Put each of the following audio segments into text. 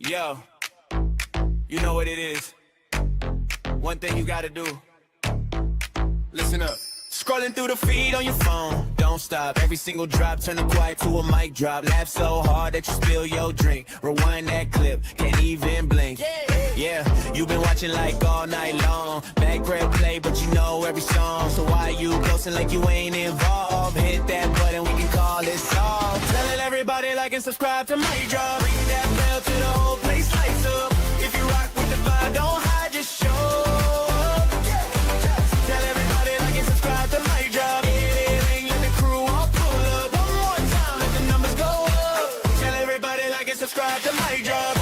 Yo, you know what it is. One thing you gotta do. Listen up. Scrolling through the feed on your phone. Don't stop. Every single drop, turn the quiet to a mic drop. Laugh so hard that you spill your drink. Rewind that clip, can't even blink. Yeah, you've been watching like all night long. Back press play, but you know every song. So why you ghosting like you ain't involved? Hit that button, we can call it solved. Telling everybody like and subscribe to my job. Ring that bell till the whole place lights up. If you rock with the vibe, don't hide, just show up. Tell everybody like and subscribe to my job. Ring, let the crew all pull up. One more time, let the numbers go up. Tell everybody like and subscribe to my job.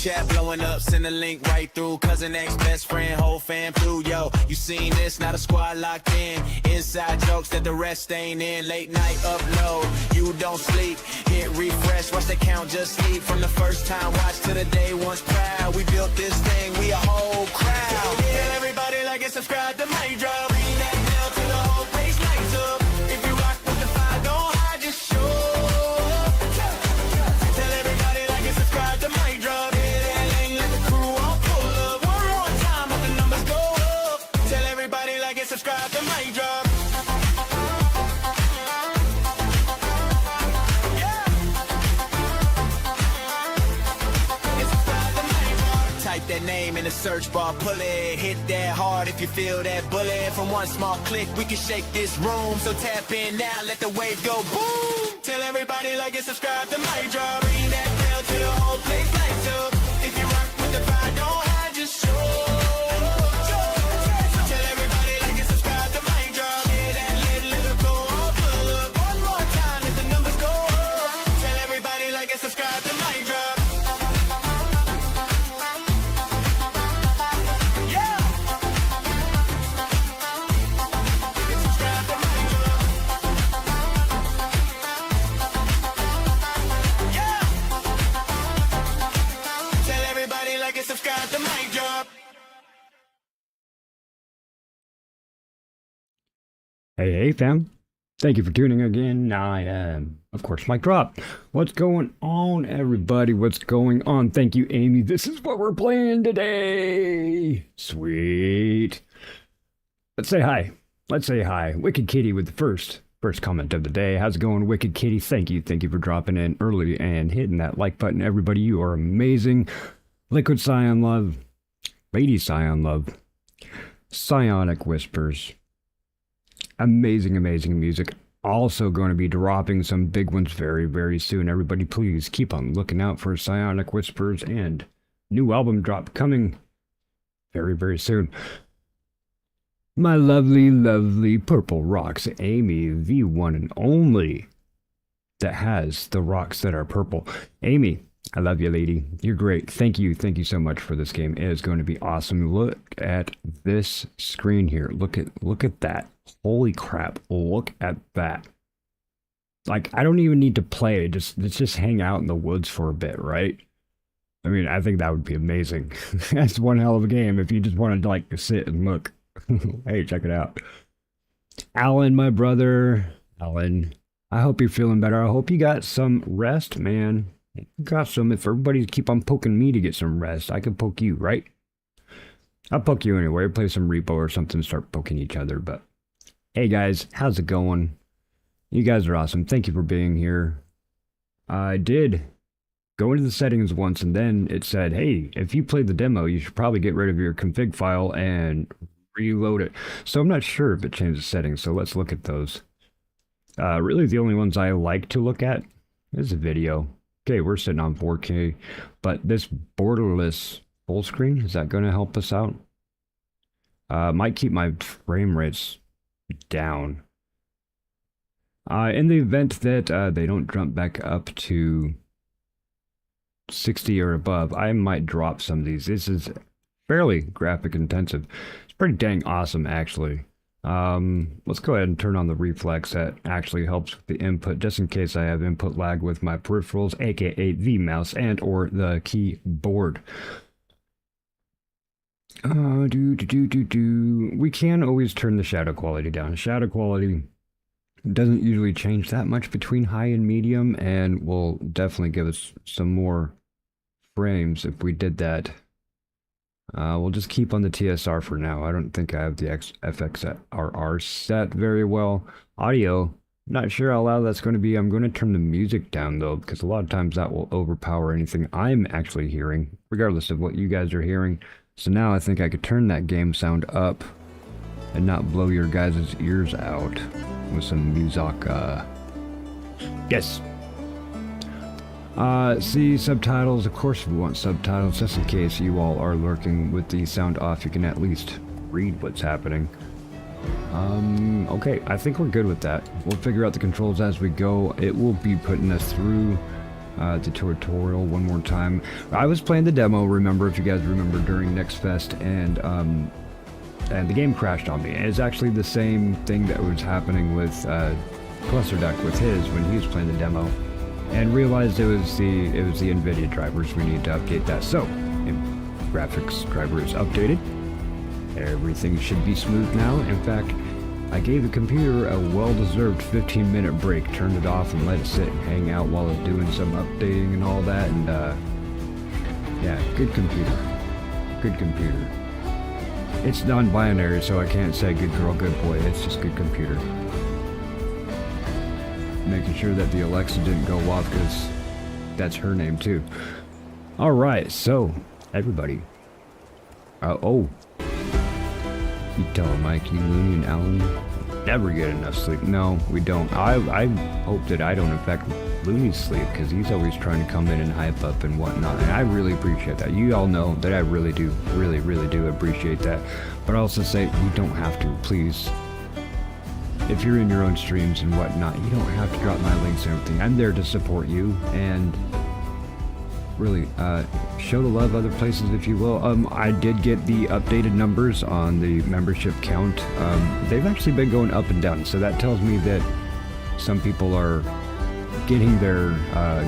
Chat blowing up, send a link right through. Cousin, ex, best friend, whole fam through. Yo, you seen this, not a squad locked in. Inside jokes that the rest ain't in. Late night upload, you don't sleep. Hit refresh, watch the count, just sleep. From the first time, watch to the day once proud. We built this thing, we a whole crowd. Tell everybody like and subscribe to my job. Ring that bell till the whole place lights up. If you rock with the fire, don't hide, just show up. Tell everybody like and subscribe to my job. Subscribe to my job. Yeah. Subscribe to my job. Type that name in the search bar, pull it, hit that hard if you feel that bullet. From one small click, we can shake this room. So tap in now, let the wave go boom. Tell everybody like and subscribe to my job. Ring that bell till the whole place lights up. If you rock with the vibe, don't hide, just show. Hey fam, thank you for tuning again. I am, of course, MikeDropped. What's going on, everybody? What's going on? Thank you, Amy. This is what we're playing today. Sweet. Let's say hi. Let's say hi. Wicked Kitty with the first comment of the day. How's it going, Wicked Kitty? Thank you for dropping in early and hitting that like button. Everybody, you are amazing. Liquid Scion Love, Lady Scion Love, Psionic Whispers. Amazing music. Also going to be dropping some big ones very soon. Everybody, please keep on looking out for Psionic Whispers and new album drop coming very soon. My lovely Purple Rocks, Amy, the one and only that has the rocks that are purple. Amy, I love you, lady. You're great. Thank you so much for this game. It is going to be awesome. Look at this screen here. Look at that. Holy crap, look at that. Like, I don't even need to play. Let's just hang out in the woods for a bit, right? I mean, I think that would be amazing. That's one hell of a game if you just wanted to, like, sit and look. Hey, check it out. Alan, my brother. Alan, I hope you're feeling better. I hope you got some rest, man. You got some. If everybody keep on poking me to get some rest, I could poke you, right? I'll poke you anyway. Play some repo or something, start poking each other, but... Hey guys, how's it going? You guys are awesome. Thank you for being here. I did go into the settings once and then it said, hey, if you played the demo, you should probably get rid of your config file and reload it. So I'm not sure if it changed the settings, so let's look at those. Really the only ones I like to look at is a video. Okay, we're sitting on 4K, but this borderless full screen, is that going to help us out? Might keep my frame rates down. In the event that they don't jump back up to 60 or above, I might drop some of these. This is fairly graphic intensive. It's pretty dang awesome, actually. Let's go ahead and turn on the reflex. That actually helps with the input, just in case I have input lag with my peripherals, aka the mouse and or the keyboard. We can always turn the shadow quality down. Shadow quality doesn't usually change that much between high and medium, and will definitely give us some more frames if we did that. We'll just keep on the TSR for now. I don't think I have the FXRR set very well. Audio, not sure how loud that's going to be. I'm going to turn the music down though, because a lot of times that will overpower anything I'm actually hearing, regardless of what you guys are hearing. So now I think I could turn that game sound up and not blow your guys' ears out with some music. Yes. See, subtitles. Of course we want subtitles, just in case you all are lurking with the sound off. You can at least read what's happening. Okay, I think we're good with that. We'll figure out the controls as we go. It will be putting us through the tutorial one more time. I was playing the demo, remember, if you guys remember, during Next Fest, and the game crashed on me. And it's actually the same thing that was happening with Cluster Duck with his when he was playing the demo, and realized it was the NVIDIA drivers. We need to update that. So, graphics driver is updated. Everything should be smooth now. In fact, I gave the computer a well-deserved 15-minute break, turned it off and let it sit and hang out while I was doing some updating and all that, and yeah, good computer. Good computer. It's non-binary, so I can't say good girl, good boy. It's just good computer. Making sure that the Alexa didn't go off, because that's her name too. Alright, so, everybody. Oh. You tell him, Mike, you, Looney, and Alan never get enough sleep. No, we don't. I hope that I don't affect Looney's sleep, because he's always trying to come in and hype up and whatnot, and I really appreciate that. You all know that I really do appreciate that. But I also say, you don't have to, please. If you're in your own streams and whatnot, you don't have to drop my links and everything. I'm there to support you, and really show the love other places if you will. I did get the updated numbers on the membership count. They've actually been going up and down, so that tells me that some people are getting their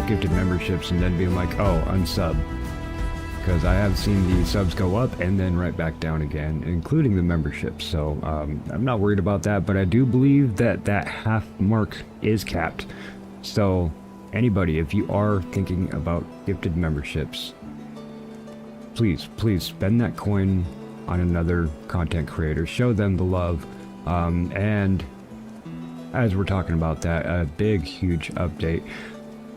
gifted memberships and then being like, oh, unsub. Because I have seen the subs go up and then right back down again, including the memberships. So I'm not worried about that, but I do believe that that half mark is capped. So anybody, if you are thinking about gifted memberships, please spend that coin on another content creator. Show them the love. And as we're talking about that, a big, huge update.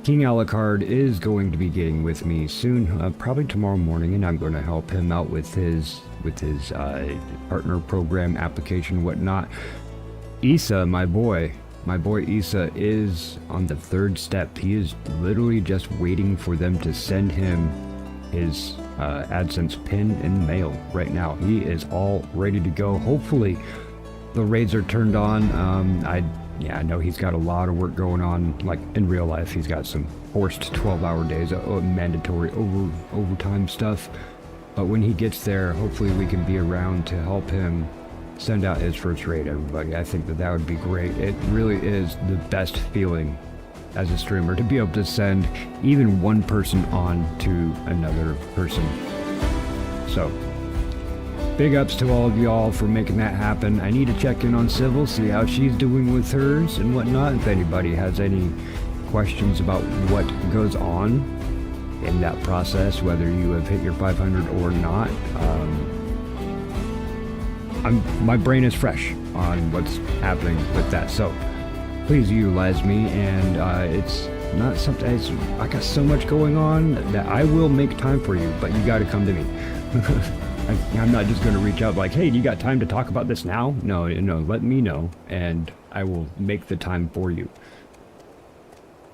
King Alucard is going to be getting with me soon, probably tomorrow morning, and I'm going to help him out with his partner program application and whatnot. Issa, my boy Issa is on the third step. He is literally just waiting for them to send him his AdSense pin in the mail right now. He is all ready to go. Hopefully the raids are turned on. I know he's got a lot of work going on, like in real life. He's got some forced 12-hour days, mandatory overtime stuff. But when he gets there, hopefully we can be around to help him send out his first raid, everybody. I think that would be great. It really is the best feeling as a streamer to be able to send even one person on to another person. So, big ups to all of y'all for making that happen. I need to check in on Civil, see how she's doing with hers and whatnot. If anybody has any questions about what goes on in that process, whether you have hit your 500 or not, my brain is fresh on what's happening with that. So please utilize me, and it's not something. I got so much going on that I will make time for you, but you got to come to me. I'm not just going to reach out like, hey, do you got time to talk about this now? No, let me know, and I will make the time for you.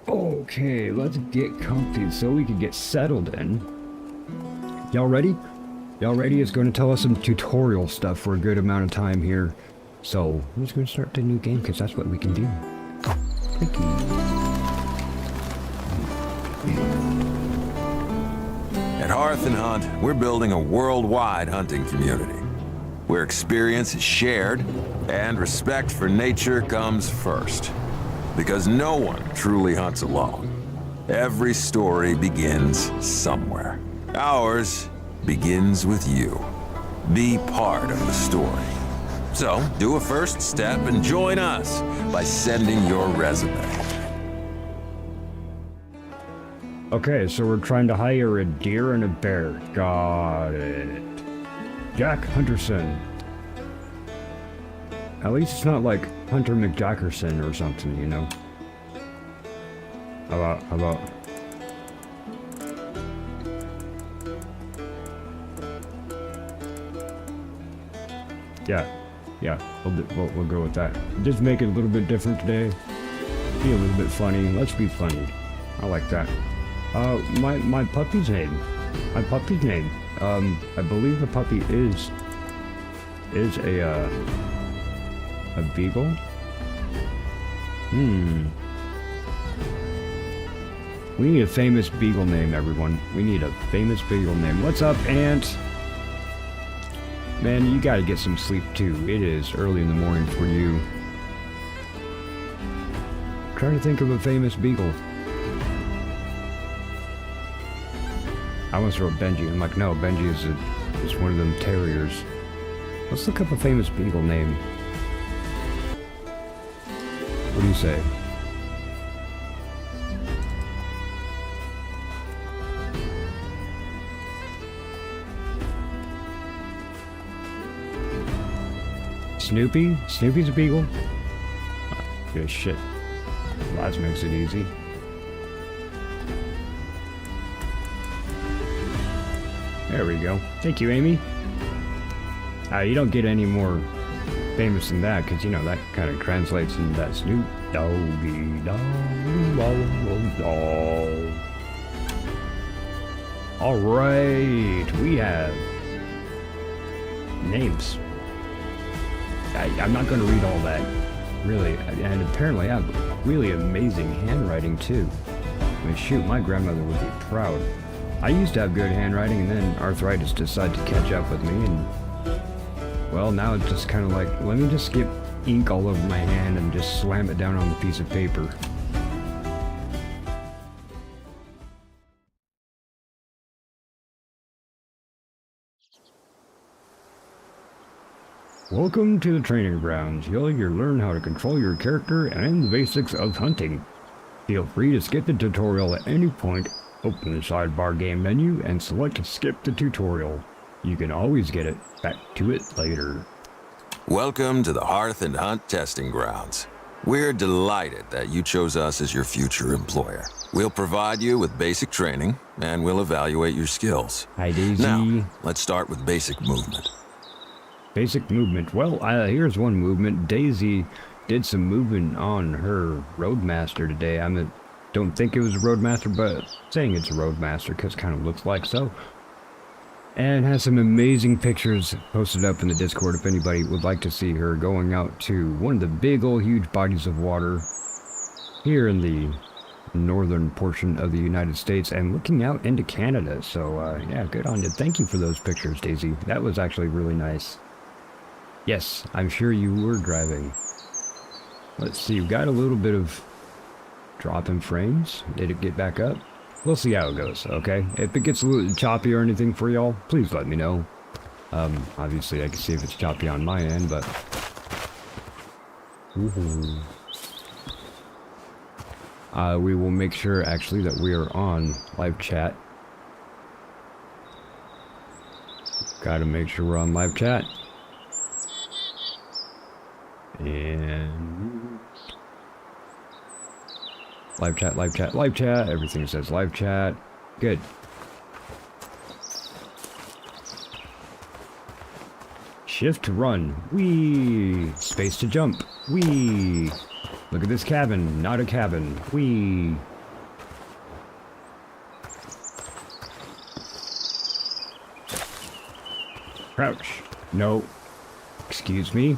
Okay, let's get comfy so we can get settled in. Y'all ready? Y'all ready? It's going to tell us some tutorial stuff for a good amount of time here. So, I'm just going to start the new game, because that's what we can do. Thank you. At Hearth and Hunt, we're building a worldwide hunting community, where experience is shared and respect for nature comes first. Because no one truly hunts alone. Every story begins somewhere. Ours begins with you. Be part of the story. So, do a first step and join us by sending your resume. Okay, so we're trying to hire a deer and a bear. Got it. Jack Hunterson. At least it's not like Hunter McJackerson or something, you know? How about... Yeah, we'll go with that. Just make it a little bit different today. Be a little bit funny. Let's be funny. I like that. My puppy's name. I believe the puppy is a beagle. We need a famous beagle name, everyone. We need a famous beagle name. What's up, Ant? Man, you gotta get some sleep too. It is early in the morning for you. I'm trying to think of a famous beagle. I almost wrote Benji. I'm like, no, Benji is one of them terriers. Let's look up a famous beagle name. What do you say? Snoopy? Snoopy's a beagle? Oh, good shit. That makes it easy. There we go. Thank you, Amy. You don't get any more famous than that, because, you know, that kind of translates into that Snoop Doggy Dog. Alright, we have names. I'm not going to read all that, really, and apparently I have really amazing handwriting too. I mean, shoot, my grandmother would be proud. I used to have good handwriting, and then arthritis decided to catch up with me, and, well, now it's just kind of like, let me just get ink all over my hand and just slam it down on the piece of paper. Welcome to the training grounds. You'll learn how to control your character and the basics of hunting. Feel free to skip the tutorial at any point. Open the sidebar game menu and select skip the tutorial. You can always get it back to it later. Welcome to the Hearth and Hunt Testing Grounds. We're delighted that you chose us as your future employer. We'll provide you with basic training, and we'll evaluate your skills. Hi, Daisy. Now, let's start with basic movement. Basic movement. Well, here's one movement. Daisy did some movement on her Roadmaster today. Don't think it was a Roadmaster, but saying it's a Roadmaster because it kind of looks like so. And has some amazing pictures posted up in the Discord if anybody would like to see her going out to one of the big old huge bodies of water here in the northern portion of the United States and looking out into Canada. So yeah, good on you. Thank you for those pictures, Daisy. That was actually really nice. Yes, I'm sure you were driving. Let's see, we've got a little bit of drop in frames. Did it get back up? We'll see how it goes, okay? If it gets a little choppy or anything for y'all, please let me know. Obviously I can see if it's choppy on my end, but... we will make sure, actually, that we are on live chat. Gotta make sure we're on live chat. And... live chat, live chat, live chat. Everything says live chat. Good. Shift to run. Whee! Space to jump. Whee! Look at this cabin. Not a cabin. Whee! Crouch. No. Excuse me.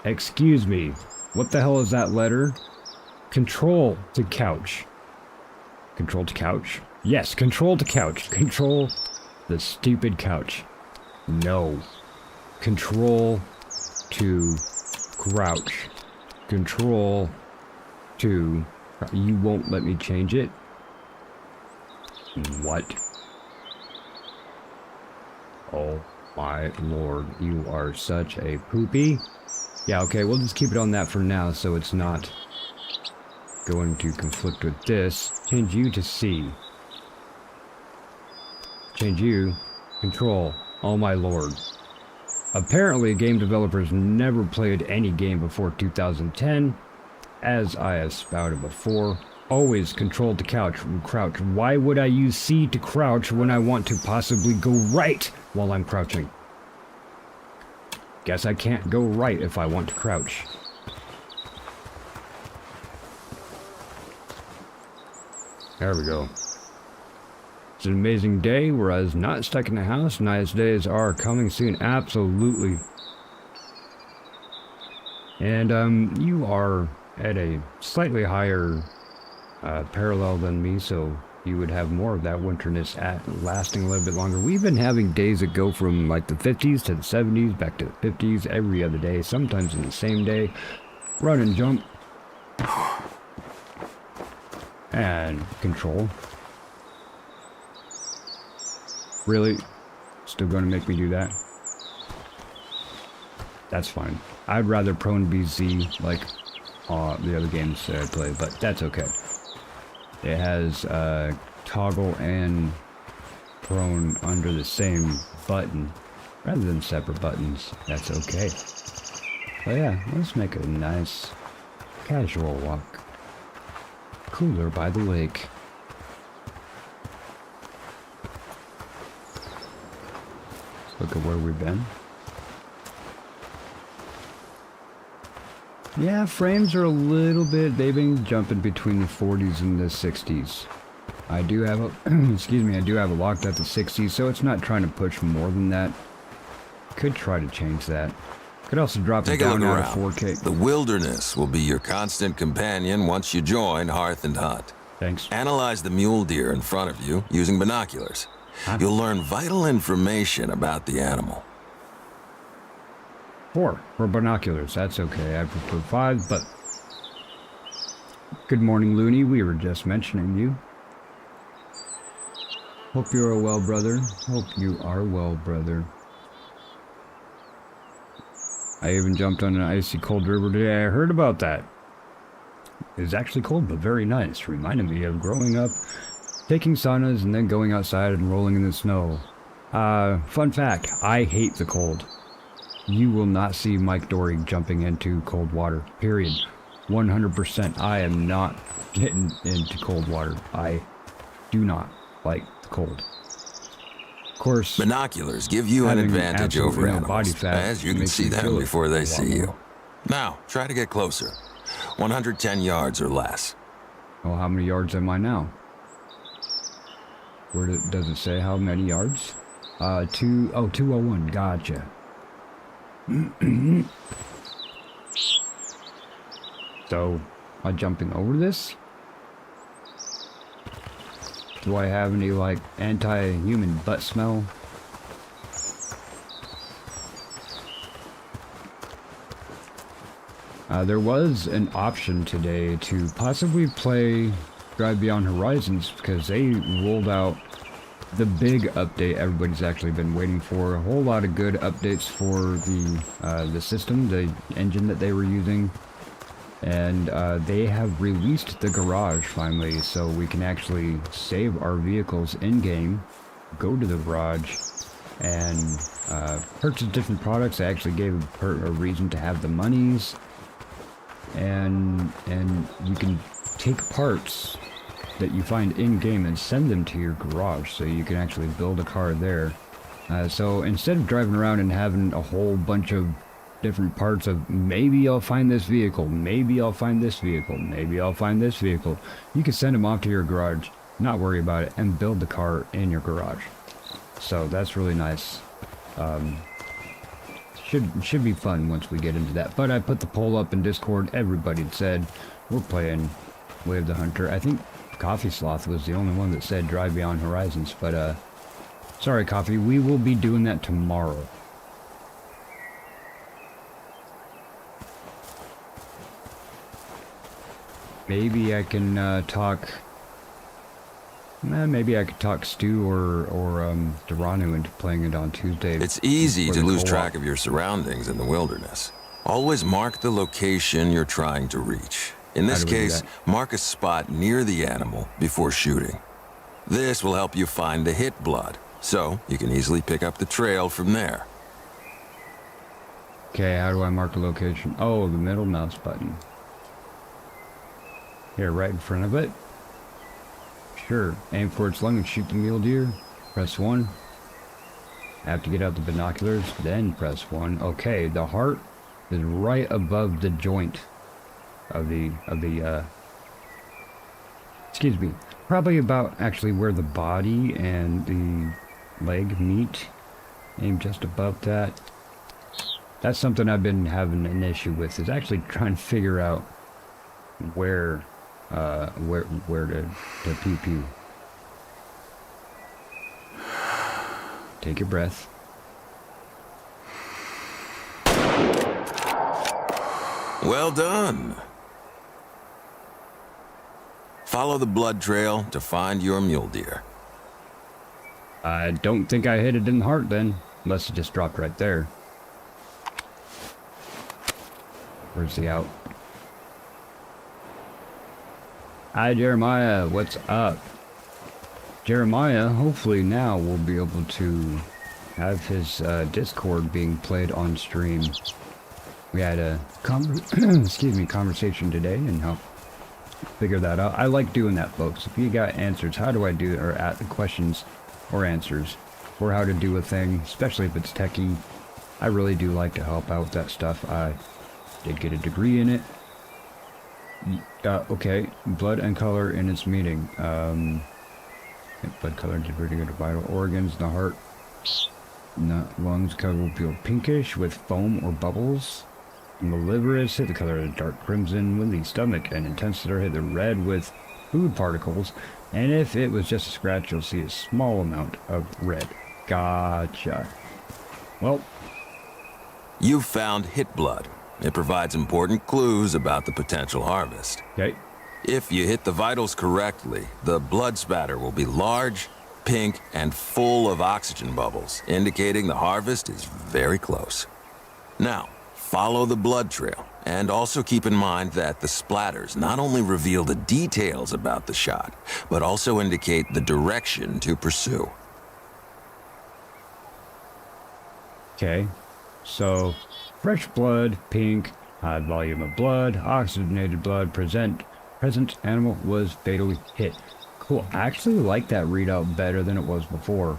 Excuse me. What the hell is that letter? Control to couch. Control to couch? Yes, control to couch. Control the stupid couch. No. Control to crouch. Control to... You won't let me change it? What? Oh My lord, you are such a poopy. Yeah, okay, we'll just keep it on that for now so it's not going to conflict with this. Change you to C. Change you. Control. Oh my lord. Apparently, game developers never played any game before 2010. As I have spouted before, always control to crouch. Why would I use C to crouch when I want to possibly go right while I'm crouching? Guess I can't go right if I want to crouch. There we go. It's an amazing day, whereas not stuck in the house. Nice days are coming soon, absolutely. And you are at a slightly higher parallel than me, so you would have more of that winterness lasting a little bit longer. We've been having days that go from like the 50s to the 70s, back to the 50s every other day, sometimes in the same day. Run and jump. And control. Really? Still going to make me do that? That's fine. I'd rather prone be Z like the other games that I play, but that's okay. It has toggle and prone under the same button rather than separate buttons. That's okay. But yeah, let's make a nice casual walk. Cooler by the lake. Look at where we've been. Yeah, frames are a little bit, they've been jumping between the 40s and the 60s. I do have a, excuse me, I do have it locked at the 60s, so it's not trying to push more than that. Could try to change that. Could also drop it down out of 4K. The wilderness will be your constant companion once you join Hearth and Hunt. Thanks. Analyze the mule deer in front of you using binoculars. Huh? You'll learn vital information about the animal. 4 for binoculars, that's okay. I prefer 5, but... Good morning, Looney. We were just mentioning you. Hope you are well, brother. Hope you are well, brother. I even jumped on an icy cold river today. I heard about that. It was actually cold, but very nice. Reminded me of growing up, taking saunas and then going outside and rolling in the snow. Fun fact, I hate the cold. You will not see Mike Dory jumping into cold water, period. 100%. I am not getting into cold water. I do not like the cold. Of course, binoculars give you an advantage over animals, as you can see them before they see you. Now, try to get closer. 110 yards or less. Well, how many yards am I now? Where does it say how many yards? 201. Gotcha. So, am I jumping over this? Do I have any, like, anti-human butt smell? There was an option today to possibly play Drive Beyond Horizons because they rolled out the big update everybody's actually been waiting for. A whole lot of good updates for the system, the engine that they were using. And they have released the garage finally, so we can actually save our vehicles in-game, go to the garage, and purchase different products. They actually gave a reason to have the monies, and you can take parts that you find in-game and send them to your garage, so you can actually build a car there. So instead of driving around and having a whole bunch of different parts of maybe I'll find this vehicle, maybe I'll find this vehicle, maybe I'll find this vehicle, you can send them off to your garage, not worry about it, and build the car in your garage. So that's really nice. Should be fun once we get into that. But I put the poll up in Discord. Everybody said we're playing Way of the Hunter. I think Coffee Sloth was the only one that said Drive Beyond Horizons, but sorry Coffee, we will be doing that tomorrow. Maybe I can talk Maybe I could talk Stu or Duranu into playing it on Tuesday. It's easy for to the lose co-op. track of your surroundings in the wilderness. Always mark the location you're trying to reach. In this How do we do case, that? mark a spot near the animal before shooting. This will help you find the hit blood, so you can easily pick up the trail from there. Okay, how do I mark the location? Oh, the middle mouse button. Here, right in front of it. Sure, aim for its lung and shoot the mule deer. Press 1. Have to get out the binoculars, then press 1. Okay, the heart is right above the joint of the excuse me, probably about actually where the body and the leg meet. Aim just above that. That's something I've been having an issue with, is actually trying to figure out where to pew pew. Take your breath. Well done. Follow the blood trail to find your mule deer. I don't think I hit it in the heart then, unless it just dropped right there. Where's he out? Hi Jeremiah, what's up? Jeremiah, hopefully now will be able to have his Discord being played on stream. We had a conversation today and help figure that out. I like doing that, folks. If you got answers, how do I do it, or at questions or answers, or how to do a thing, especially if it's techie, I really do like to help out with that stuff. I did get a degree in it. Okay, blood and color in its meaning. Blood color diverting to vital organs, the heart, lungs color will feel pinkish with foam or bubbles. And the liver is hit the color of dark crimson with the stomach, and intestines are hit the red with food particles. And if it was just a scratch, you'll see a small amount of red. Gotcha. Well, You've found hit blood. It provides important clues about the potential harvest. okay. If you hit the vitals correctly, the blood spatter will be large, pink, and full of oxygen bubbles, indicating the harvest is very close. Now, follow the blood trail, and also keep in mind that the splatters not only reveal the details about the shot, but also indicate the direction to pursue. Okay. So, fresh blood, pink, high volume of blood, oxygenated blood, present animal was fatally hit. Cool. I actually like that readout better than it was before.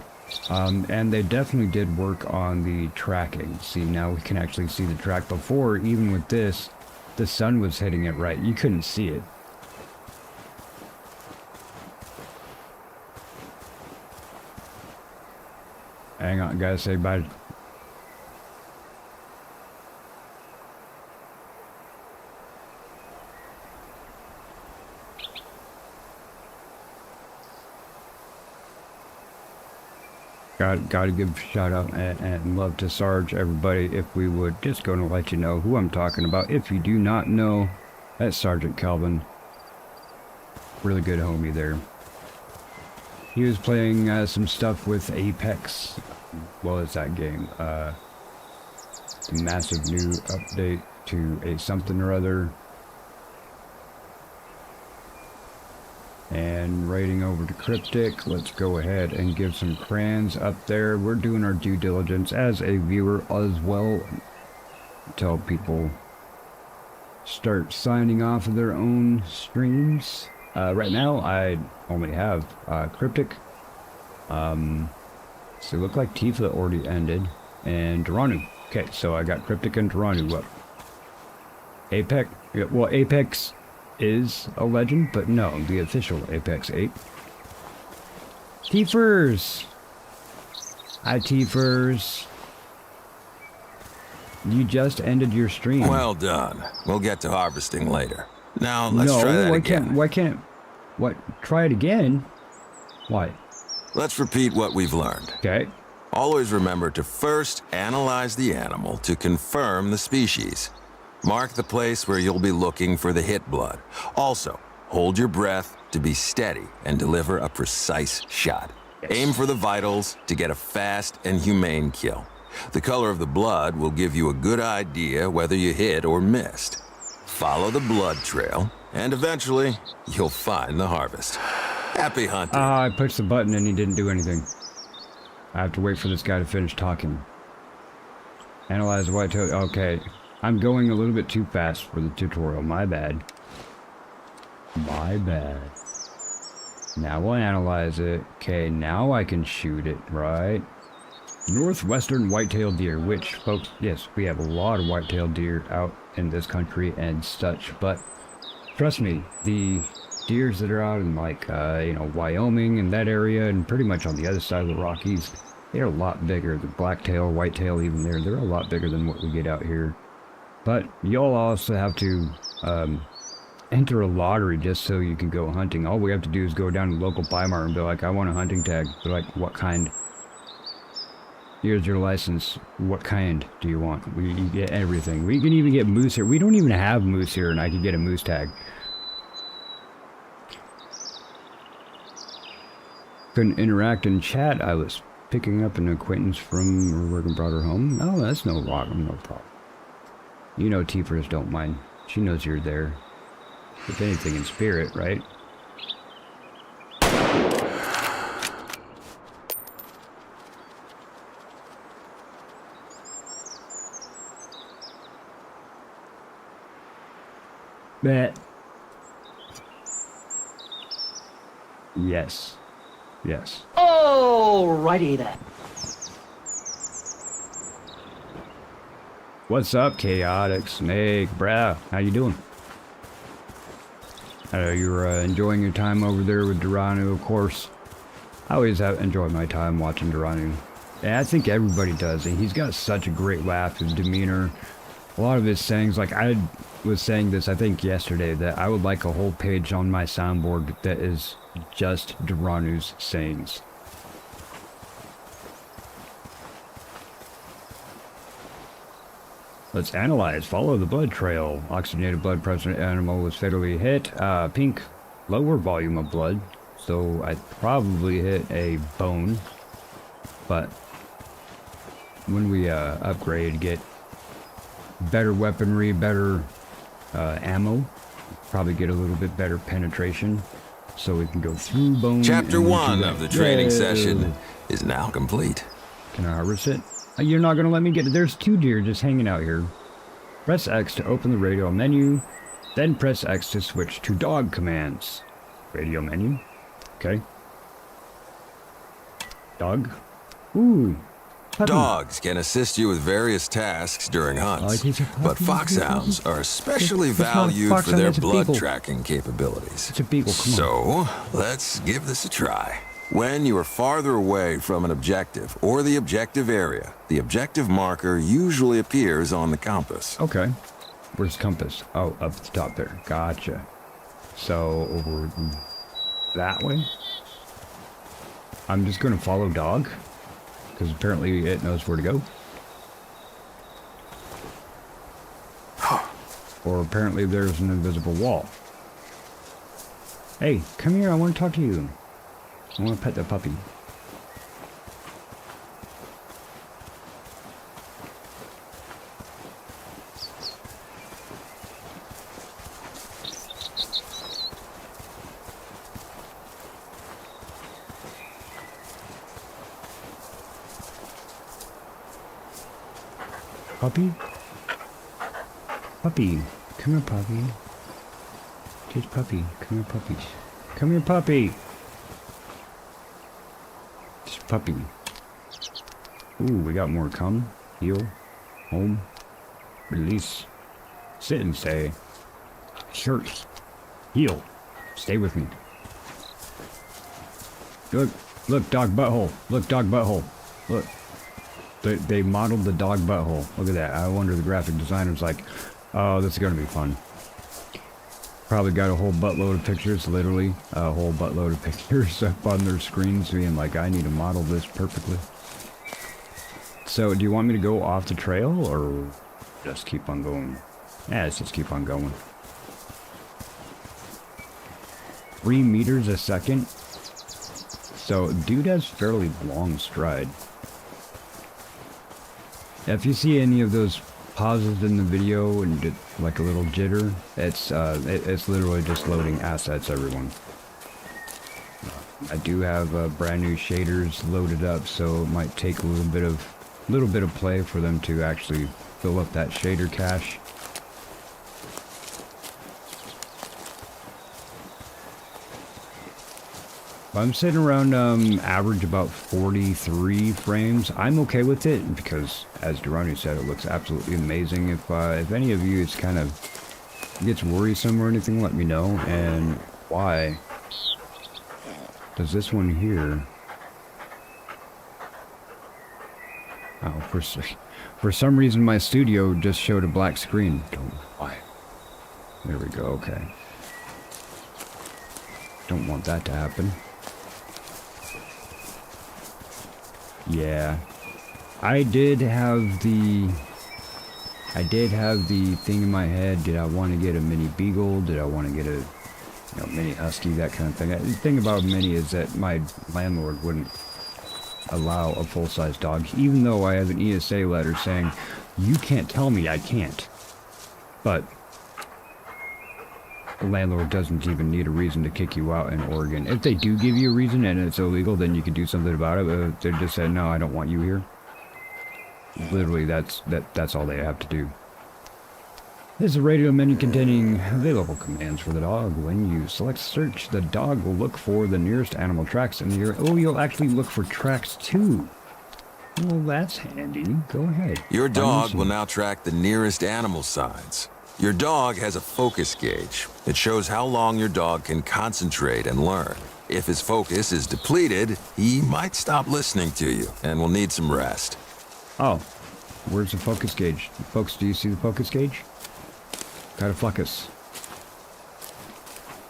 And they definitely did work on the tracking. See, now we can actually see the track. Before, even with this, the sun was hitting it right. You couldn't see it. Hang on, gotta say bye. Gotta give a shout out and love to Sarge, everybody. If we would, just going to let you know who I'm talking about. If you do not know, that's Sergeant Calvin. Really good homie there. He was playing some stuff with Apex. What is that game? The massive new update to a something or other. And raiding over to Cryptic, let's go ahead and give some crayons up there. We're doing our due diligence as a viewer as well. Until people start signing off of their own streams. Right now, I only have Cryptic. So it looked like Tifa already ended. And Duranu. Okay, so I got Cryptic and Duranu up. Apex, well, Apex is a legend, but no, the official Apex 8. Tiefers! Hi, Tiefers. You just ended your stream. Well done. We'll get to harvesting later. Now, let's try that again. What? Try it again? Why? Let's repeat what we've learned. Okay. Always remember to first analyze the animal to confirm the species. Mark the place where you'll be looking for the hit blood. Also, Hold your breath to be steady and deliver a precise shot. Yes. Aim for the vitals to get a fast and humane kill. The color of the blood will give you a good idea whether you hit or missed. Follow the blood trail, and eventually, you'll find the harvest. Happy hunting. I pushed the button and he didn't do anything. I have to wait for this guy to finish talking. Analyze whitetail. Okay. I'm going a little bit too fast for the tutorial. My bad. My bad. Now we'll analyze it. Okay, now I can shoot it, right? Northwestern whitetail deer, which, folks, yes, we have a lot of whitetail deer out in this country and such, but trust me, the deers that are out in, like, you know, Wyoming and that area, and pretty much on the other side of the Rockies, they're a lot bigger. The blacktail, whitetail, even there, they're a lot bigger than what we get out here. But you'll also have to enter a lottery just so you can go hunting. All we have to do is go down to the local buy mart and be like, I want a hunting tag. They're like, what kind? Here's your license. What kind do you want? You get everything. We can even get moose here. We don't even have moose here, and I can get a moose tag. Couldn't interact in chat. I was picking up an acquaintance from her work and brought her home. Oh, that's no problem. No problem. You know Tiefers don't mind. She knows you're there. If anything, in spirit, right? Bet. Yes. Yes. Alrighty then. What's up, Chaotic Snake? Bruh, how you doing? I know you're enjoying your time over there with Duranu, of course. I always enjoy my time watching Duranu. And I think everybody does. And he's got such a great laugh, his demeanor. A lot of his sayings, like I was saying this, I think yesterday, that I would like a whole page on my soundboard that is just Duranu's sayings. Let's analyze. Follow the blood trail. Oxygenated blood present animal was fatally hit. Pink, lower volume of blood. So I probably hit a bone. But when we upgrade, get better weaponry, better ammo, probably get a little bit better penetration. So we can go through bone. Chapter 1 of the training session is now complete. Can I harvest it? You're not going to let me get it. There's 2 deer just hanging out here. Press X to open the radio menu. Then press X to switch to dog commands. Radio menu. Okay. Dog. Ooh. Puppy. Dogs can assist you with various tasks during hunts, but foxhounds are especially valued for their blood tracking capabilities. It's a beagle, come on. So, let's give this a try. When you are farther away from an objective or the objective area, the objective marker usually appears on the compass. Okay. Where's the compass? Oh, up at the top there. Gotcha. So, over that way? I'm just going to follow dog, because apparently it knows where to go. Or apparently there's an invisible wall. Hey, come here, I want to talk to you. I want to pet the puppy. Puppy? Puppy. Come here, puppy. Just puppy. Come here, puppies. Come here, puppy. Just puppy. Ooh, we got more come. Heal. Home. Release. Sit and stay. Shirt. Heal. Stay with me. Look. Look, dog butthole. Look, dog butthole. Look. They modeled the dog butthole. Look at that. I wonder the graphic designer's like, oh, this is going to be fun. Probably got a whole buttload of pictures, literally a whole buttload of pictures up on their screens being like, I need to model this perfectly. So, do you want me to go off the trail or just keep on going? Yeah, let's just keep on going. 3 meters a second. So, dude has fairly long stride. If you see any of those pauses in the video and get like a little jitter, it's literally just loading assets, everyone. I do have brand new shaders loaded up, so it might take a little bit of play for them to actually fill up that shader cache. I'm sitting around average about 43 frames. I'm okay with it because, as Durrani said, it looks absolutely amazing. If any of you it's kind of gets worrisome or anything, let me know. And why does this one here? Oh, for some reason my studio just showed a black screen. Don't know why. There we go. Okay. Don't want that to happen. Yeah, I did have the thing in my head. Did I want to get a mini beagle? Did I want to get a mini husky? That kind of thing. The thing about mini is that my landlord wouldn't allow a full-size dog, even though I have an ESA letter saying you can't tell me I can't. But the landlord doesn't even need a reason to kick you out in Oregon. If they do give you a reason and it's illegal, then you can do something about it. But they just said, no, I don't want you here. Literally, that's all they have to do. This is a radio menu containing available commands for the dog. When you select search, the dog will look for the nearest animal tracks in the area. Oh, you'll actually look for tracks too. Well, that's handy. Go ahead. Your dog will now track the nearest animal signs. Your dog has a focus gauge. It shows how long your dog can concentrate and learn. If his focus is depleted, he might stop listening to you and will need some rest. Oh, where's the focus gauge? Folks, do you see the focus gauge? Got a focus.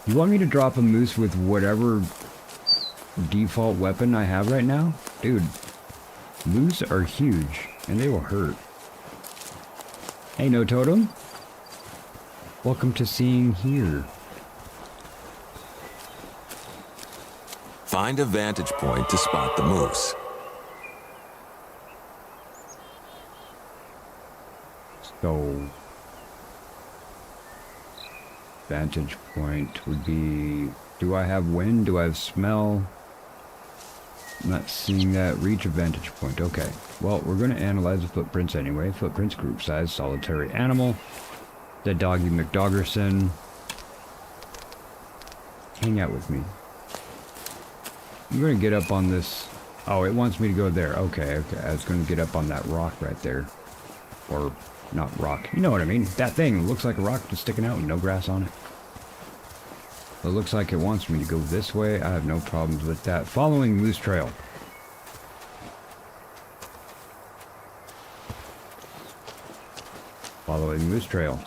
You want me to drop a moose with whatever default weapon I have right now? Dude, moose are huge and they will hurt. Hey, no totem. Welcome to Seeing Here. Find a vantage point to spot the moose. So, vantage point would be, do I have wind? Do I have smell? I'm not seeing that. Reach a vantage point. Okay. Well, we're going to analyze the footprints anyway. Footprints, group size, solitary animal. The doggy McDoggerson. Hang out with me. I'm going to get up on this. Oh, it wants me to go there. Okay. I was going to get up on that rock right there. Or not rock. You know what I mean. That thing looks like a rock just sticking out with no grass on it. It looks like it wants me to go this way. I have no problems with that. Following moose trail. Following moose trail.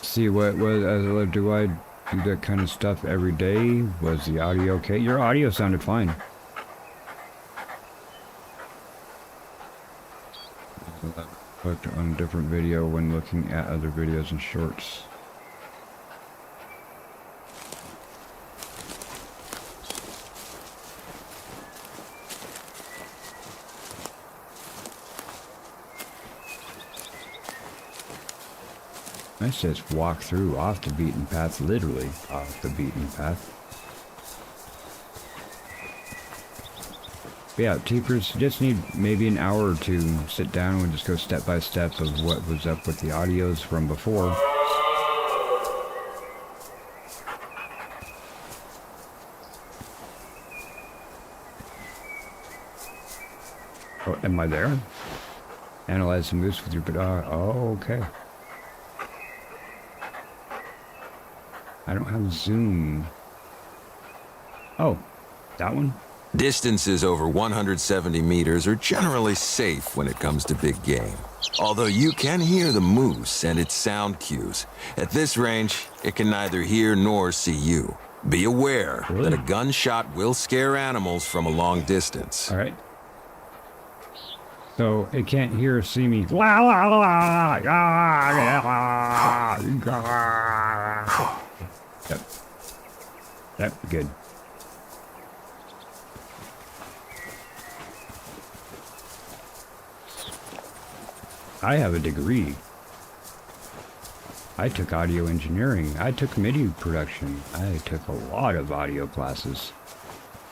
See what do I do that kind of stuff every day? Was the audio okay? Your audio sounded fine. Clicked on a different video when looking at other videos and shorts. I just walk through off the beaten path, literally off the beaten path. But yeah, Teepers, just need maybe an hour or two, sit down and just go step by step of what was up with the audios from before. Oh, am I there? Analyze the moose with your bidar. Oh, okay. I don't have zoom. Oh, that one? Distances over 170 meters are generally safe when it comes to big game. Although you can hear the moose and its sound cues. At this range, it can neither hear nor see you. Be aware that a gunshot will scare animals from a long distance. All right. So it can't hear or see me. La, la, la, la, la, la. Yep. Yep, good. I have a degree. I took audio engineering. I took MIDI production. I took a lot of audio classes.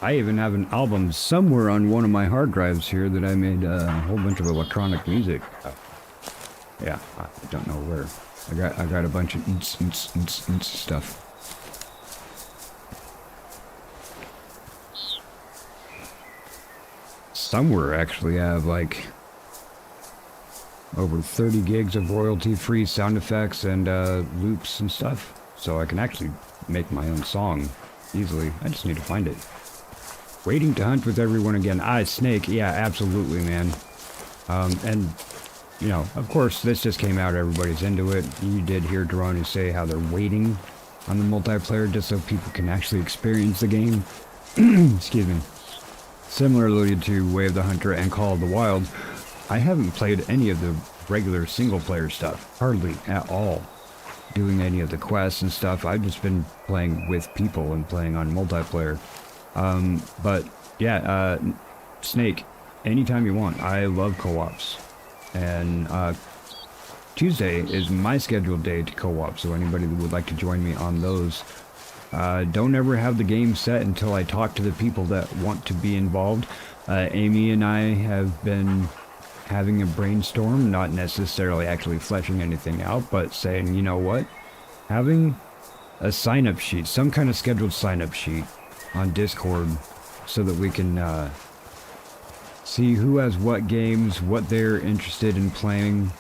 I even have an album somewhere on one of my hard drives here that I made a whole bunch of electronic music. Yeah, I don't know where. I got a bunch of stuff. Somewhere actually I have like over 30 gigs of royalty-free sound effects and loops and stuff. So I can actually make my own song easily. I just need to find it. Waiting to hunt with everyone again. Snake. Yeah, absolutely, man. And, you know, of course, this just came out. Everybody's into it. You did hear Durrani say how they're waiting on the multiplayer just so people can actually experience the game. Excuse me. Similarly to Way of the Hunter and Call of the Wild, I haven't played any of the regular single-player stuff. Hardly at all. Doing any of the quests and stuff. I've just been playing with people and playing on multiplayer. But yeah, Snake, anytime you want. I love co-ops. And Tuesday is my scheduled day to co-op, so anybody that would like to join me on those, don't ever have the game set until I talk to the people that want to be involved. Amy and I have been having a brainstorm, not necessarily actually fleshing anything out, but saying, you know what, having a sign-up sheet, some kind of scheduled sign-up sheet on Discord, so that we can see who has what games, what they're interested in playing,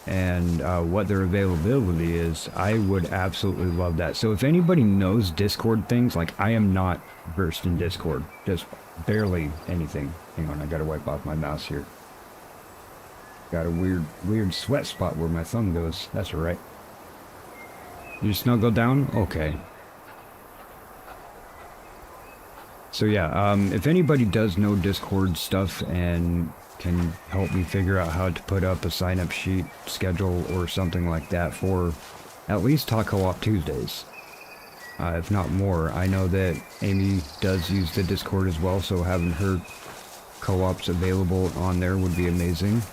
and what their availability is. I would absolutely love that. So if anybody knows Discord things, like I am not versed in Discord, just barely anything. Hang on, I gotta wipe off my mouse here. Got a weird sweat spot where my thumb goes. That's alright. You snuggle down? Okay. So yeah, if anybody does know Discord stuff and can help me figure out how to put up a sign-up sheet schedule or something like that for at least Talk Co-op Tuesdays, if not more. I know that Amy does use the Discord as well, so having her co-ops available on there would be amazing.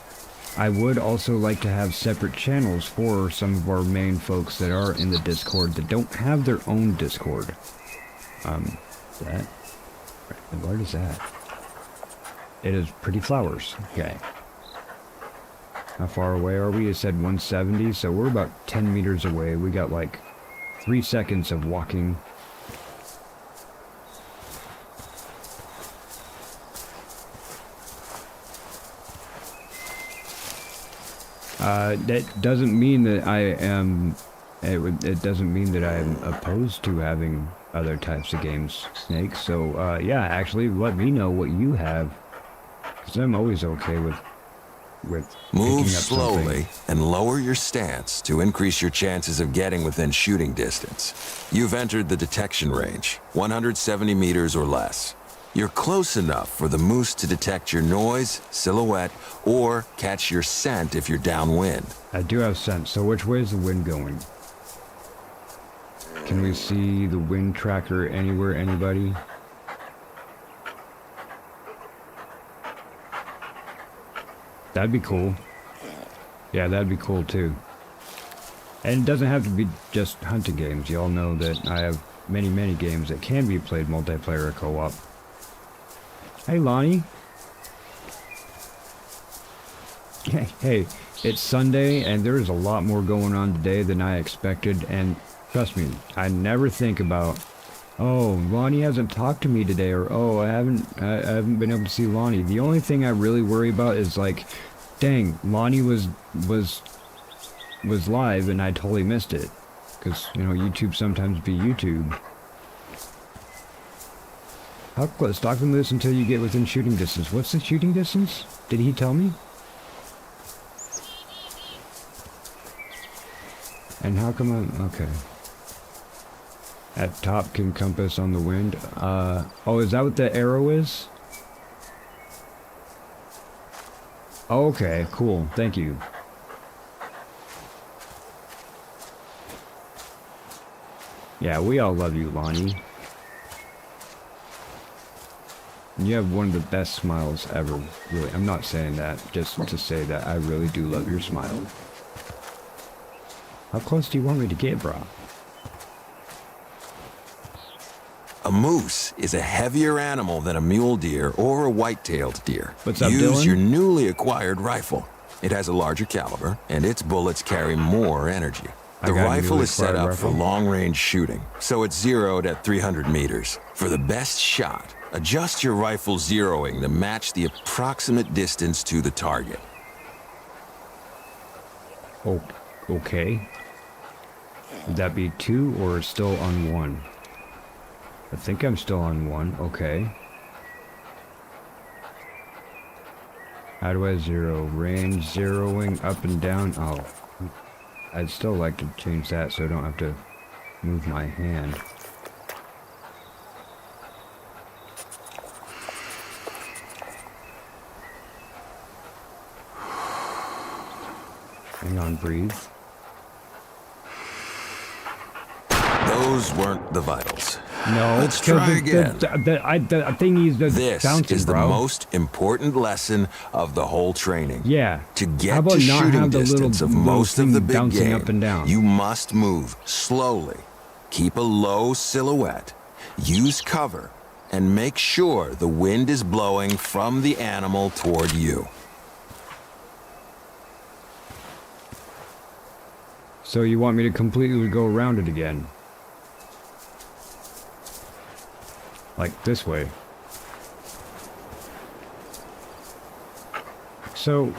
I would also like to have separate channels for some of our main folks that are in the Discord that don't have their own Discord. What is that? It is Pretty Flowers. Okay. How far away are we? It said 170, so we're about 10 meters away. We got like 3 seconds of walking. That doesn't mean that I am... It doesn't mean that I am opposed to having other types of games, Snake. So, yeah, actually, let me know what you have. Because I'm always okay with Move slowly and lower your stance to increase your chances of getting within shooting distance. You've entered the detection range, 170 meters or less. You're close enough for the moose to detect your noise, silhouette, or catch your scent if you're downwind. I do have scent, so which way is the wind going? Can we see the wind tracker anywhere, anybody? That'd be cool. Yeah, that'd be cool too. And it doesn't have to be just hunting games. Y'all know that I have many games that can be played multiplayer or co-op. Hey, Lonnie. Hey, it's Sunday and there's a lot more going on today than I expected, and trust me, I never think about, oh, Lonnie hasn't talked to me today, or oh, I haven't been able to see Lonnie. The only thing I really worry about is like, dang, Lonnie was live and I totally missed it, because you know, YouTube sometimes be YouTube. How close? Stop and listen until you get within shooting distance. What's the shooting distance? Did he tell me? And how come I'm... okay. At top can compass on the wind. Oh, is that what the arrow is? Okay, cool. Thank you. Yeah, we all love you, Lonnie. You have one of the best smiles ever, really. I'm not saying that just to say that I really do love your smile. How close do you want me to get, bro? A moose is a heavier animal than a mule deer or a white-tailed deer. What's up, Use Dylan? your newly acquired rifle. It has a larger caliber, and its bullets carry more energy. I The got a rifle newly is set acquired up for rifle. long-range shooting, so it's zeroed at 300 meters. For the best shot, adjust your rifle zeroing to match the approximate distance to the target. Oh, okay. Would that be 2 or still on 1? I think I'm still on 1. Okay. How do I zero? Range zeroing up and down. Oh. I'd still like to change that so I don't have to move my hand. Hang on, breathe. Those weren't the vitals. No, Let's try again. The thing is the This bouncing, is the bro. most important lesson of the whole training. Yeah. To How get about to not shooting have the distance of little most of the thing big bouncing game, up and down? you must move slowly. Keep a low silhouette. Use cover. And make sure the wind is blowing from the animal toward you. So you want me to completely go around it again? Like this way. So,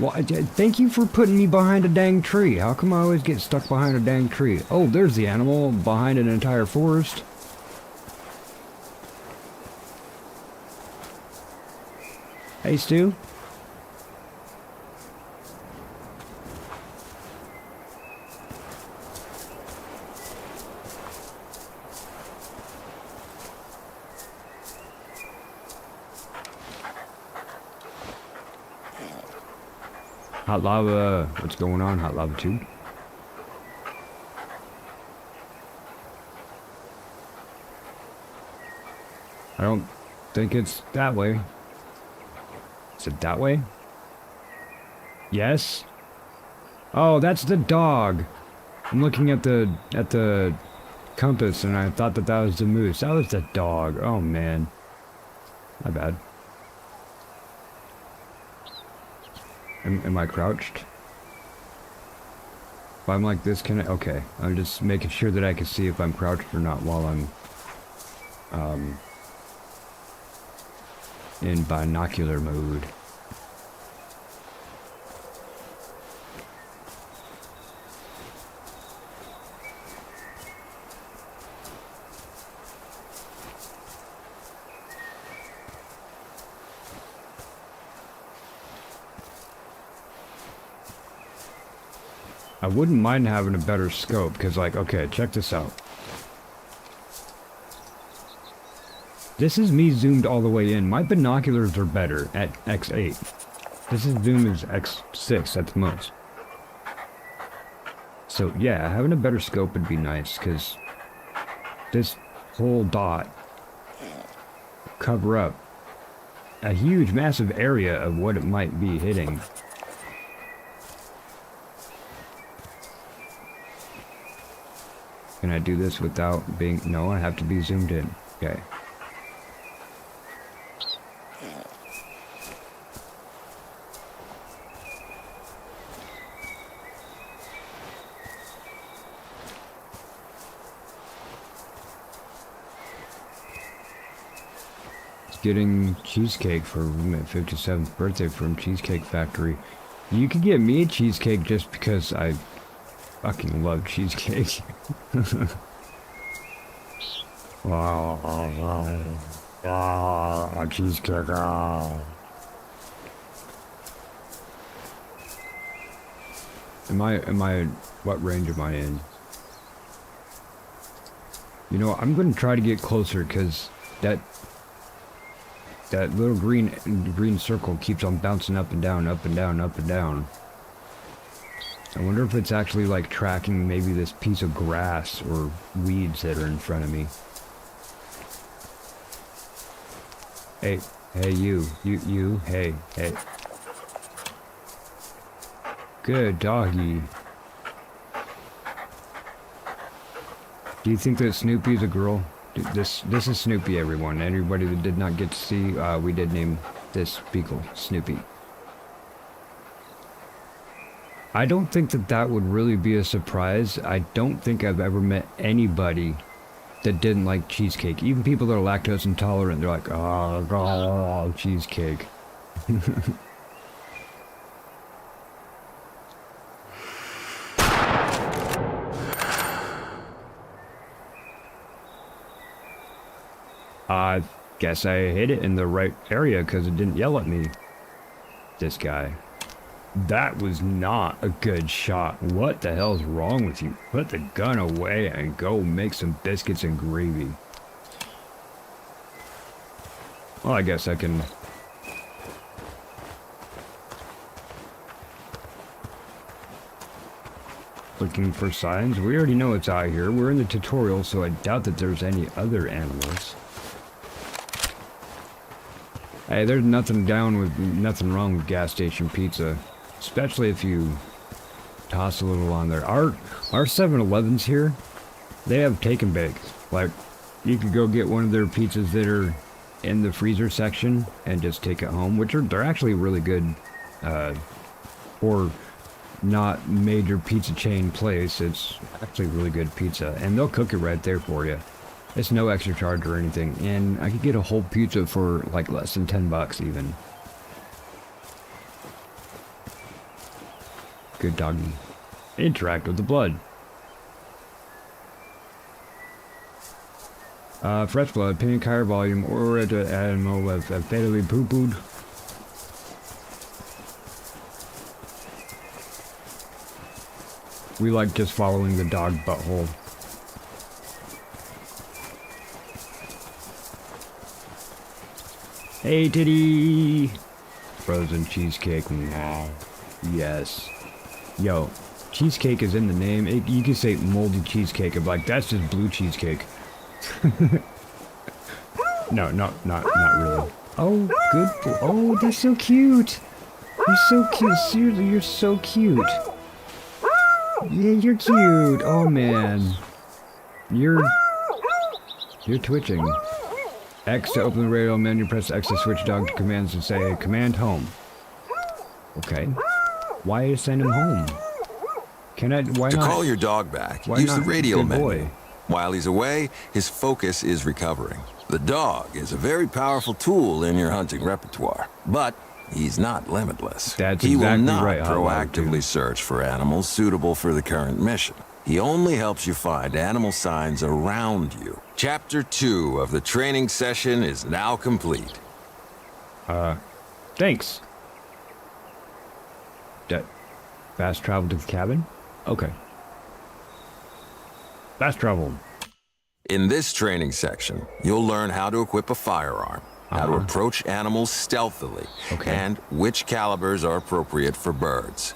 well, thank you for putting me behind a dang tree. How come I always get stuck behind a dang tree? Oh, there's the animal behind an entire forest. Hey, Stu. Hot lava, what's going on, Hot Lava 2? I don't think it's that way. Is it that way? Yes? Oh, that's the dog. I'm looking at the compass and I thought that was the moose. That was the dog. Oh man. My bad. Am I crouched? If I'm like this, can I? Okay. I'm just making sure that I can see if I'm crouched or not while I'm in binocular mode. I wouldn't mind having a better scope, because like, okay, check this out. This is me zoomed all the way in. My binoculars are better at X8. This is zoom is X6 at the most. So yeah, having a better scope would be nice, because this whole dot cover up a huge, massive area of what it might be hitting. Can I do this without being... No, I have to be zoomed in. Okay. It's getting cheesecake for my 57th birthday from Cheesecake Factory. You could get me a cheesecake just because I fucking love cheesecake. Cheesecake. Am I, what range am I in? You know, I'm going to try to get closer because that little green circle keeps on bouncing up and down, up and down, up and down. I wonder if it's actually like tracking maybe this piece of grass or weeds that are in front of me. Hey, you, hey. Good doggy. Do you think that Snoopy's a girl? This is Snoopy, everyone. Anybody that did not get to see, we did name this beagle Snoopy. I don't think that would really be a surprise. I don't think I've ever met anybody that didn't like cheesecake. Even people that are lactose intolerant, they're like, oh cheesecake. I guess I hit it in the right area because it didn't yell at me. This guy. That was not a good shot. What the hell's wrong with you? Put the gun away and go make some biscuits and gravy. Well, I guess I can... Looking for signs. We already know it's out here. We're in the tutorial, so I doubt that there's any other animals. Hey, there's nothing wrong with gas station pizza. Especially if you toss a little on there. Our 7-Elevens here, they have take and bake. Like, you could go get one of their pizzas that are in the freezer section and just take it home, which they're actually really good for not major pizza chain place. It's actually really good pizza, and they'll cook it right there for you. It's no extra charge or anything, and I could get a whole pizza for like less than $10 even. Good doggy. Interact with the blood. Fresh blood, pink higher volume, or at an animal with fatally poo-pooed. We like just following the dog butthole. Hey, titty! Frozen cheesecake. Wow. Yes. Yo, cheesecake is in the name. You can say moldy cheesecake. I'm like, that's just blue cheesecake. No, not really. Oh, good. Oh, they're so cute. You're so cute. Seriously, you're so cute. Yeah, you're cute. Oh man, you're twitching. X to open the radio menu. Press X to switch dog to commands and say command home. Okay. Why send him home? Why to not? call your dog back, Why use not? the radio Good menu. boy. While he's away, his focus is recovering. The dog is a very powerful tool in your hunting repertoire, but he's not limitless. That's he exactly will not right, proactively search for animals suitable for the current mission. He only helps you find animal signs around you. Chapter 2 of the training session is now complete. Thanks. Fast travel to the cabin? Okay. Fast travel. In this training section, you'll learn how to equip a firearm, how to approach animals stealthily, and which calibers are appropriate for birds.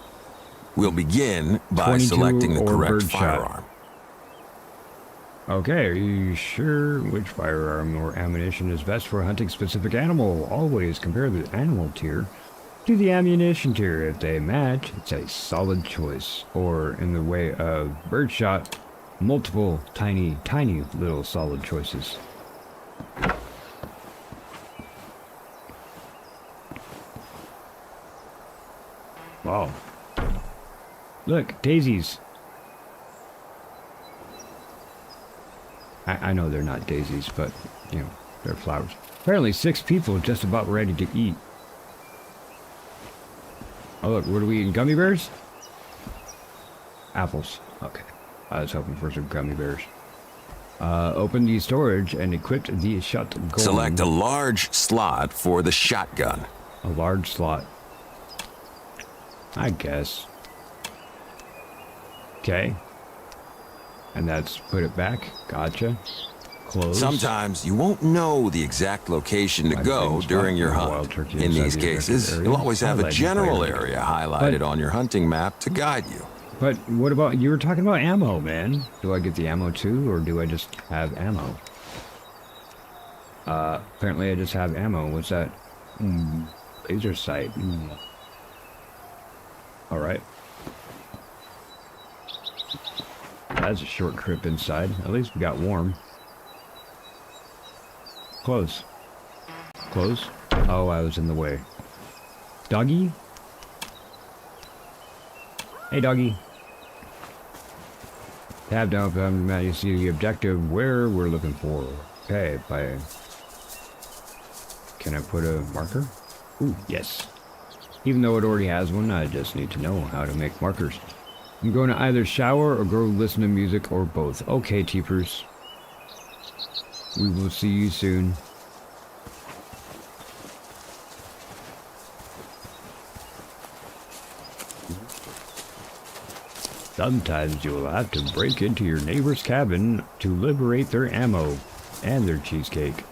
We'll begin by selecting the correct firearm. Okay, are you sure which firearm or ammunition is best for a hunting specific animal? Always compare the animal tier to the ammunition tier. If they match, it's a solid choice. Or in the way of birdshot, multiple tiny little solid choices. Wow. Look, daisies. I know they're not daisies, but, you know, they're flowers. Apparently 6 people are just about ready to eat. Oh look, what are we eating? Gummy bears? Apples. Okay. I was hoping for some gummy bears. Open the storage and equip the shotgun. Select a large slot for the shotgun. A large slot. I guess. Okay. And that's put it back. Gotcha. Close. Sometimes you won't know the exact location to go during your hunt. In these cases, you'll always have a general area highlighted on your hunting map to guide you. But what about, you were talking about ammo, man. Do I get the ammo too, or do I just have ammo? Apparently I just have ammo. What's that? Laser sight. Alright. That's a short trip inside. At least we got warm. Close. Close? Oh, I was in the way. Doggy? Hey, doggy. Tab down if I'm mad. You see the objective where we're looking for. Okay, can I put a marker? Ooh, yes. Even though it already has one, I just need to know how to make markers. I'm going to either shower or go listen to music or both. Okay, teepers. We will see you soon. Sometimes you'll have to break into your neighbor's cabin to liberate their ammo and their cheesecake.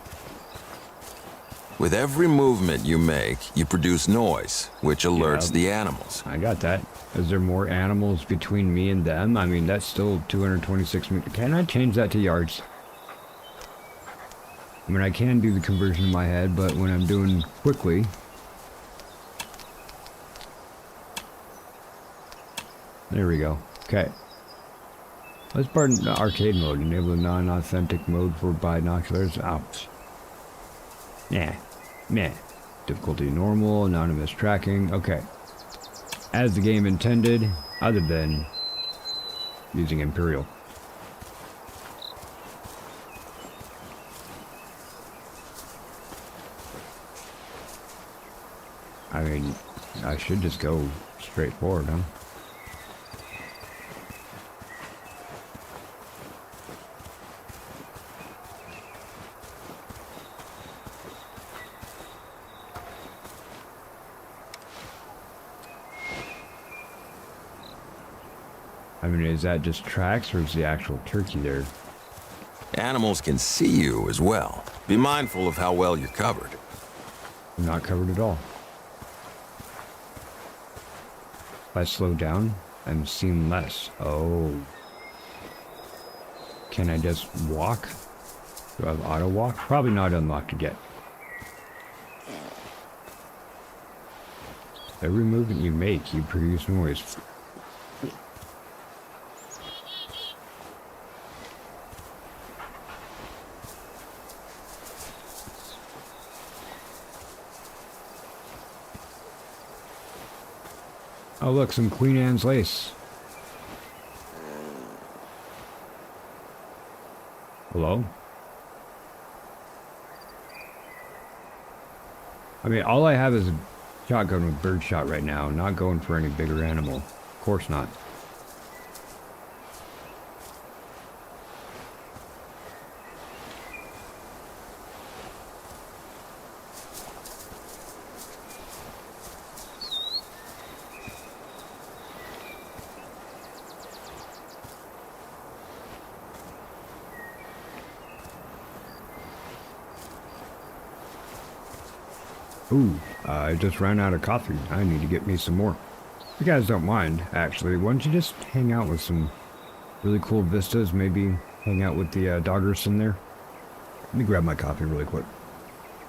With every movement you make, you produce noise, which alerts the animals. I got that. Is there more animals between me and them? I mean, that's still 226 meters. Can I change that to yards? I mean, I can do the conversion in my head, but when I'm doing quickly... There we go. Okay. Let's pardon the arcade mode. Enable the non-authentic mode for binoculars. Ouch. Nah. Meh. Difficulty normal, anonymous tracking. Okay. As the game intended, other than using Imperial. I mean, I should just go straight forward, huh? I mean, is that just tracks or is the actual turkey there? Animals can see you as well. Be mindful of how well you're covered. I'm not covered at all. If I slow down, I'm seeing less. Oh. Can I just walk? Do I have auto walk? Probably not unlocked yet. Every movement you make, you produce noise. Oh look, some Queen Anne's lace. Hello? I mean, all I have is a shotgun with birdshot right now. Not going for any bigger animal. Of course not. Ooh, I just ran out of coffee. I need to get me some more. If you guys don't mind, actually, why don't you just hang out with some really cool vistas? Maybe hang out with the doggers in there? Let me grab my coffee really quick.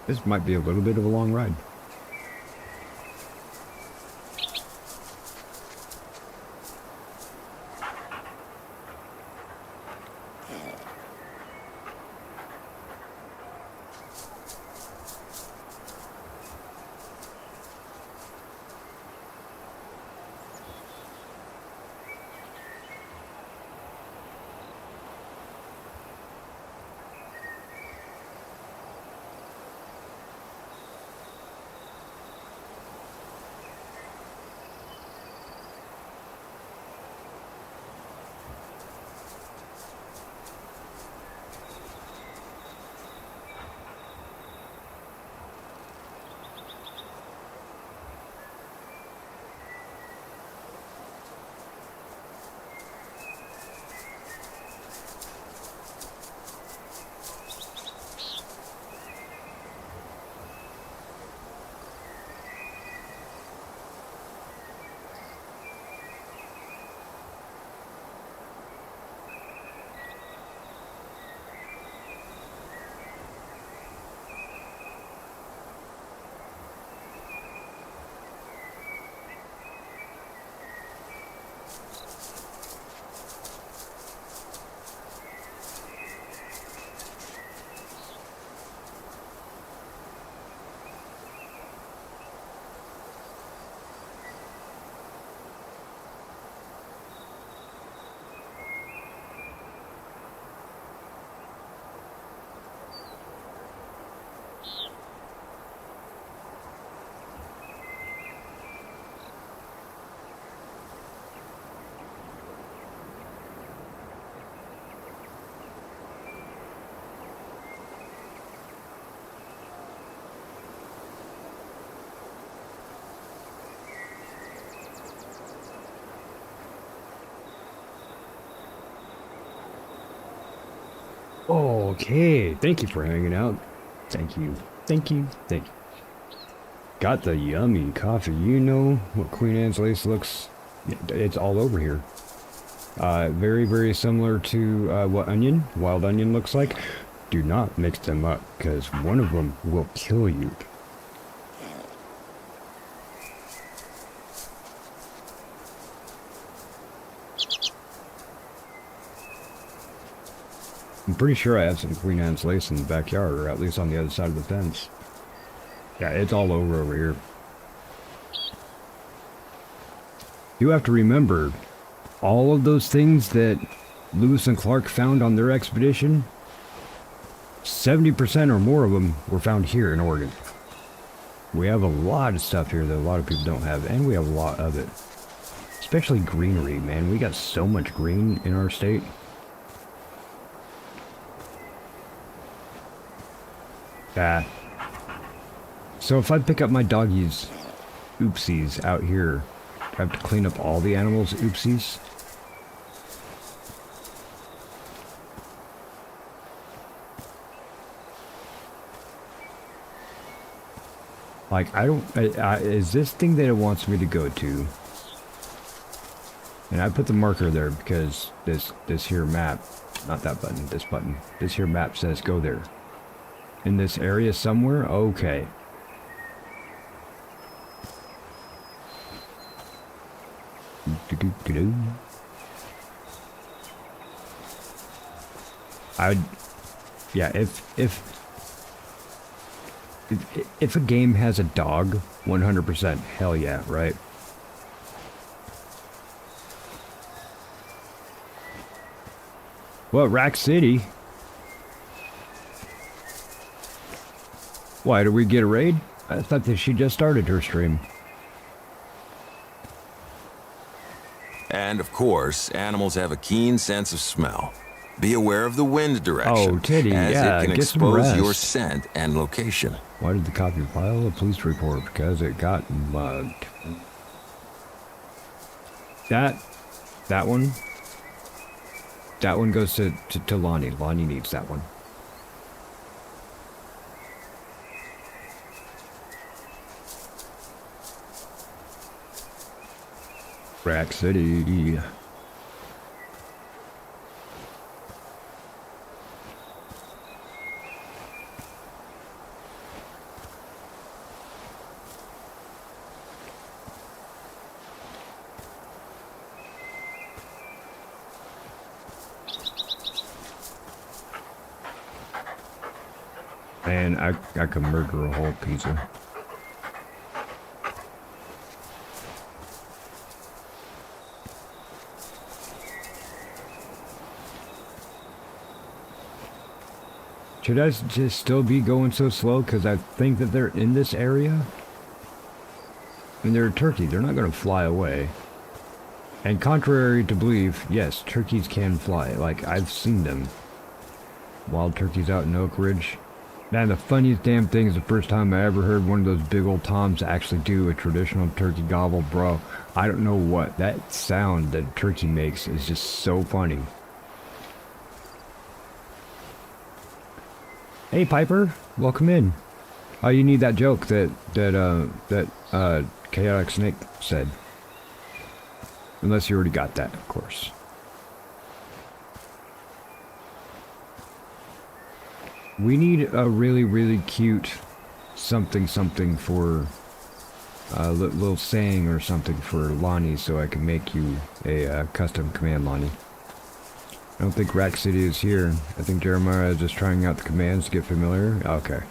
This might be a little bit of a long ride. Okay, thank you for hanging out. Thank you, thank you, thank you. Got the yummy coffee. You know what Queen Anne's lace looks... It's all over here. Very, very similar to what wild onion looks like. Do not mix them up, because one of them will kill you. I'm pretty sure I have some Queen Anne's lace in the backyard, or at least on the other side of the fence. Yeah, it's all over here. You have to remember, all of those things that Lewis and Clark found on their expedition, 70% or more of them were found here in Oregon. We have a lot of stuff here that a lot of people don't have, and we have a lot of it. Especially greenery, man. We got so much green in our state. So if I pick up my doggies oopsies out here, I have to clean up all the animals oopsies. Like, I don't... is this thing that it wants me to go to? And I put the marker there because this here map... Not that button, this button. This here map says go there. In this area somewhere? Okay. Yeah, if a game has a dog, 100%, hell yeah, right? Well, Rack City. Why, did we get a raid? I thought that she just started her stream. And of course, animals have a keen sense of smell. Be aware of the wind direction, oh, Teddy, as yeah, it can get some expose rest. your scent and location. Why did the copy file a police report? Because it got mugged. That one goes to Lonnie. Lonnie needs that one. Rack City. Man, I could murder a whole pizza. Should I just still be going so slow because I think that they're in this area? I mean, they're a turkey. They're not going to fly away. And contrary to belief, yes, turkeys can fly. Like, I've seen them. Wild turkeys out in Oak Ridge. Man, the funniest damn thing is the first time I ever heard one of those big old toms actually do a traditional turkey gobble, bro. I don't know what. That sound that a turkey makes is just so funny. Hey Piper, welcome in. Oh, you need that joke that Chaotic Snake said. Unless you already got that, of course. We need a really, really cute something for a little saying or something for Lonnie so I can make you a custom command, Lonnie. I don't think Rack City is here. I think Jeremiah is just trying out the commands to get familiar. Okay.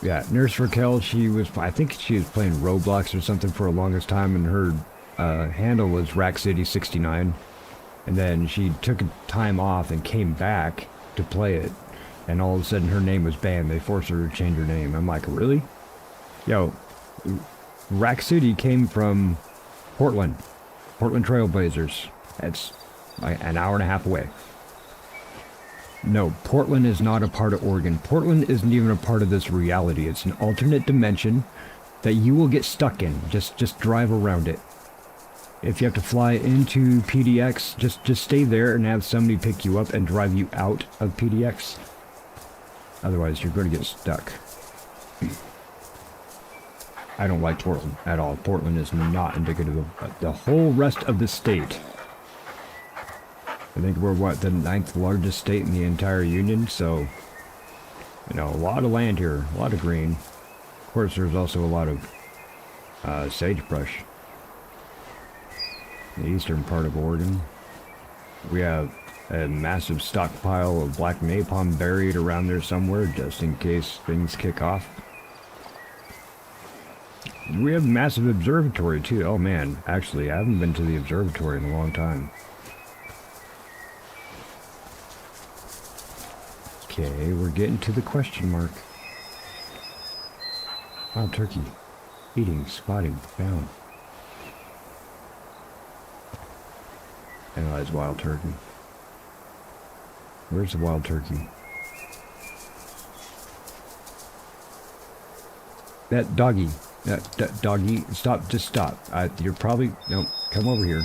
Yeah, Nurse Raquel, I think she was playing Roblox or something for the longest time, and her handle was Rack City 69. And then she took time off and came back to play it. And all of a sudden her name was banned. They forced her to change her name. I'm like, really? Yo, Rack City came from Portland. Portland Trailblazers. That's like an hour and a half away. No, Portland is not a part of Oregon. Portland isn't even a part of this reality. It's an alternate dimension that you will get stuck in. Just drive around it. If you have to fly into PDX, just stay there and have somebody pick you up and drive you out of PDX. Otherwise, you're going to get stuck. I don't like Portland at all. Portland is not indicative of the whole rest of the state. I think we're, what, the 9th largest state in the entire union, so, you know, a lot of land here, a lot of green. Of course, there's also a lot of sagebrush. The eastern part of Oregon. We have a massive stockpile of black napalm buried around there somewhere, just in case things kick off. We have a massive observatory, too. Oh, man, actually, I haven't been to the observatory in a long time. Okay, we're getting to the question mark. Wild turkey. Eating, spotting, found. Analyze wild turkey. Where's the wild turkey? That doggy. That doggy. Stop, just stop. You're probably... No, come over here.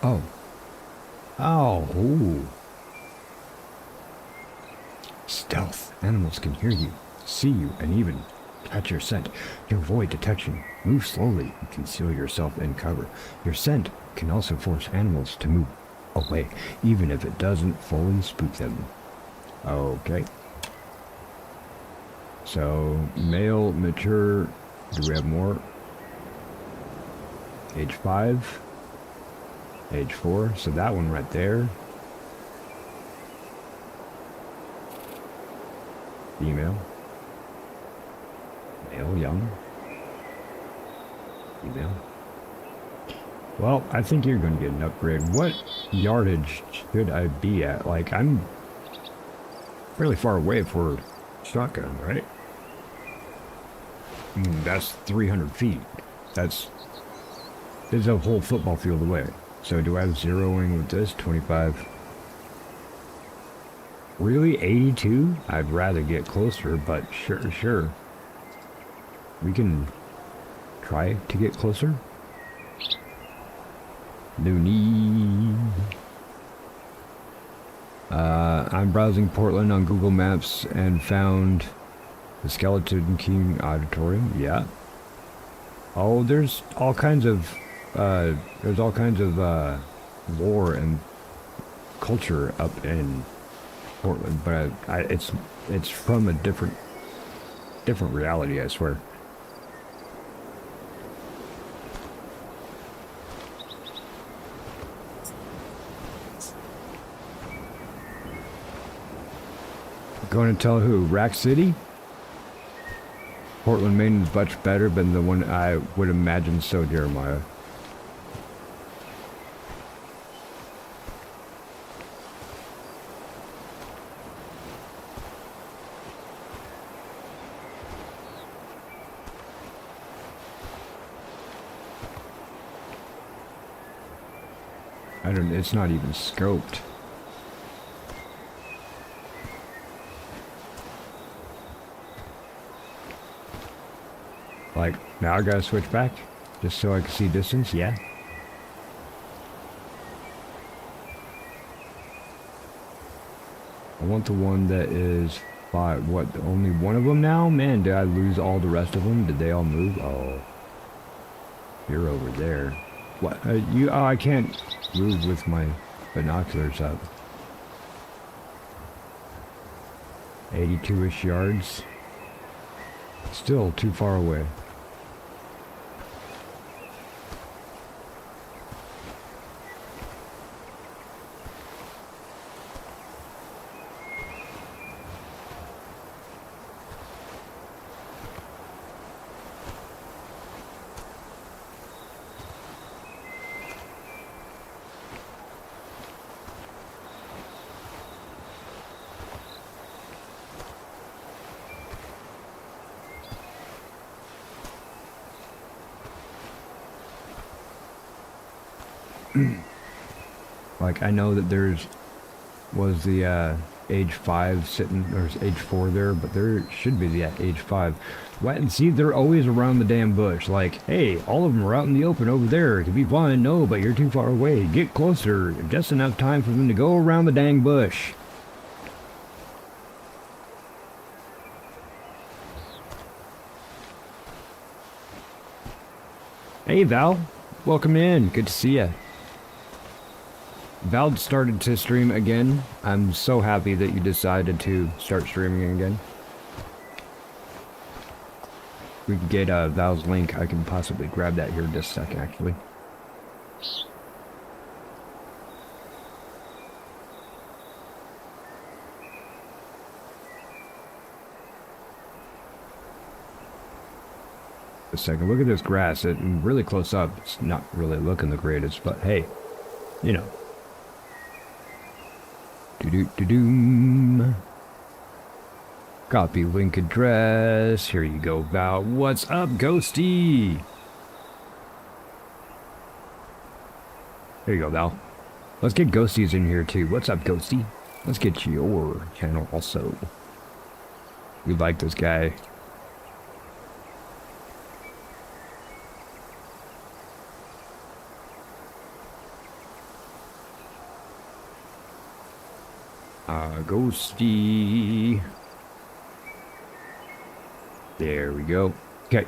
Oh. Oh, ooh. Stealth. Animals can hear you, see you, and even catch your scent. To avoid detection, move slowly and conceal yourself in cover. Your scent can also force animals to move away, even if it doesn't fully spook them. Okay. So, male, mature, do we have more? Age 5. Age 4, so that one right there. Female. Male, young. Female. Well, I think you're going to get an upgrade. What yardage should I be at? Like, I'm fairly far away for shotgun, right? That's 300 feet. There's a whole football field away. So do I have zeroing with this? 25. Really? 82? I'd rather get closer, but sure. We can try to get closer. No need. I'm browsing Portland on Google Maps and found the Skeleton King Auditorium. Yeah. Oh, there's all kinds of lore and culture up in Portland, but it's from a different reality, I swear. Going to tell who? Rack City? Portland, Maine is much better than the one I would imagine, so Jeremiah. It's not even scoped. Like, now I gotta switch back, just so I can see distance, yeah. I want the one that is 5, what, only one of them now? Man, did I lose all the rest of them? Did they all move? Oh. You're over there. What, I can't move with my binoculars up. 82-ish yards. Still too far away. Like, I know that was the age 5 sitting, or age 4 there, but there should be the age 5. What? And see, they're always around the damn bush. Like, hey, all of them are out in the open over there. It could be fine. No, but you're too far away. Get closer. Just enough time for them to go around the dang bush. Hey, Val. Welcome in. Good to see ya. Val started to stream again. I'm so happy that you decided to start streaming again. We can get Val's link. I can possibly grab that here in just a second, actually. A second. Look at this grass. It really close up. It's not really looking the greatest, but hey, you know. Do-do-do-doom. Copy link address. Here you go, Val. What's up, Ghosty? Here you go, Val. Let's get Ghosties in here, too. What's up, Ghosty? Let's get your channel also. We like this guy. Ghosty. There we go. Okay.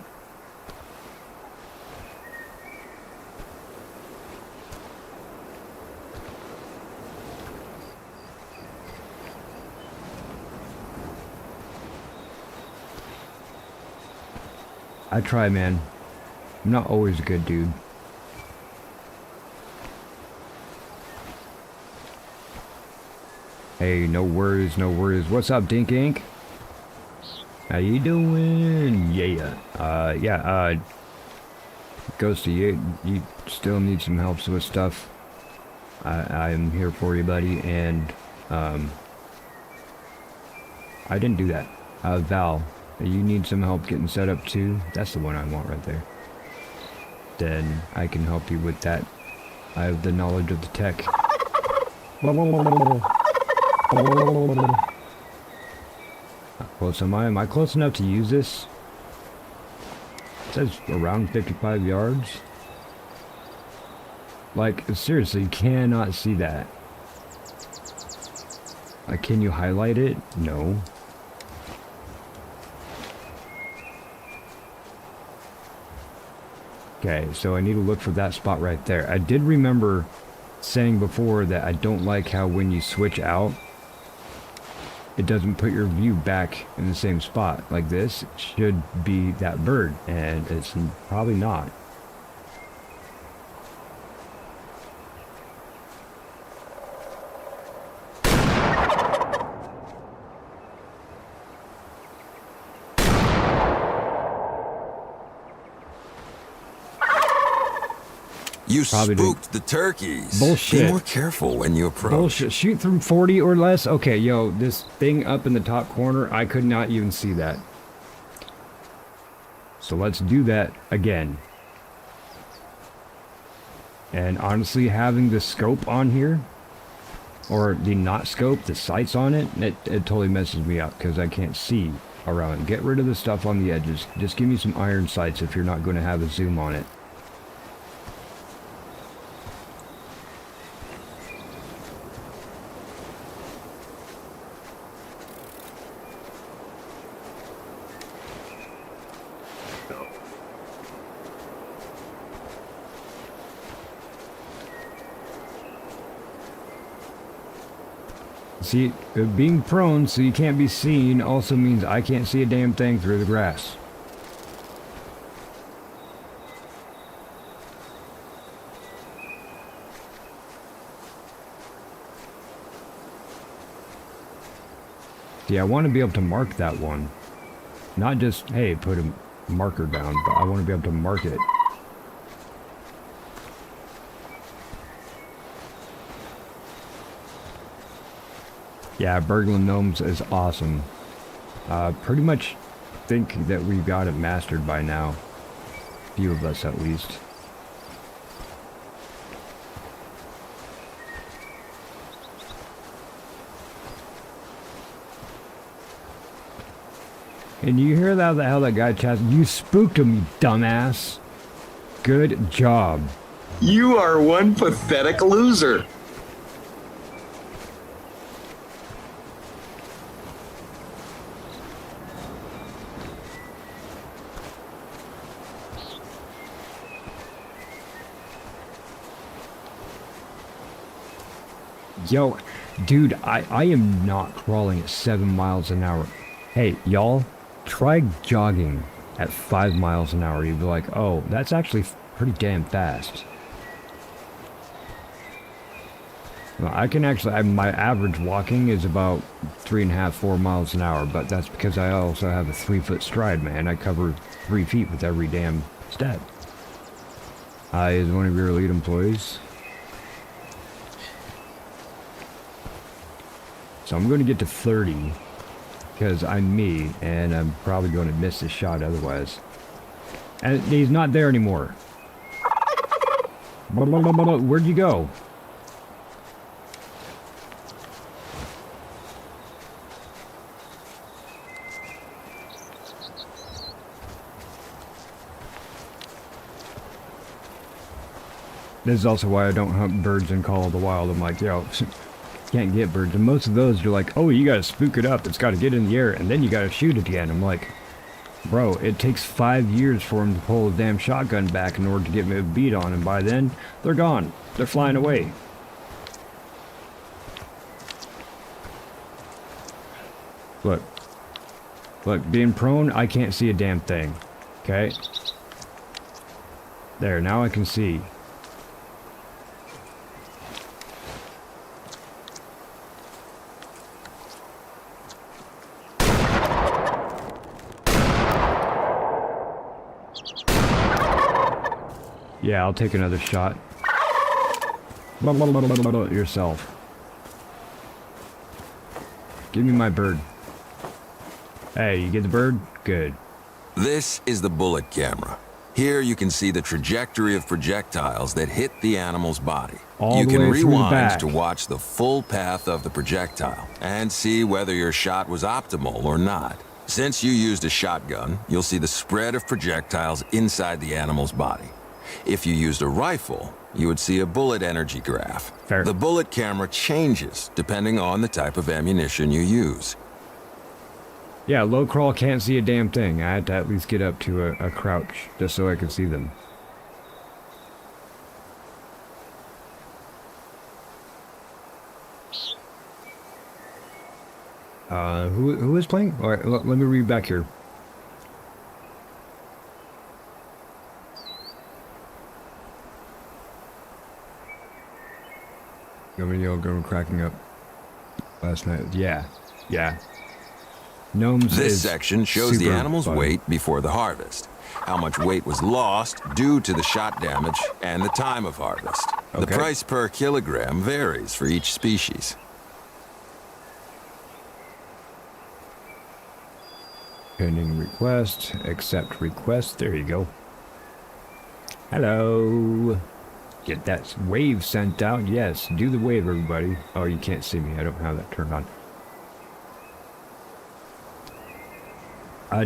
I try, man. I'm not always a good dude. Hey, no worries, no worries. What's up, Dink Ink? How you doing? Yeah. Ghosty, you still need some help with stuff. I am here for you, buddy, and, I didn't do that. Val, you need some help getting set up too? That's the one I want right there. Then I can help you with that. I have the knowledge of the tech. How close am I? Am I close enough to use this? It says around 55 yards. Like, seriously, you cannot see that. Can you highlight it? No. Okay, so I need to look for that spot right there. I did remember saying before that I don't like how when you switch out, it doesn't put your view back in the same spot. Like this, it should be that bird, and it's probably not. You Probably spooked the turkeys. Bullshit. Be more careful when you approach. Bullshit. Shoot through 40 or less? Okay, yo, this thing up in the top corner, I could not even see that. So let's do that again. And honestly, having the scope on here, or the not scope, the sights on it, it totally messes me up because I can't see around. Get rid of the stuff on the edges. Just give me some iron sights if you're not going to have a zoom on it. See, being prone so you can't be seen also means I can't see a damn thing through the grass. See, I want to be able to mark that one. Not just, hey, put a marker down, but I want to be able to mark it. Yeah, burgling gnomes is awesome. Pretty much think that we've got it mastered by now. A few of us at least. And you hear that, how that guy chats? You spooked him, you dumbass. Good job. You are one pathetic loser. Yo, dude, I am not crawling at 7 miles an hour. Hey, y'all, try jogging at 5 miles an hour. You'd be like, oh, that's actually pretty damn fast. Well, I can actually, my average walking is about 3.5, 4 miles an hour, but that's because I also have a 3-foot stride, man. I cover 3 feet with every damn step. I is one of your elite employees. So I'm going to get to 30 because I'm me and I'm probably going to miss this shot otherwise. And he's not there anymore. Where'd you go? This is also why I don't hunt birds in Call of the Wild. I'm like, yo, can't get birds. And most of those, you're like, oh, you gotta spook it up. It's gotta get in the air, and then you gotta shoot it again. I'm like, bro, it takes 5 years for him to pull his damn shotgun back in order to get me a beat on, and by then, they're gone. They're flying away. Look. Look, being prone, I can't see a damn thing. Okay? There, now I can see. Yeah, I'll take another shot. Yourself. Give me my bird. Hey, you get the bird? Good. This is the bullet camera. Here you can see the trajectory of projectiles that hit the animal's body. All you the can way through the rewind back. to watch the full path of the projectile and see whether your shot was optimal or not. Since you used a shotgun, you'll see the spread of projectiles inside the animal's body. If you used a rifle, you would see a bullet energy graph. Fair. The bullet camera changes depending on the type of ammunition you use. Yeah, low crawl can't see a damn thing. I had to at least get up to a crouch just so I could see them. Who is playing? All right, let me read back here. Your video going cracking up last night. Yeah. Gnomes. This section shows the animal's fun. weight before the harvest, how much weight was lost due to the shot damage, and the time of harvest. The Okay. price per kilogram varies for each species. Pending request. Accept request. There you go. Hello. Get that wave sent out. Yes, do the wave, everybody. Oh, you can't see me. I don't have that turned on.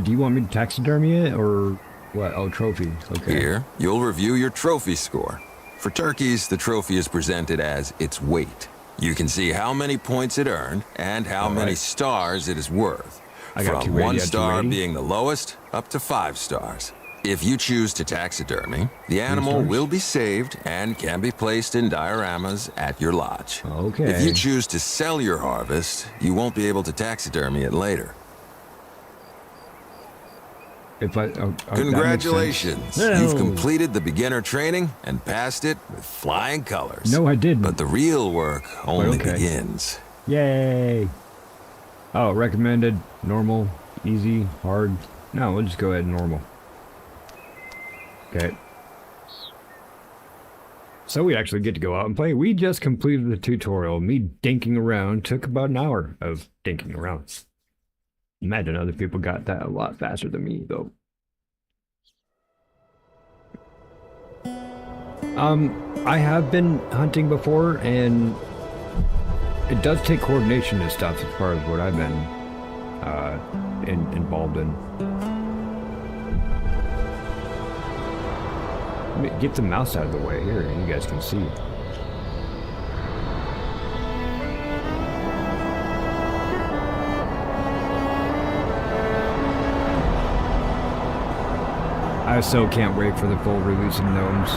Do you want me to taxidermy it or what? Oh, trophy. Okay. Here, you'll review your trophy score. For turkeys, the trophy is presented as its weight. You can see how many points it earned and how many stars it is worth. I got From 280, 1 I got star 280. being the lowest up to 5 stars. If you choose to taxidermy, the animal will be saved and can be placed in dioramas at your lodge. Okay. If you choose to sell your harvest, you won't be able to taxidermy it later. If I, that makes sense. Congratulations! No. You've completed the beginner training and passed it with flying colors. No, I didn't. But the real work only Okay. begins. Yay! Oh, recommended, normal, easy, hard. No, we'll just go ahead and normal. Okay. So we actually get to go out and play. We just completed the tutorial. Me dinking around took about an hour of dinking around. Imagine other people got that a lot faster than me, though. I have been hunting before, and it does take coordination and stuff as far as what I've been involved in. Let me get the mouse out of the way here, and you guys can see. I so can't wait for the full release of Gnomes.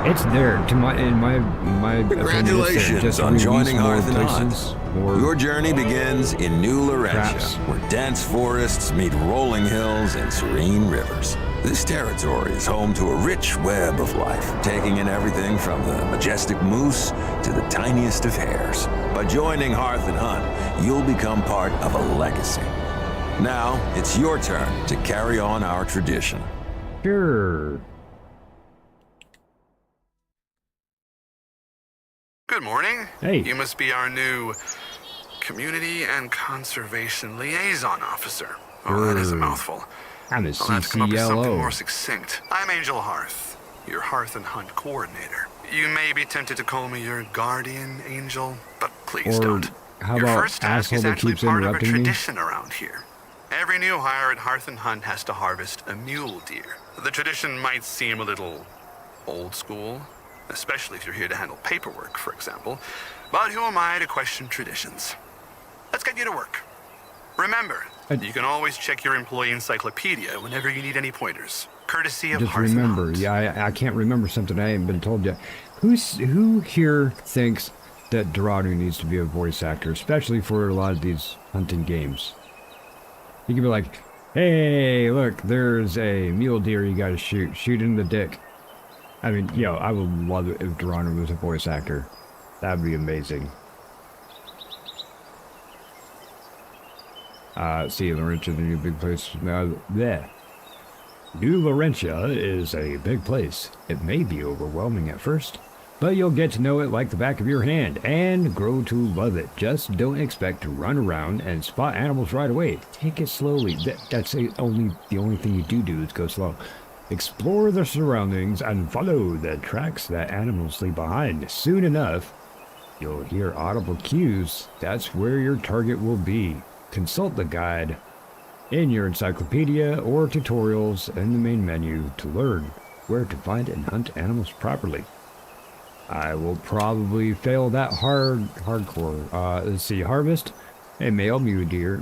It's there. In my opinion, it's there. Congratulations Just on release joining more Hearth and places, Hunt. more Your journey begins in New traps. Laurentia, where dense forests meet rolling hills and serene rivers. This territory is home to a rich web of life, taking in everything from the majestic moose to the tiniest of hares. By joining Hearth and Hunt, you'll become part of a legacy. Now, it's your turn to carry on our tradition. Sure. Good morning. Hey. You must be our new Community and Conservation Liaison Officer. Oh, that is a mouthful. I'm a I'll have to come up with something more CCLO. succinct. I'm Angel Hearth, your Hearth and Hunt coordinator. You may be tempted to call me your guardian angel, but please Or don't. how Your about first task asshole is that actually keeps part of a interrupting me? tradition around here. Every new hire at Hearth and Hunt has to harvest a mule deer. The tradition might seem a little old school, especially if you're here to handle paperwork, for example. But who am I to question traditions? Let's get you to work. Remember, you can always check your employee encyclopedia whenever you need any pointers. Courtesy of Just Hearth and remember, Hunt. yeah, I can't remember something I ain't been told yet. Who here thinks that Dorado needs to be a voice actor, especially for a lot of these hunting games? You can be like, hey, look, there's a mule deer you gotta shoot. Shoot in the dick. I mean, yo, I would love it if Dorado was a voice actor. That'd be amazing. See, Laurentia, the new big place. There. New Laurentia is a big place. It may be overwhelming at first, but you'll get to know it like the back of your hand and grow to love it. Just don't expect to run around and spot animals right away. Take it slowly. That's the only thing you do is go slow. Explore the surroundings and follow the tracks that animals leave behind. Soon enough, you'll hear audible cues. That's where your target will be. Consult the guide in your encyclopedia or tutorials in the main menu to learn where to find and hunt animals properly. I will probably fail that hardcore. Let's see, harvest a male mule deer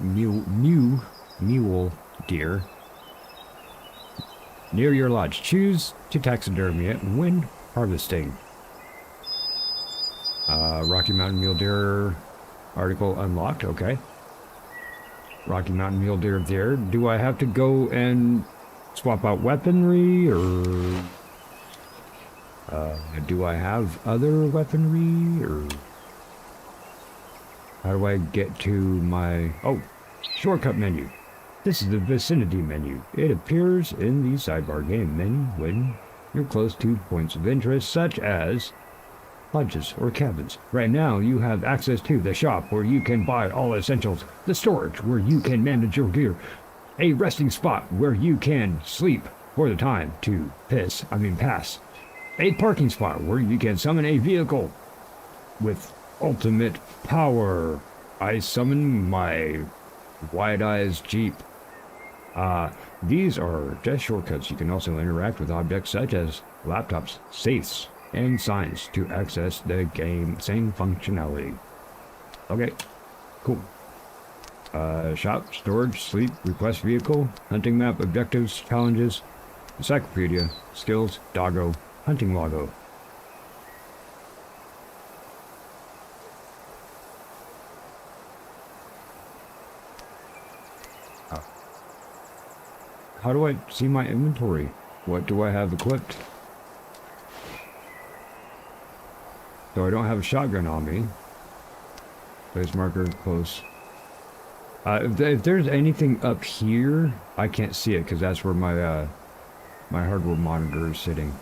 near your lodge. Choose to taxidermy it when harvesting. Rocky Mountain mule deer article unlocked. Okay. Rocky Mountain mule deer there. Do I have to go and swap out weaponry, or do I have other weaponry, or how do I get to my shortcut menu? This is the vicinity menu. It appears in the sidebar game menu when you're close to points of interest such as lodges or cabins. Right now you have access to the shop where you can buy all essentials, the storage where you can manage your gear, a resting spot where you can sleep for the time to pass, a parking spot where you can summon a vehicle with ultimate power. I summon my Wide Eyes Jeep. These are just shortcuts. You can also interact with objects such as laptops, safes, and signs to access the game. Same functionality. Okay, cool. Shop, storage, sleep, request vehicle, hunting map, objectives, challenges. Encyclopedia. Skills. Doggo. Hunting logo. How do I see my inventory? What do I have equipped? So I don't have a shotgun on me. Place marker close. If there's anything up here, I can't see it because that's where my my hardware monitor is sitting.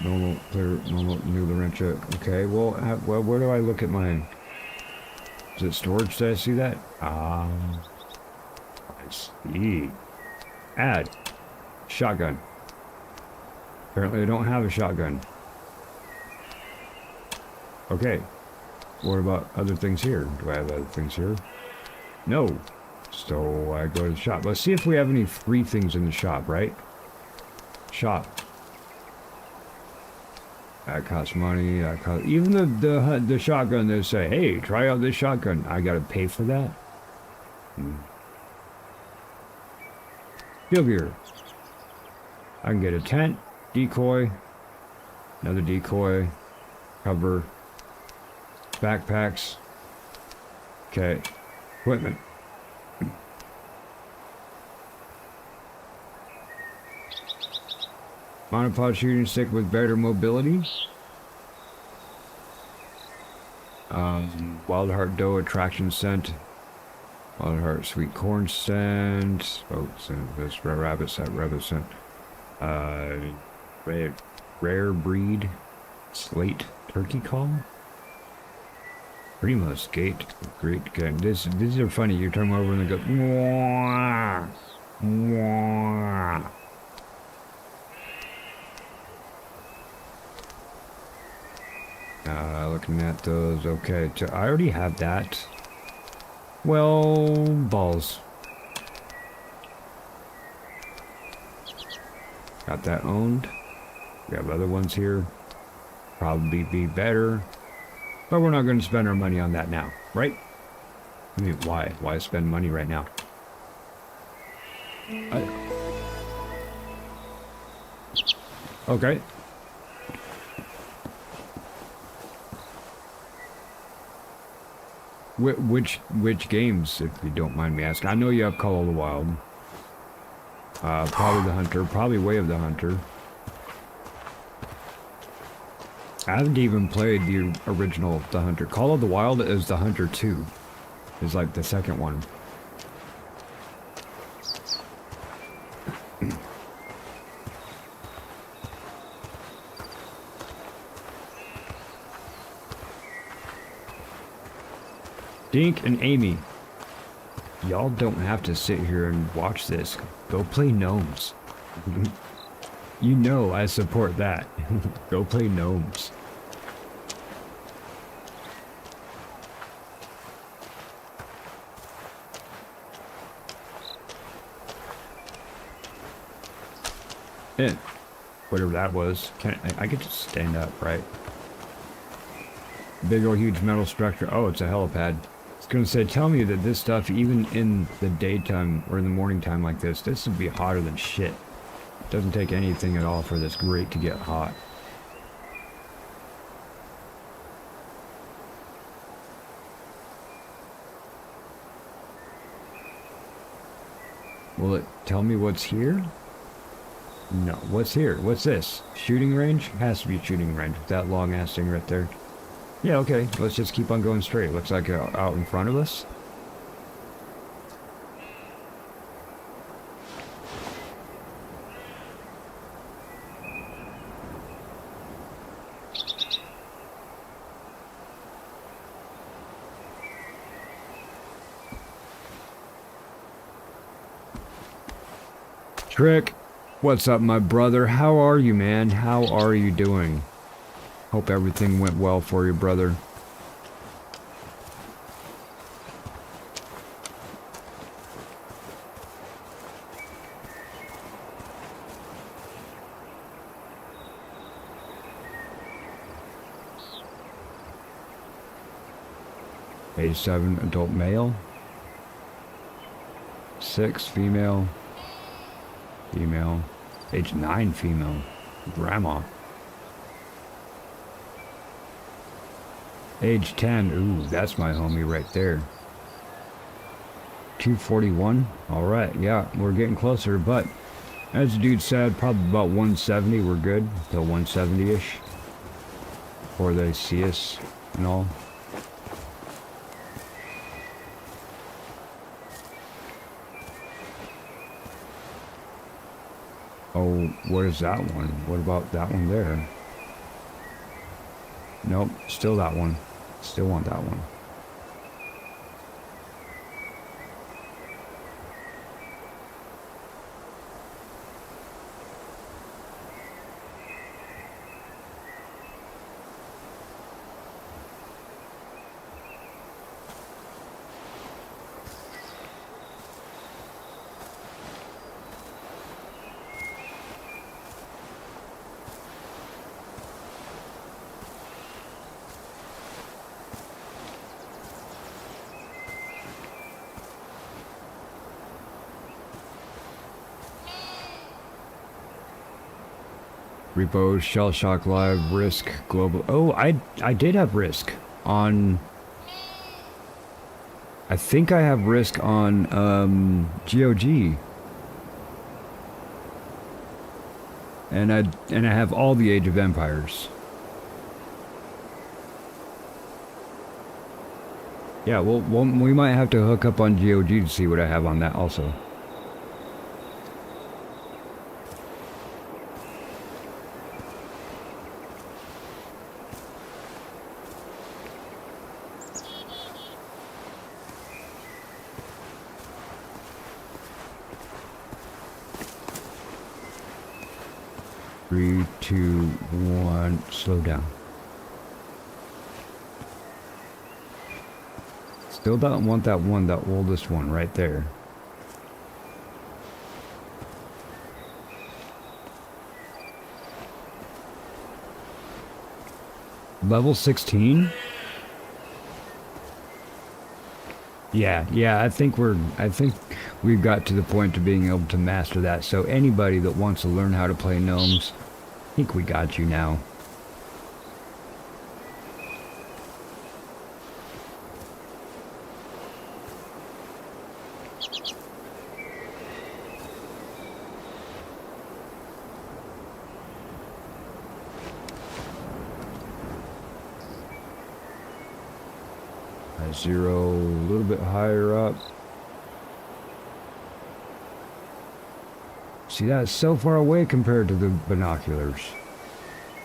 Normal, clear, normal, new Larentia. Okay, well, where do I look at mine? Is it storage? Did I see that? I see. Add. Shotgun. Apparently I don't have a shotgun. Okay. What about other things here? Do I have other things here? No. So I go to the shop. Let's see if we have any free things in the shop, right? Shop. That costs money. That costs... Even the shotgun, they say, hey, try out this shotgun. I gotta pay for that? Field gear. I can get a tent, decoy, another decoy, cover, backpacks. Okay. Equipment. Monopod shooting stick with better mobility. Wild Heart dough attraction scent. Wild Heart sweet corn scent. Oh, this rabbit scent. Rare breed slate turkey call. Primo's gate. Great game. These are funny. You turn them over and they go. Mwah, mwah. Looking at those. Okay, I already have that. Well, balls. Got that owned. We have other ones here. Probably be better. But we're not going to spend our money on that now, right? I mean, why? Why spend money right now? Okay. Which games, if you don't mind me asking? I know you have Call of the Wild. Probably the Hunter. Probably Way of the Hunter. I haven't even played the original The Hunter. Call of the Wild is The Hunter 2. Is like the second one. Dink and Amy, y'all don't have to sit here and watch this. Go play Gnomes. You know I support that. Go play Gnomes. Yeah, whatever that was. I get to stand up, right? Big old huge metal structure. Oh, it's a helipad. I was gonna say, tell me that this stuff, even in the daytime or in the morning time like this would be hotter than shit. It doesn't take anything at all for this grate to get hot. Will it tell me what's here? No. What's here? What's this? Shooting range? Has to be shooting range with that long ass thing right there. Yeah, okay. Let's just keep on going straight. Looks like out in front of us. Trick, what's up, my brother? How are you, man? How are you doing? Hope everything went well for you, brother. Age 7 adult male. 6 female. Female. Age 9 female. Grandma. Age 10. Ooh, that's my homie right there. 241. Alright, yeah, we're getting closer, but as the dude said, probably about 170 we're good. Till 170-ish. Before they see us and all. Oh, what is that one? What about that one there? Nope, still that one. Still want that one. Repos, Shell Shock Live, Risk, Global. Oh, I did have Risk on. I think I have Risk on GOG. And I have all the Age of Empires. Yeah, well, we might have to hook up on GOG to see what I have on that also. Three, two, one, slow down. Still don't want that one, that oldest one right there. Level 16? Yeah, I think we've got to the point of being able to master that. So anybody that wants to learn how to play gnomes, I think we got you now. Zero, a little bit higher up. See, that's so far away compared to the binoculars.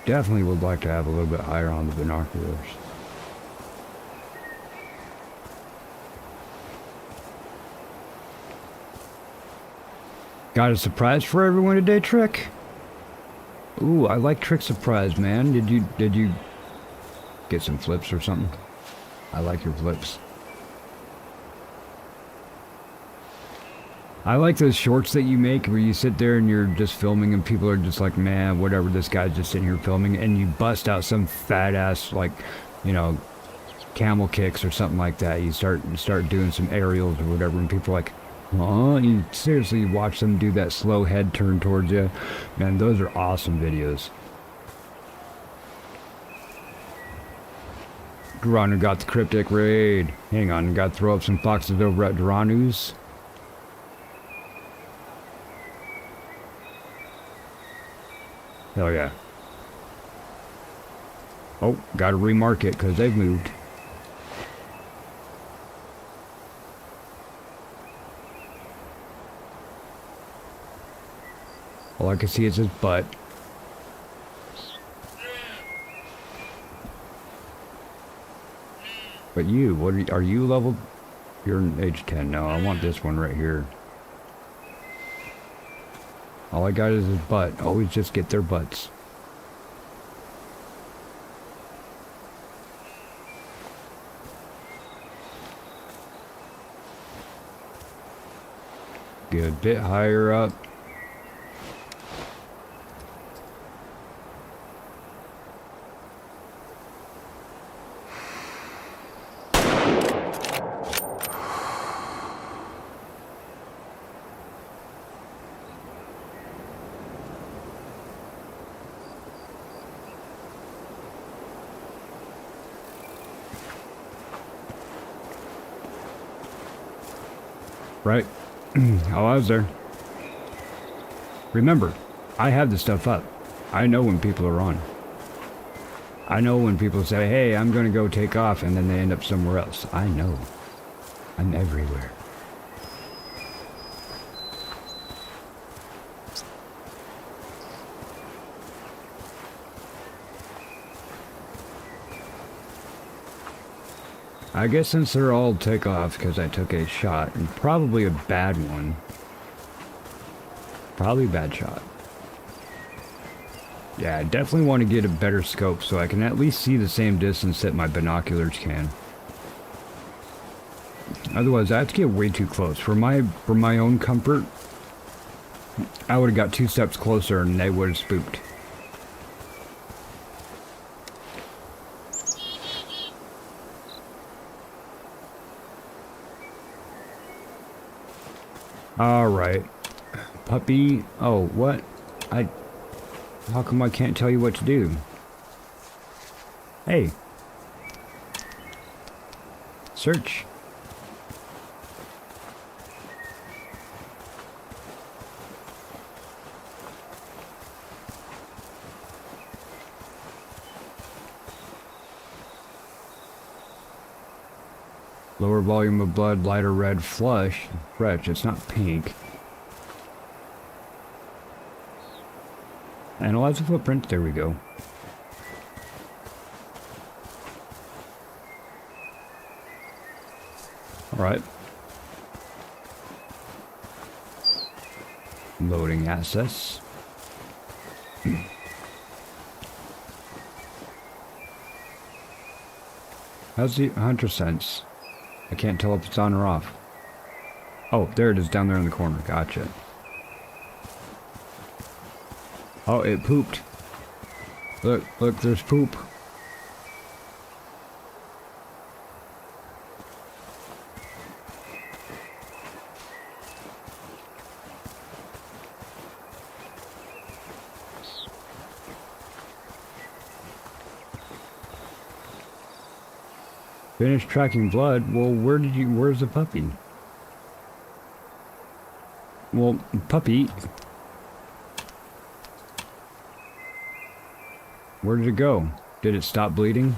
Definitely would like to have a little bit higher on the binoculars. Got a surprise for everyone today, Trick? Ooh, I like Trick surprise, man. Did you get some flips or something? I like your flips. I like those shorts that you make where you sit there and you're just filming and people are just like, man, whatever, this guy's just sitting here filming, and you bust out some fat ass, like, you know, camel kicks or something like that. You start doing some aerials or whatever, and people are like, huh? You seriously watch them do that slow head turn towards you. Man, those are awesome videos. Duranu got the cryptic raid. Hang on, got to throw up some foxes over at Duranu's. Hell yeah. Oh, gotta remark it because they've moved. All I can see is his butt. But you, what are you leveled? You're in age 10 now. I want this one right here. All I got is his butt. Always just get their butts. Get a bit higher up. Right? Oh, I was there. Remember, I have the stuff up. I know when people are on. I know when people say, hey, I'm going to go take off, and then they end up somewhere else. I know. I'm everywhere. I guess since they're all take off because I took a shot, and probably a bad one. Probably a bad shot. Yeah, I definitely want to get a better scope so I can at least see the same distance that my binoculars can. Otherwise, I have to get way too close. For my own comfort, I would have got 2 steps closer and they would have spooked. Alright. Puppy. Oh, what? How come I can't tell you what to do? Hey. Search. Lower volume of blood, lighter red flush. Fresh, it's not pink. Analyze the footprint, there we go. Alright. Loading access. How's the hunter sense? I can't tell if it's on or off. Oh, there it is down there in the corner. Gotcha. Oh, it pooped. Look, there's poop. Finish tracking blood. Well, where's the puppy? Well, puppy. Where did it go? Did it stop bleeding?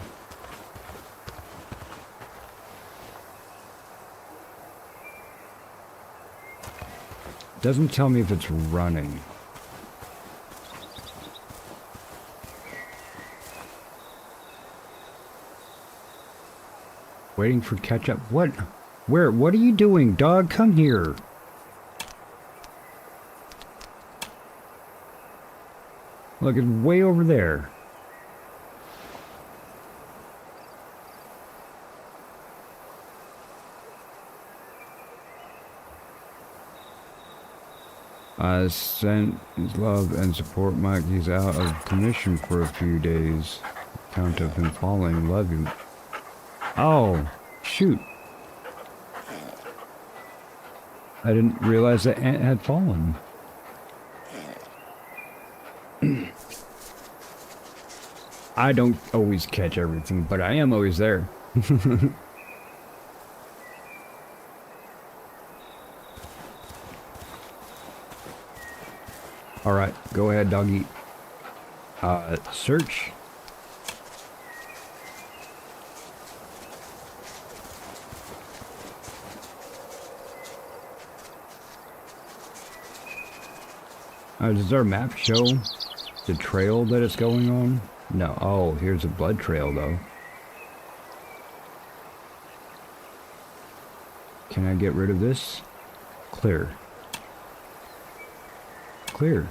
Doesn't tell me if it's running. Waiting for catch-up. What? Where? What are you doing, dog? Come here. Look, it's way over there. I sent his love and support Mike. He's out of commission for a few days. Count of him falling. Love you. Oh, shoot. I didn't realize that ant had fallen. I don't always catch everything, but I am always there. Alright, go ahead, doggy. Search. Does our map show the trail that it's going on? No. Oh, here's a blood trail, though. Can I get rid of this? Clear. Clear.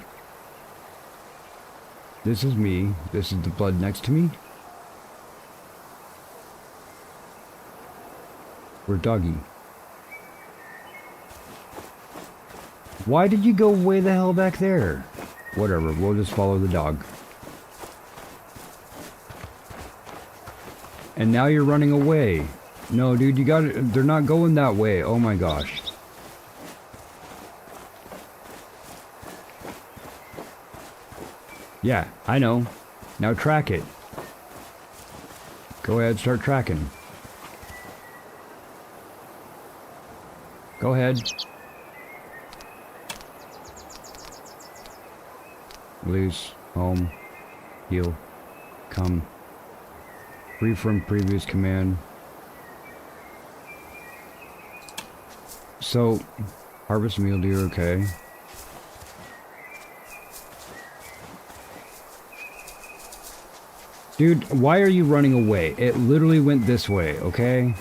This is me. This is the blood next to me. We're doggy. Why did you go way the hell back there? Whatever, we'll just follow the dog. And now you're running away. No, dude, you gotta... They're not going that way. Oh my gosh. Yeah, I know. Now track it. Go ahead, start tracking. Go ahead. Loose. Home. Heal. Come. Free from previous command. So, harvest meal deer, okay. Dude, why are you running away? It literally went this way, okay?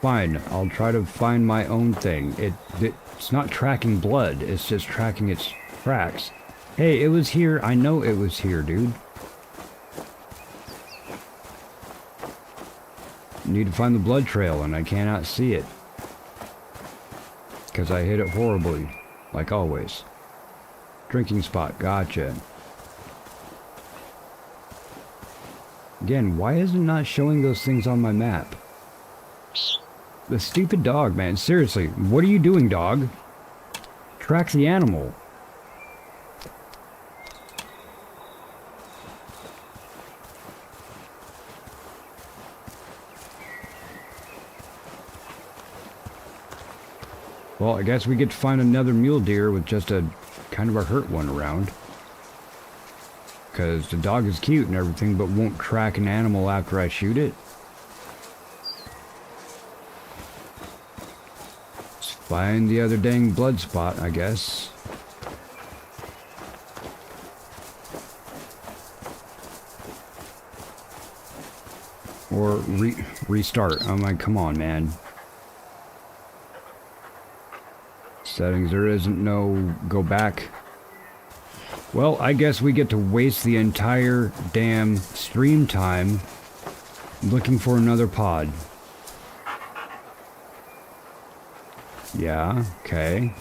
Fine, I'll try to find my own thing. It's not tracking blood, it's just tracking its tracks. Hey, it was here. I know it was here, dude. Need to find the blood trail, and I cannot see it. Because I hit it horribly, like always. Drinking spot, gotcha. Again, why is it not showing those things on my map? The stupid dog, man. Seriously, what are you doing, dog? Track the animal. Well, I guess we get to find another mule deer with just a kind of a hurt one around. Because the dog is cute and everything, but won't track an animal after I shoot it. Let's find the other dang blood spot, I guess. Or restart. I'm like, come on, man. Settings, there isn't no go back. Well, I guess we get to waste the entire damn stream time looking for another pod. Yeah, okay.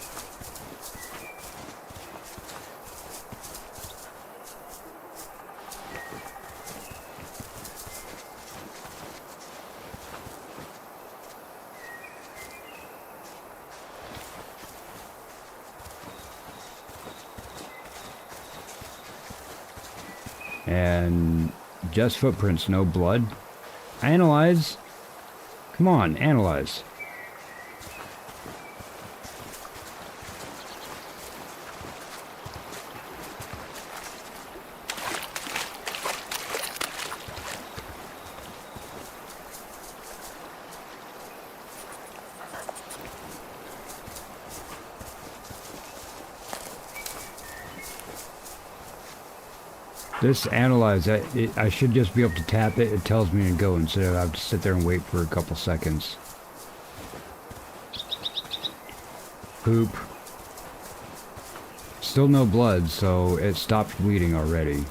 And just footprints, no blood. Analyze. Come on, analyze. This analyze, I should just be able to tap it. It tells me to go instead of I have to sit there and wait for a couple seconds. Poop. Still no blood, so it stopped bleeding already.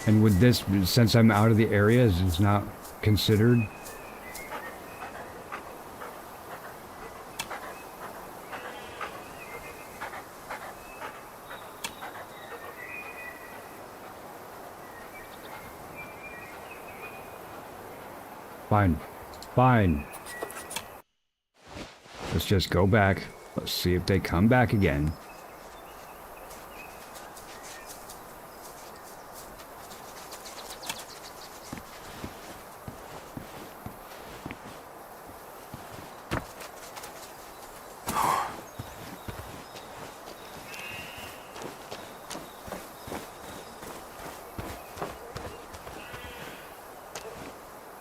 And with this, since I'm out of the area, it's not considered. Fine. Fine. Let's just go back. Let's see if they come back again.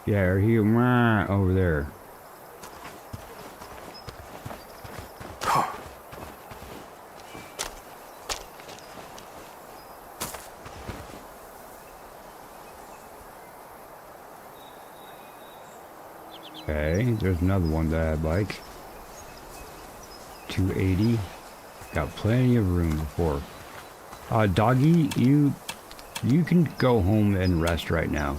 Yeah, or he over there. Okay, there's another one that I'd like. 280. Got plenty of room before. Doggy, you can go home and rest right now.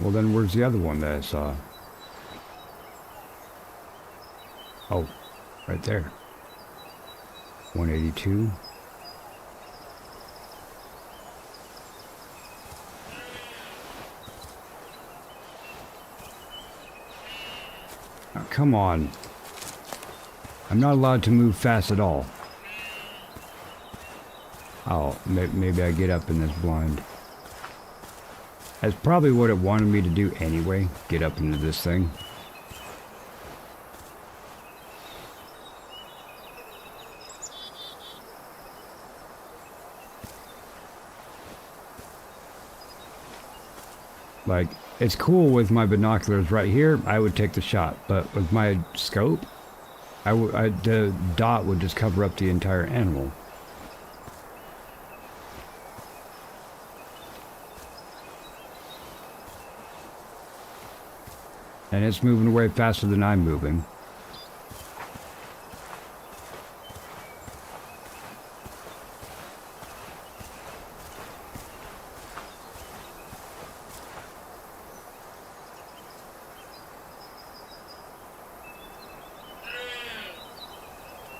Well, then where's the other one that I saw? Oh, right there. 182. Oh, come on. I'm not allowed to move fast at all. Oh, maybe I get up in this blind. That's probably what it wanted me to do anyway. Get up into this thing. Like, it's cool with my binoculars right here, I would take the shot. But with my scope, the dot would just cover up the entire animal. And it's moving away faster than I'm moving.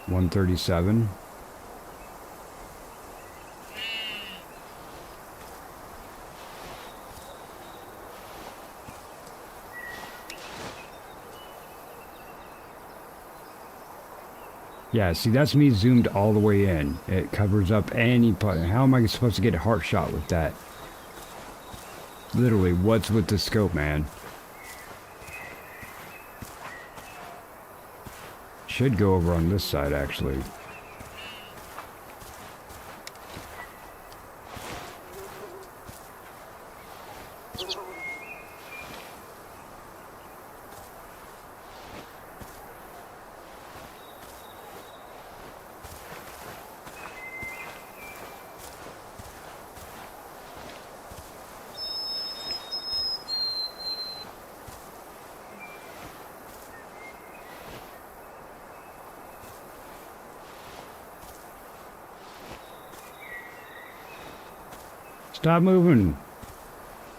$137. Yeah, see, that's me zoomed all the way in. It covers up any part. How am I supposed to get a heart shot with that? Literally, what's with the scope, man? Should go over on this side, actually. Stop moving.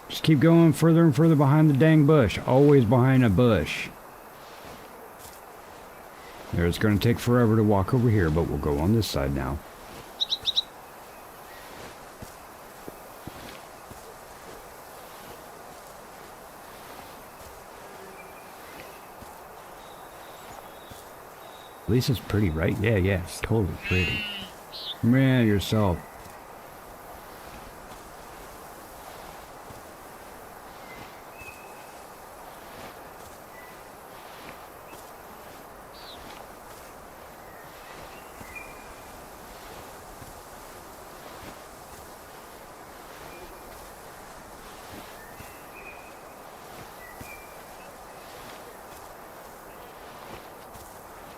Just keep going further and further behind the dang bush. Always behind a bush. There, it's going to take forever to walk over here, but we'll go on this side now. At least it's pretty, right? Yeah, yeah, it's totally pretty. Man, yourself.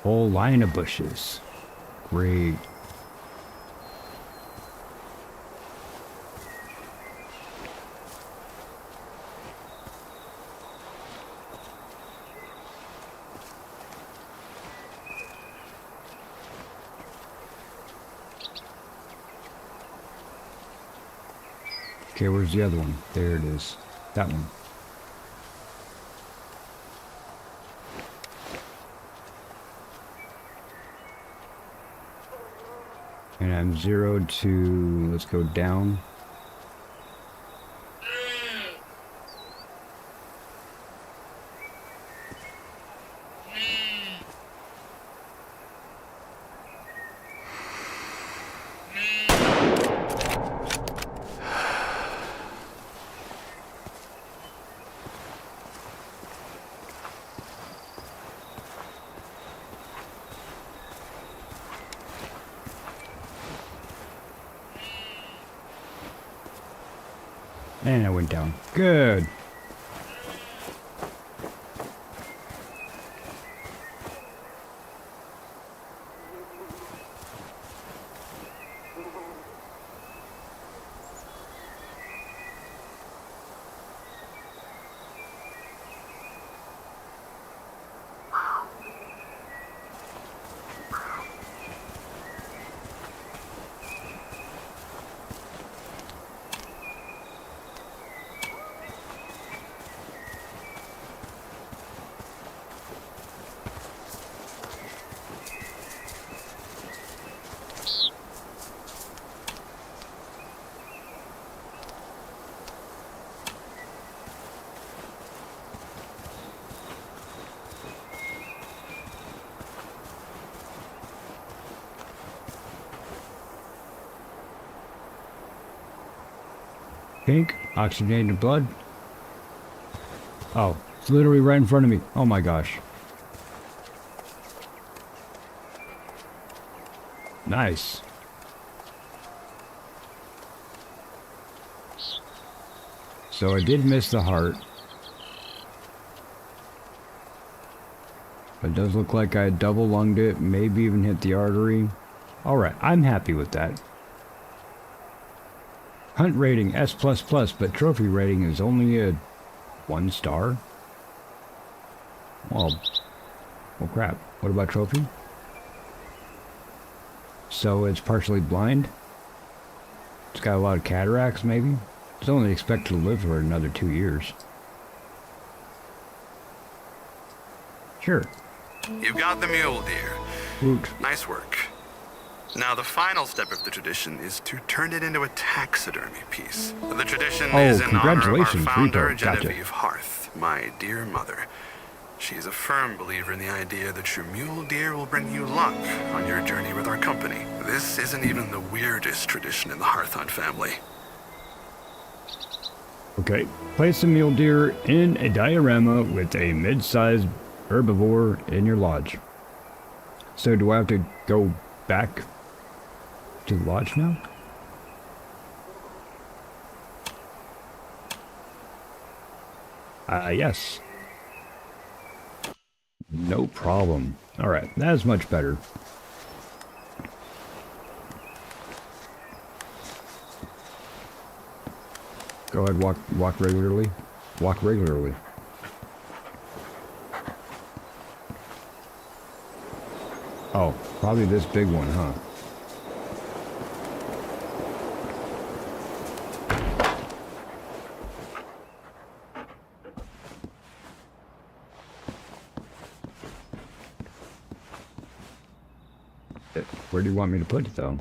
Whole line of bushes. Great. Okay, where's the other one? There it is. That one. And I'm zeroed to, let's go down. And I went down. Good. Pink, oxygenated blood. Oh, it's literally right in front of me. Oh my gosh. Nice. So I did miss the heart. It does look like I double lunged it, maybe even hit the artery. Alright, I'm happy with that. Hunt rating S++, but trophy rating is only a 1 star? Well crap. What about trophy? So it's partially blind? It's got a lot of cataracts, maybe? It's only expected to live for another 2 years. Sure. You've got the mule deer. Woot. Nice work. Now the final step of the tradition is to turn it into a taxidermy piece. The tradition is in honor of our congratulations, founder, Repo. Gotcha. Genevieve Hearth, my dear mother. She is a firm believer in the idea that your mule deer will bring you luck on your journey with our company. This isn't even the weirdest tradition in the Hearth Hunt family. Okay, place a mule deer in a diorama with a mid-sized herbivore in your lodge. So do I have to go back to the lodge now? Yes. No problem. Alright, that is much better. Go ahead, walk regularly. Walk regularly. Oh, probably this big one, huh? Where do you want me to put it, though?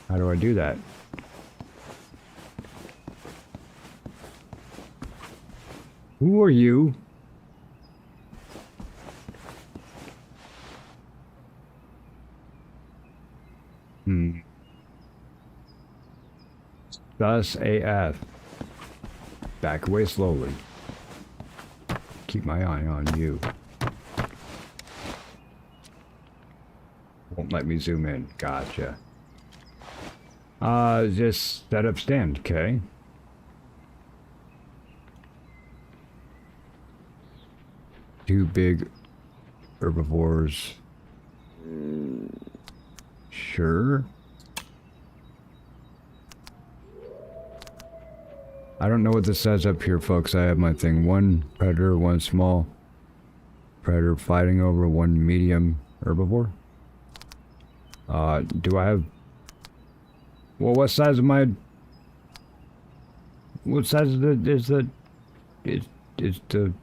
How do I do that? Who are you? Thus AF. Back away slowly. Keep my eye on you. Won't let me zoom in. Gotcha. Just set up stand, okay? Two big herbivores. Sure. I don't know what this says up here, folks. I have my thing. One predator, one small predator fighting over one medium herbivore. Do I have... Well, what size of my... What size is the... Is the...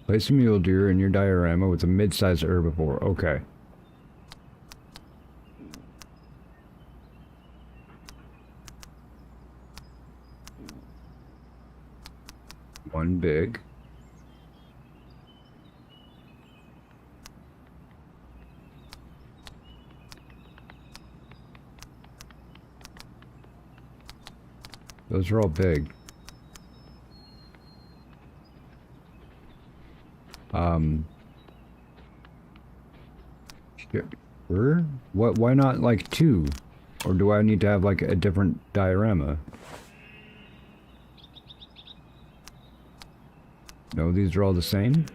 Place a mule deer in your diorama with a mid-sized herbivore. Okay. One big. Those are all big. Sure. What? Why not like two? Or do I need to have like a different diorama? No, these are all the same.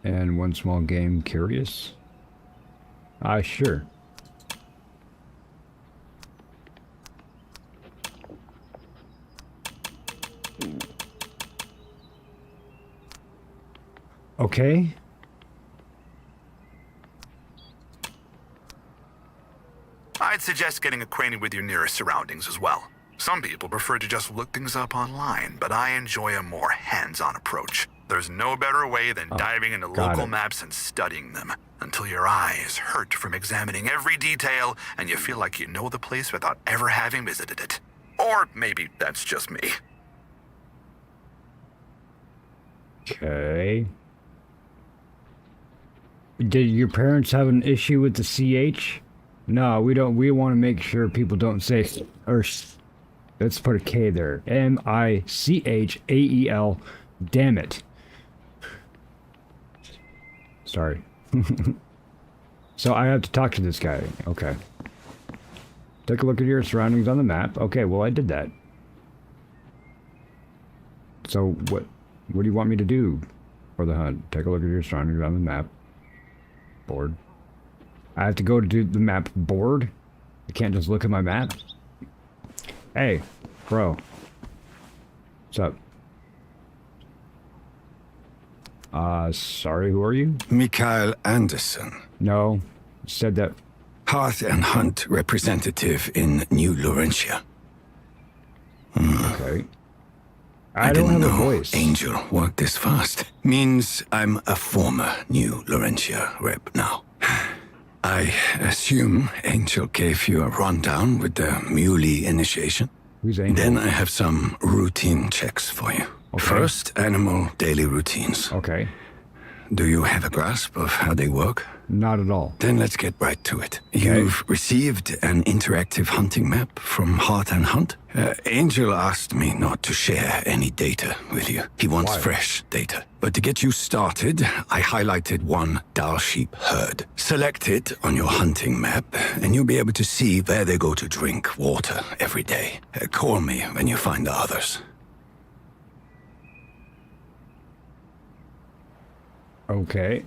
And one small game, curious. Sure. Okay. I'd suggest getting acquainted with your nearest surroundings as well. Some people prefer to just look things up online, but I enjoy a more hands-on approach. There's no better way than diving into got local it. maps and studying them until your eyes hurt from examining every detail and you feel like you know the place without ever having visited it. Or maybe that's just me. Okay. Did your parents have an issue with the CH? No, we don't. We want to make sure people don't say, or let's put a K there. M-I-C-H-A-E-L. Damn it. Sorry. So I have to talk to this guy. Okay. Take a look at your surroundings on the map. Okay, well, I did that. So what do you want me to do for the hunt? Take a look at your surroundings on the map. Board. I have to go to the map board? I can't just look at my map? Hey, bro. What's up? Sorry, who are you? Mikael Anderson, No, said that. Hearth and Hunt representative in New Laurentia. Okay. I don't didn't have a know voice. Angel worked this fast. Means I'm a former New Laurentia rep now. I assume Angel gave you a rundown with the Muley initiation. Who's Angel? Then I have some routine checks for you. Okay. First, animal daily routines. Okay. Do you have a grasp of how they work? Not at all. Then let's get right to it. You've received an interactive hunting map from Hearth and Hunt. Angel asked me not to share any data with you. He wants fresh data. But to get you started, I highlighted one Dal sheep herd. Select it on your hunting map, and you'll be able to see where they go to drink water every day. Call me when you find the others. Okay.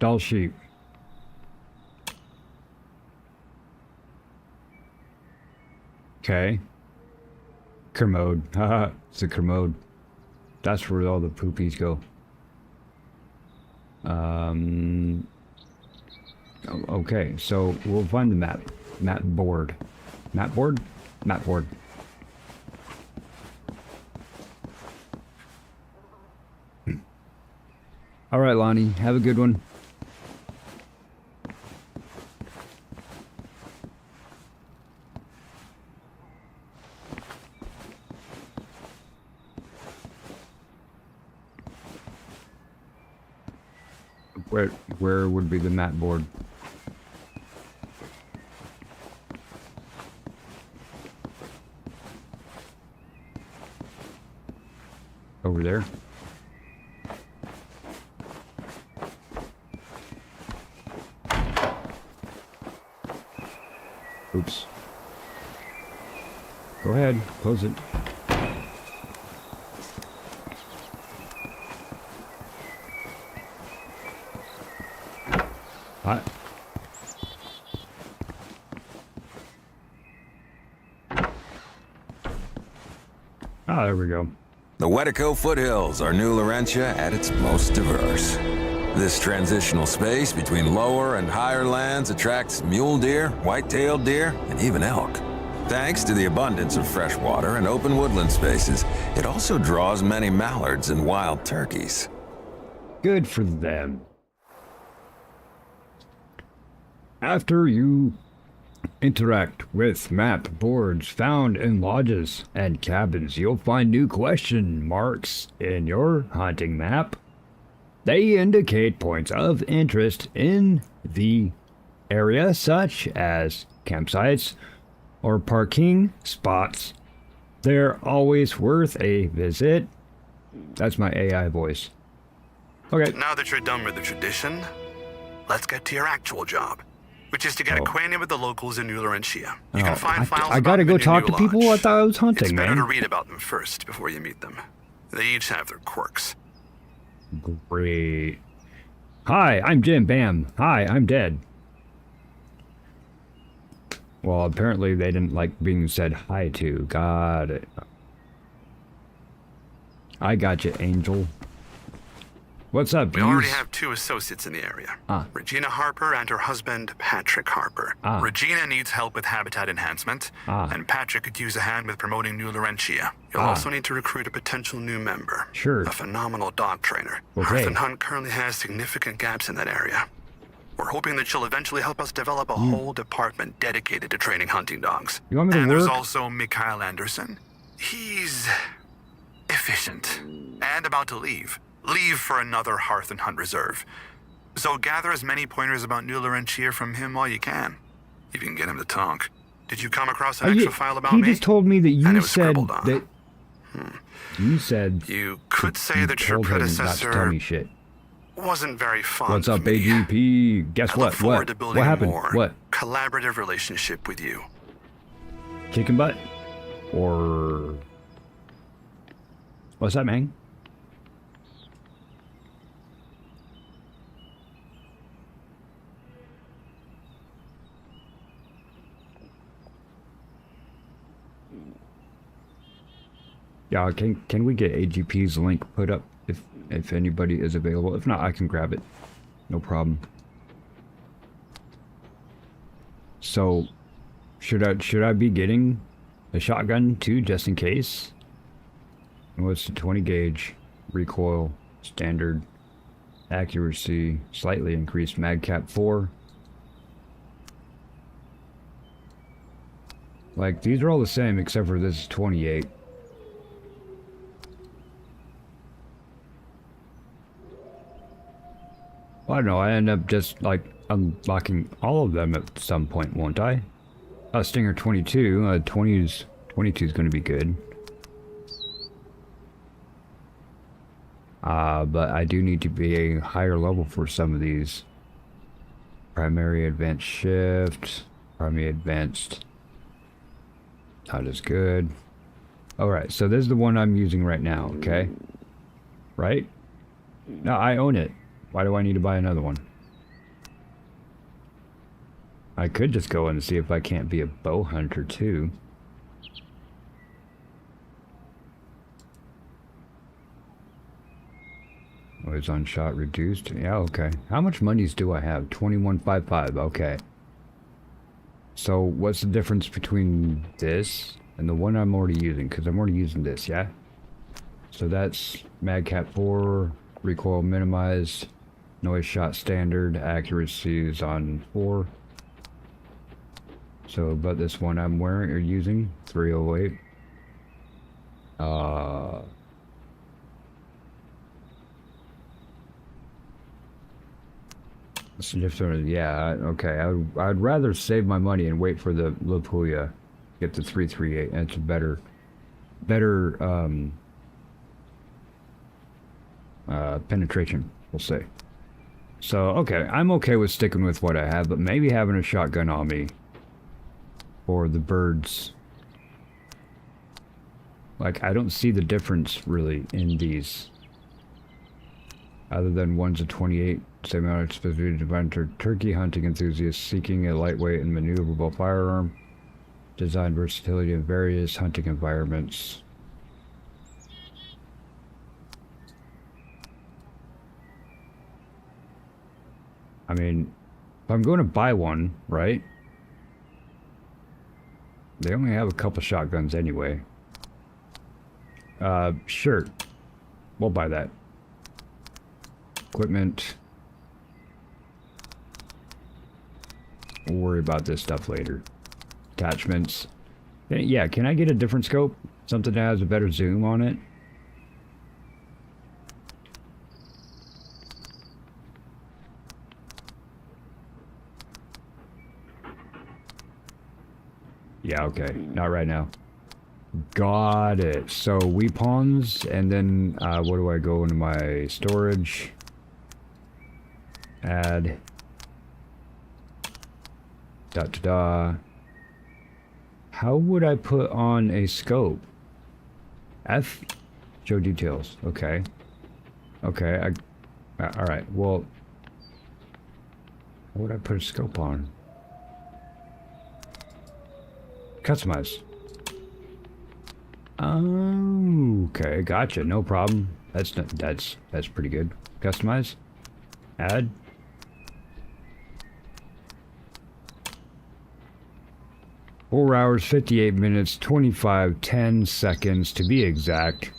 Dull sheep. Okay. Kermode. Haha, it's a Kermode. That's where all the poopies go. Okay, so we'll find the map. Map board. Map board? Map board. All right, Lonnie, have a good one. Where would be the map board? Over there. Oops. Go ahead, close it. What? Ah, there we go. The Wetico foothills are New Laurentia at its most diverse. This transitional space between lower and higher lands attracts mule deer, white-tailed deer, and even elk. Thanks to the abundance of fresh water and open woodland spaces, it also draws many mallards and wild turkeys. Good for them. After you interact with map boards found in lodges and cabins, you'll find new question marks in your hunting map. They indicate points of interest in the area, such as campsites or parking spots. They're always worth a visit. That's my AI voice. Okay. Now that you're done with the tradition, let's get to your actual job, which is to get acquainted with the locals in New Laurentia. You can find files I about gotta them go in your talk new to people. I lodge. thought I was hunting, It's better man. to read about them first before you meet them. They each have their quirks. Great. Hi, I'm Jim. Bam. Hi, I'm dead. Well, apparently they didn't like being said hi to. Got it. I got you, Angel. What's up? We already have 2 associates in the area. Regina Harper and her husband, Patrick Harper. Regina needs help with habitat enhancement, and Patrick could use a hand with promoting New Laurentia. You'll also need to recruit a potential new member. Sure. A phenomenal dog trainer. Okay. Hearth and Hunt currently has significant gaps in that area. We're hoping that she'll eventually help us develop a whole department dedicated to training hunting dogs. You want me to and there's work? also Mikhail Anderson. He's efficient and about to leave. Leave for another Hearth and Hunt reserve. So gather as many pointers about New Laurentia from him while you can. If you can get him to talk. Did you come across an extra file about me? He just told me that And you it was said scribbled on. that... You said... You could say you that your told him not to tell predecessor me shit. wasn't very fond What's up, of me. AGP? Guess I what? look forward What? to building What a happened? more What? collaborative relationship with you. Chicken butt? Or... What's that, man? Yeah, can we get AGP's link put up if anybody is available? If not, I can grab it. No problem. So, should I be getting a shotgun too, just in case? What's the 20 gauge recoil, standard accuracy, slightly increased mag cap 4? Like, these are all the same except for this is 28. Well, I don't know, I end up just, like, unlocking all of them at some point, won't I? Stinger 22, 22 is going to be good. But I do need to be a higher level for some of these. Primary advanced shift, primary advanced, not as good. Alright, so this is the one I'm using right now, okay? Right? No, I own it. Why do I need to buy another one? I could just go and see if I can't be a bow hunter too. Oh, it's on shot reduced. Yeah, okay. How much monies do I have? 2155. Okay. So what's the difference between this and the one I'm already using? Because I'm already using this, yeah? So that's mag cap 4, recoil minimized, noise shot standard, accuracy is on 4. So, but this one I'm wearing or using, 308. It's different. Yeah, okay. I'd rather save my money and wait for the Lapuya, get the 338, and it's a better penetration, we'll say. So, okay, I'm okay with sticking with what I have, but maybe having a shotgun on me for the birds. Like, I don't see the difference really in these. Other than one's a 28, semi-automatic specifically designed for turkey hunting enthusiasts seeking a lightweight and maneuverable firearm. Designed versatility in various hunting environments. I mean, if I'm going to buy one, right? They only have a couple shotguns anyway. Sure. We'll buy that. Equipment. We'll worry about this stuff later. Attachments. Yeah, can I get a different scope? Something that has a better zoom on it? Yeah, okay. Not right now. Got it. So, weapons, and then, what do I go into my storage? Add. Da-da-da. How would I put on a scope? F? Show details. Okay. Okay, alright, well... How would I put a scope on? Customize. Okay, gotcha. No problem. That's pretty good. Customize. Add. Four hours, 58 minutes, 10 seconds to be exact.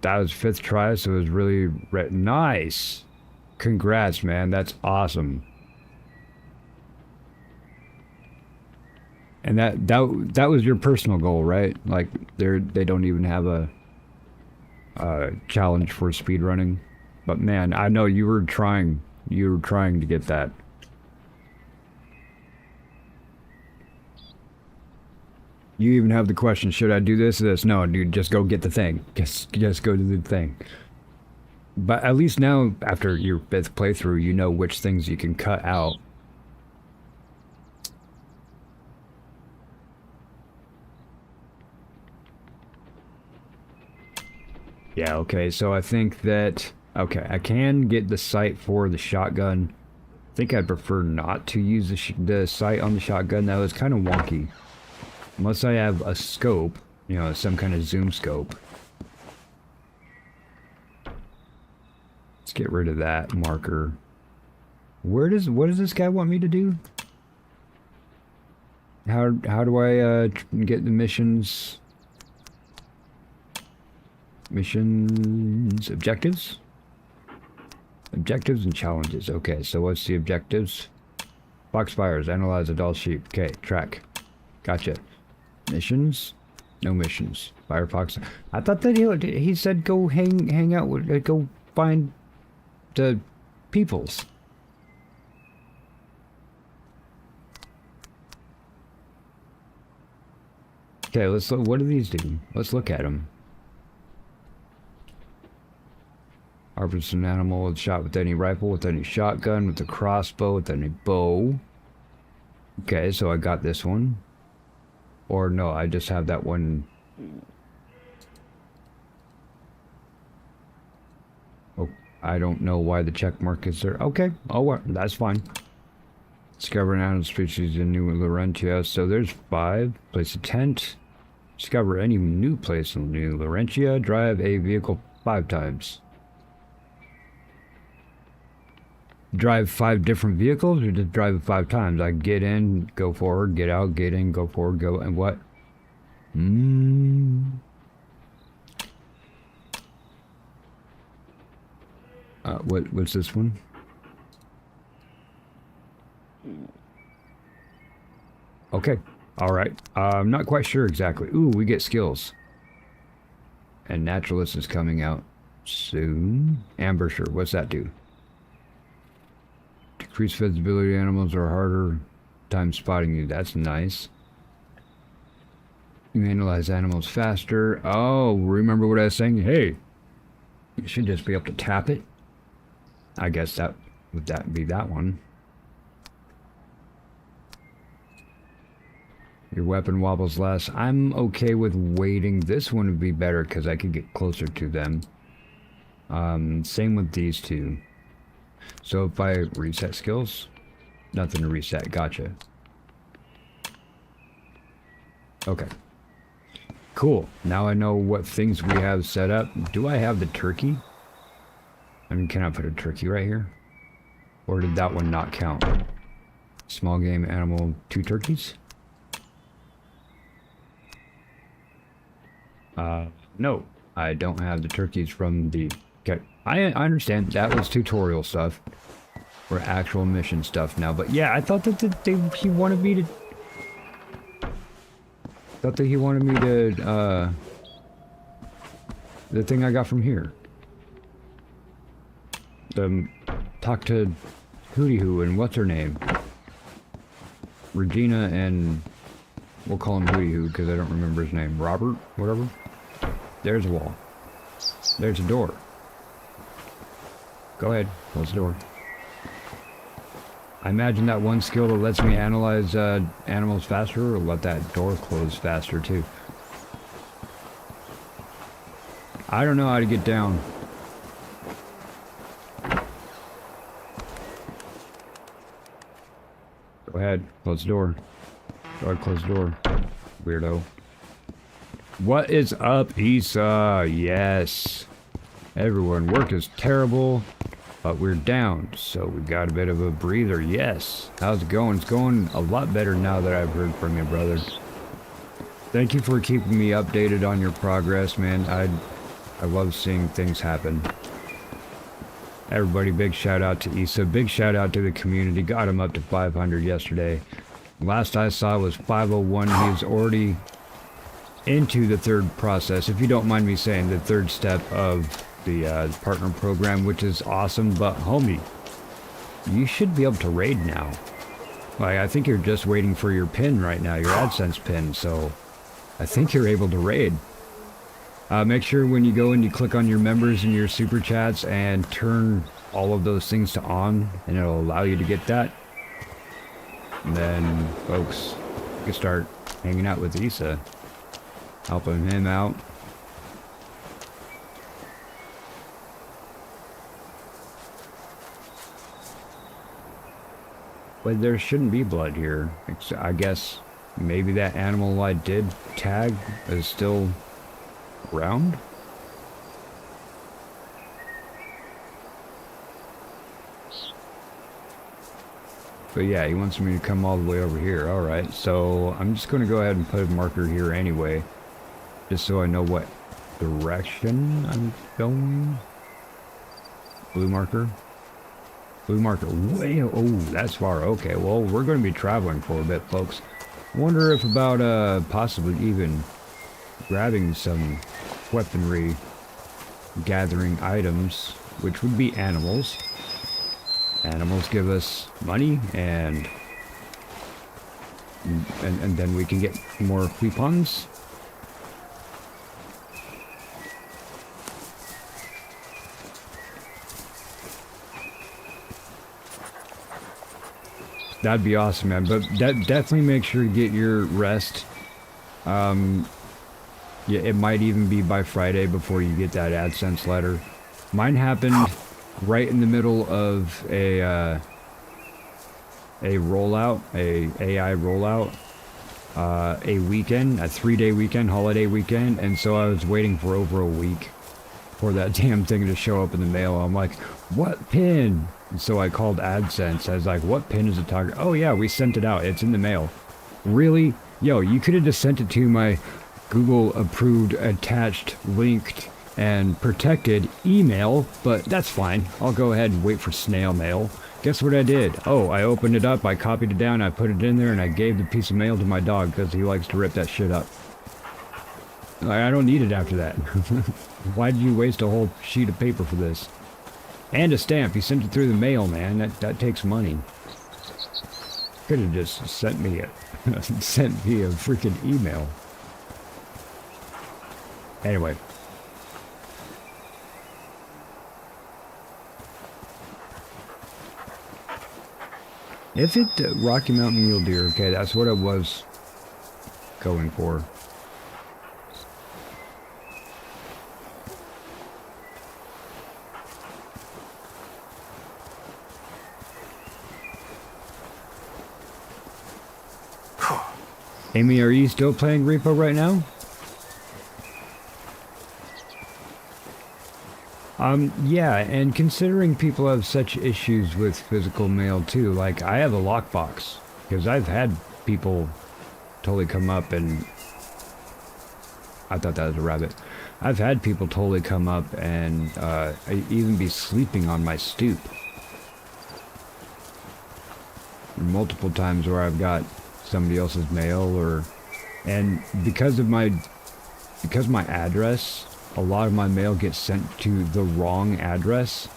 That was 5th try, so it was really nice. Congrats, man. That's awesome. And that was your personal goal, right? Like they don't even have a challenge for speedrunning. But man, I know you were trying to get that. You even have the question, should I do this or this? No, dude, just go get the thing. Just go do the thing. But at least now, after your 5th playthrough, you know which things you can cut out. Yeah, okay, so I think that... Okay, I can get the sight for the shotgun. I think I'd prefer not to use the sight on the shotgun. That was kind of wonky. Unless I have a scope, you know, some kind of zoom scope. Let's get rid of that marker. What does this guy want me to do? How do I get the missions? Missions, objectives? Objectives and challenges. Okay, so what's the objectives? Foxfires, analyze adult sheep. Okay, track. Gotcha. Missions? No missions. Firefox. I thought that he said go hang out with, go find the peoples. Okay, let's look. What do these do? Let's look at them. Harvest an animal with shot with any rifle, with any shotgun, with a crossbow, with any bow. Okay, so I got this one. Or no, I just have that one. Oh, I don't know why the check mark is there. Okay, oh well, that's fine. Discover an animal species in New Laurentia. So there's 5. Place a tent. Discover any new place in New Laurentia. Drive a vehicle 5 times. Drive 5 different vehicles, or just drive it 5 times? I get in, go forward, get out, get in, go forward, go, and what? What's this one? Okay, all right. I'm not quite sure exactly. Ooh, we get skills. And Naturalist is coming out soon. Ambusher, what's that do? Decreased visibility, animals are harder time spotting you. That's nice. You analyze animals faster. Oh, remember what I was saying? Hey, you should just be able to tap it. I guess that would be that one. Your weapon wobbles less. I'm okay with waiting. This one would be better because I could get closer to them. Same with these two. So if I reset skills, nothing to reset. Gotcha. Okay. Cool. Now I know what things we have set up. Do I have the turkey? I mean, can I put a turkey right here? Or did that one not count? Small game animal, 2 turkeys? No. I don't have the turkeys from the... Okay. I understand that was tutorial stuff or actual mission stuff now, but yeah, I thought that he wanted me to. Thought that he wanted me to. The thing I got from here. Talk to Hootie Hoo and what's her name? Regina and we'll call him Hootie Hoo because I don't remember his name. Robert, whatever. There's a wall. There's a door. Go ahead, close the door. I imagine that one skill that lets me analyze animals faster will let that door close faster too. I don't know how to get down. Go ahead, close the door. Go ahead, close the door. Weirdo. What is up, Issa? Yes. Everyone, work is terrible, but we're down, so we got a bit of a breather. Yes. How's it going? It's going a lot better now that I've heard from you, brother. Thank you for keeping me updated on your progress, man. I love seeing things happen. Everybody, big shout out to Issa. Big shout out to the community. Got him up to 500 yesterday. Last I saw was 501. He's already into the third process, if you don't mind me saying, the third step of the partner program, which is awesome. But homie, you should be able to raid now. Like, I think you're just waiting for your pin right now, your AdSense pin. So I think you're able to raid. Make sure when you go and you click on your members and your super chats and turn all of those things to on, and it'll allow you to get that. And then, folks, you can start hanging out with Issa, helping him out. But there shouldn't be blood here. I guess maybe that animal I did tag is still around? But yeah, he wants me to come all the way over here. Alright, so I'm just going to go ahead and put a marker here anyway, just so I know what direction I'm going. Blue marker. Blue marker. Way, oh, that's far. Okay, well, we're going to be traveling for a bit, folks. Wonder if about possibly even grabbing some weaponry, gathering items, which would be animals. Animals give us money, and then we can get more coupons. That'd be awesome, man. But definitely make sure to get your rest. Yeah, it might even be by Friday before you get that AdSense letter. Mine happened right in the middle of a rollout, a AI rollout, a weekend, a 3-day weekend, holiday weekend, and so I was waiting for over a week for that damn thing to show up in the mail. I'm like, what pin? And so I called AdSense. I was like, what pin is it talking? Oh yeah, we sent it out. It's in the mail. Really? Yo, you could have just sent it to my Google approved, attached, linked, and protected email, but that's fine. I'll go ahead and wait for snail mail. Guess what I did? Oh, I opened it up, I copied it down, I put it in there, and I gave the piece of mail to my dog because he likes to rip that shit up. Like, I don't need it after that. Why did you waste a whole sheet of paper for this? And a stamp. You sent it through the mail, man. That takes money. Could have just sent me a freaking email. Anyway. If it Rocky Mountain Mule Deer, okay, that's what I was going for. Amy, are you still playing Repo right now? Yeah, and considering people have such issues with physical mail too, like I have a lockbox, because I've had people totally come up and... I thought that was a rabbit. I've had people totally come up and even be sleeping on my stoop. Multiple times where I've got somebody else's mail, or... And because my address, a lot of my mail gets sent to the wrong address,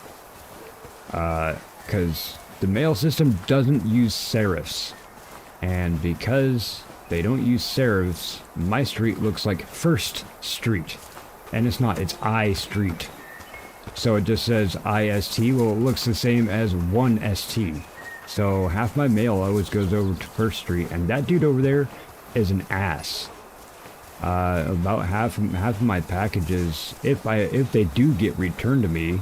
because the mail system doesn't use serifs, and because they don't use serifs, my street looks like First Street, and it's not, it's I Street. So it just says IST. Well, it looks the same as 1ST. So half my mail always goes over to First Street, and that dude over there is an ass. About half of my packages, if they do get returned to me,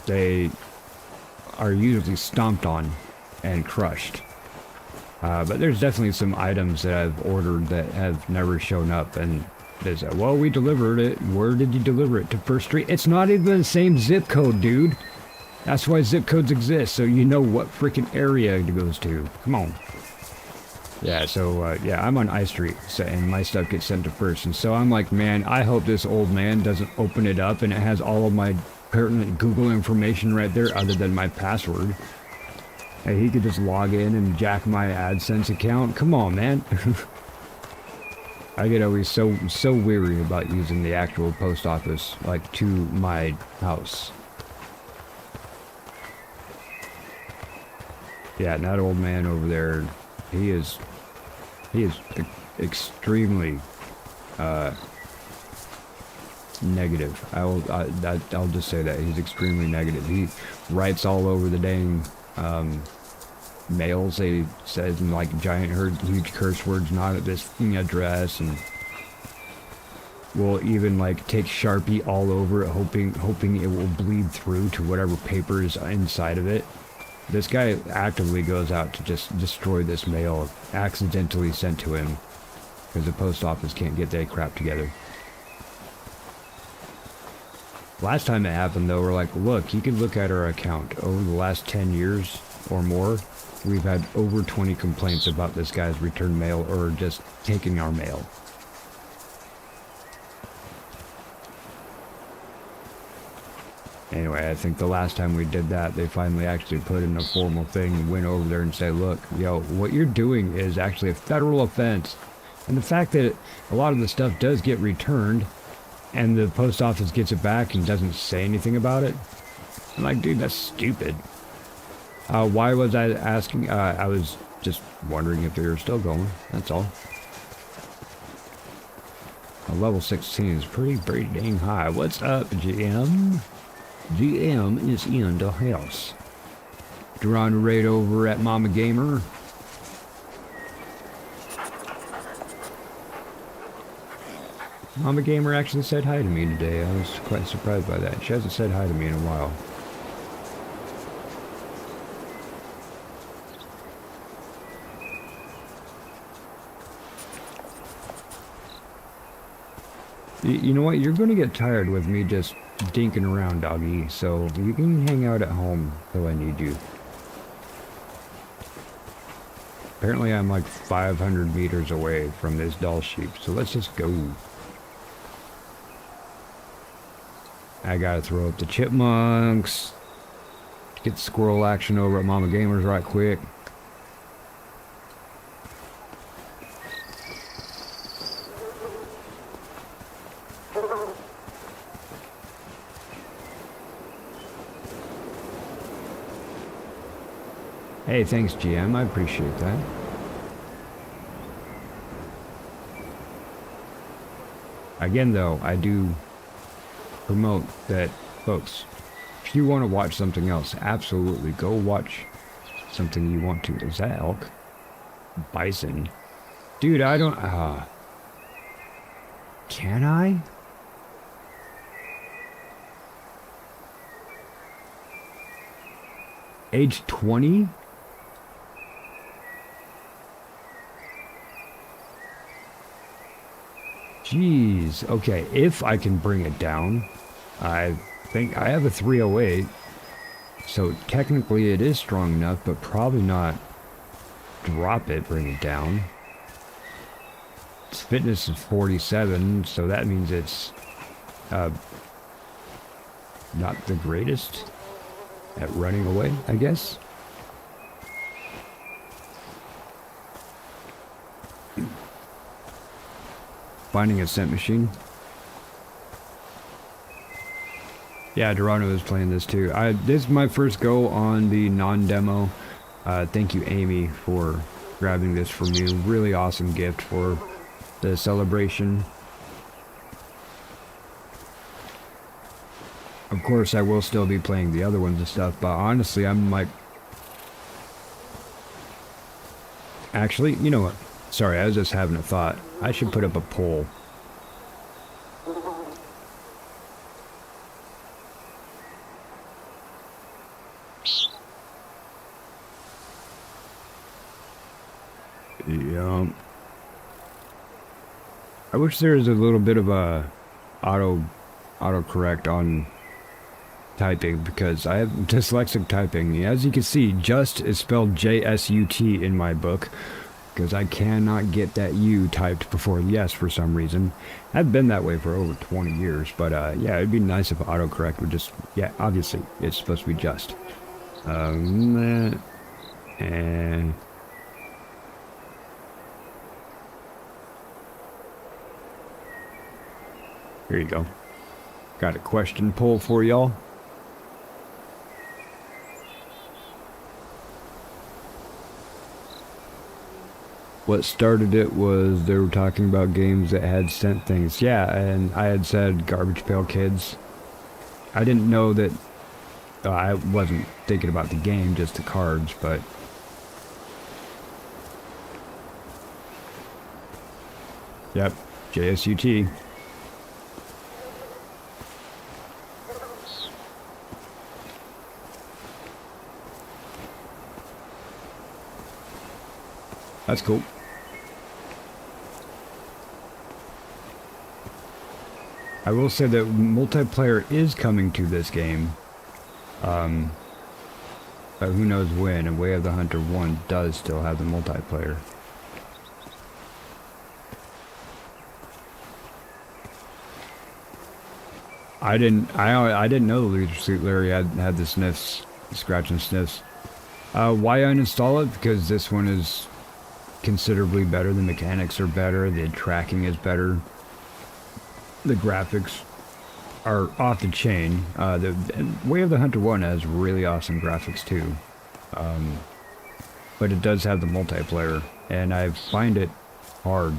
they are usually stomped on and crushed. But there's definitely some items that I've ordered that have never shown up, and They said, well, we delivered it. Where did you deliver it? To First Street? It's not even the same zip code, dude. That's why zip codes exist, so you know what freaking area it goes to. Come on. Yeah, so, yeah, I'm on I Street, so, and my stuff gets sent to First. And so I'm like, man, I hope this old man doesn't open it up and it has all of my pertinent Google information right there other than my password. Hey, he could just log in and jack my AdSense account. Come on, man. I get always so weary about using the actual post office, like, to my house. Yeah, and that old man over there, he is extremely negative. I'll just say that he's extremely negative. He writes all over the dang mails. He says in like giant, huge curse words, not at this address, and will even like take Sharpie all over it, hoping it will bleed through to whatever paper is inside of it. This guy actively goes out to just destroy this mail accidentally sent to him because the post office can't get that crap together. Last time it happened though, we're like, look, you can look at our account. Over the last 10 years or more, we've had over 20 complaints about this guy's return mail or just taking our mail. Anyway, I think the last time we did that, they finally actually put in a formal thing and went over there and said, look, yo, what you're doing is actually a federal offense. And the fact that a lot of the stuff does get returned and the post office gets it back and doesn't say anything about it, I'm like, dude, that's stupid. Why was I asking? I was just wondering if they were still going, that's all. Level 16 is pretty dang high. What's up, GM? GM is in the house. Duran raid over at Mama Gamer. Mama Gamer actually said hi to me today. I was quite surprised by that. She hasn't said hi to me in a while. You know what? You're going to get tired with me just dinking around, doggy. So you can hang out at home till I need you. Apparently I'm like 500 meters away from this doll sheep. So let's just go. I gotta throw up the chipmunks. Get squirrel action over at Mama Gamer's right quick. Hey, thanks, GM. I appreciate that. Again, though, I do promote that, folks, if you want to watch something else, absolutely go watch something you want to. Is that elk? Bison? Dude, I don't... can I? Age 20? Jeez. Okay, if I can bring it down. I think I have a 308. So technically it is strong enough, but probably not drop it, bring it down. Its fitness is 47, so that means it's not the greatest at running away, I guess. Finding a scent machine. Yeah, Dorado is playing this too. This is my first go on the non-demo. Thank you, Amy, for grabbing this for me. Really awesome gift for the celebration. Of course, I will still be playing the other ones and stuff, but honestly, I'm like... Actually, you know what? Sorry, I was just having a thought. I should put up a poll. Yeah. I wish there was a little bit of a autocorrect on typing, because I have dyslexic typing. As you can see, just is spelled J-S-U-T in my book, because I cannot get that U typed before yes for some reason. I've been that way for over 20 years, but yeah, it'd be nice if autocorrect would just, yeah, obviously, it's supposed to be just. And here you go. Got a question poll for y'all. What started it was they were talking about games that had sent things. Yeah, and I had said Garbage Pail Kids. I didn't know that. I wasn't thinking about the game, just the cards, but. Yep, JSUT. That's cool. I will say that multiplayer is coming to this game. But who knows when, and Way of the Hunter 1 does still have the multiplayer. I didn't know Leisure Suit Larry had the sniffs, the scratch and sniffs. Why uninstall it? Because this one is considerably better. The mechanics are better, the tracking is better, the graphics are off the chain. The Way of the Hunter 1 has really awesome graphics too, but it does have the multiplayer, and I find it hard.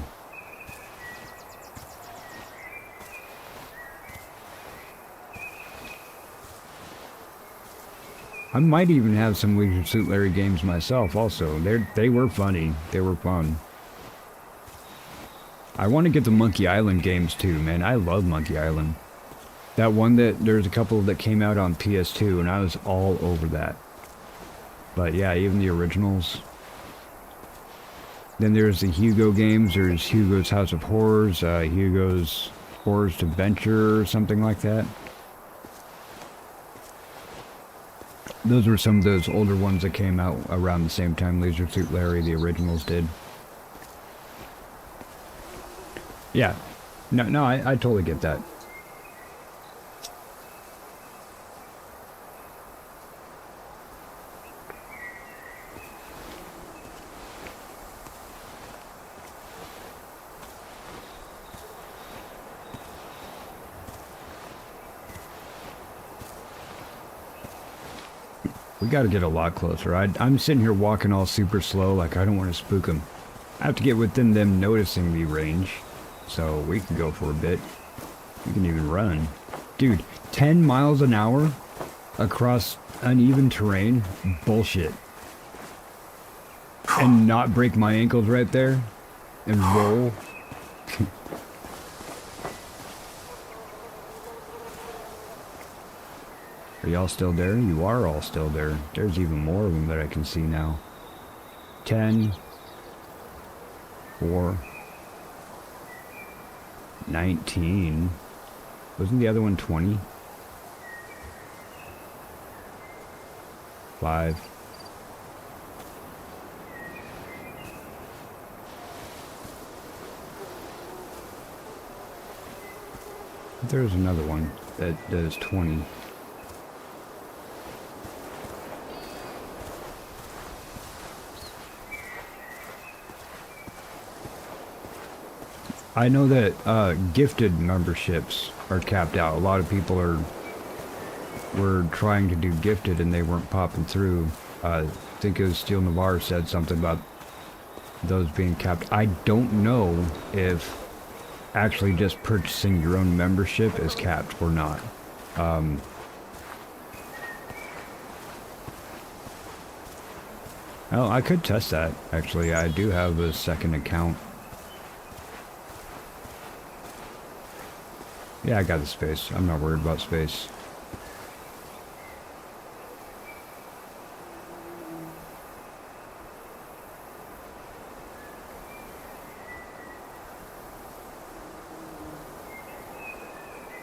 I might even have some Leisure Suit Larry games myself also. They were funny. They were fun. I want to get the Monkey Island games too, man. I love Monkey Island. That one there's a couple that came out on PS2, and I was all over that. But yeah, even the originals. Then there's the Hugo games. There's Hugo's House of Horrors, Hugo's Horrors Adventure, or something like that. Those were some of those older ones that came out around the same time Leisure Suit Larry, the originals, did. Yeah. No, I totally get that. We got to get a lot closer. I'm sitting here walking all super slow, like I don't want to spook them. I have to get within them noticing me range, so we can go for a bit. We can even run. Dude, 10 miles an hour across uneven terrain? Bullshit. And not break my ankles right there? And roll? Are y'all still there? You are all still there. There's even more of them that I can see now. 10, 4, 19. Wasn't the other one 20? 5. There's another one that is 20. I know that gifted memberships are capped out. A lot of people were trying to do gifted and they weren't popping through. I think it was Steel Navarre said something about those being capped. I don't know if actually just purchasing your own membership is capped or not. Oh, I could test that, actually. I do have a second account. Yeah, I got the space. I'm not worried about space.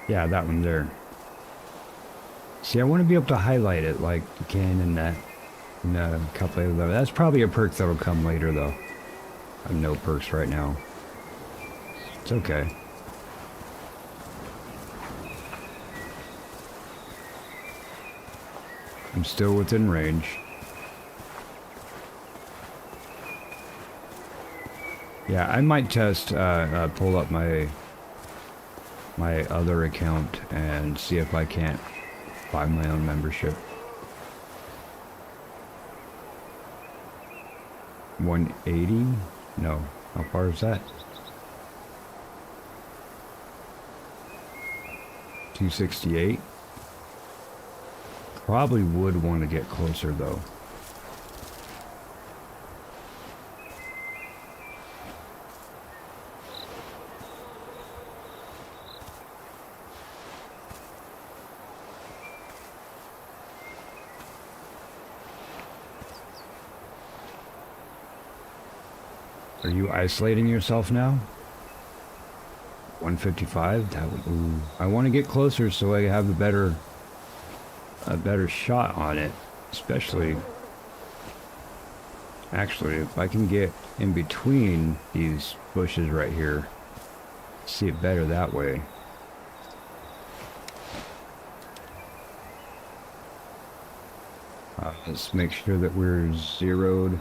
Yeah, that one there. See, I want to be able to highlight it like you can in that, in a couple of them. That's probably a perk that'll come later, though. I have no perks right now. It's okay. I'm still within range. Yeah, I might test, pull up my other account and see if I can't buy my own membership. 180? No. How far is that? 268? Probably would want to get closer though. Are you isolating yourself now? 155? That would, ooh. I want to get closer so I have a better shot on it. Especially, actually, if I can get in between these bushes right here, see it better that way. Let's make sure that we're zeroed.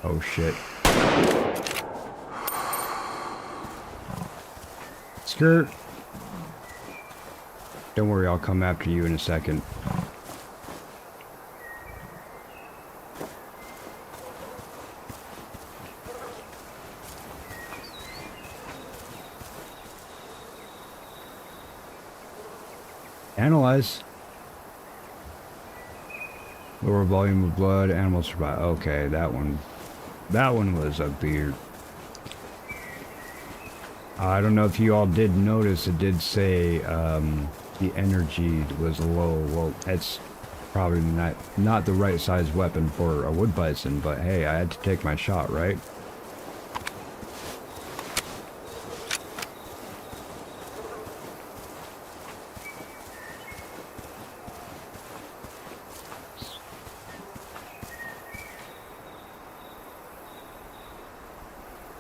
Oh shit. Skirt. Don't worry, I'll come after you in a second. Analyze. Lower volume of blood, animal survive. Okay, that one was a beard. I don't know if you all did notice, it did say the energy was low. Well, that's probably not the right size weapon for a wood bison, but hey, I had to take my shot, right?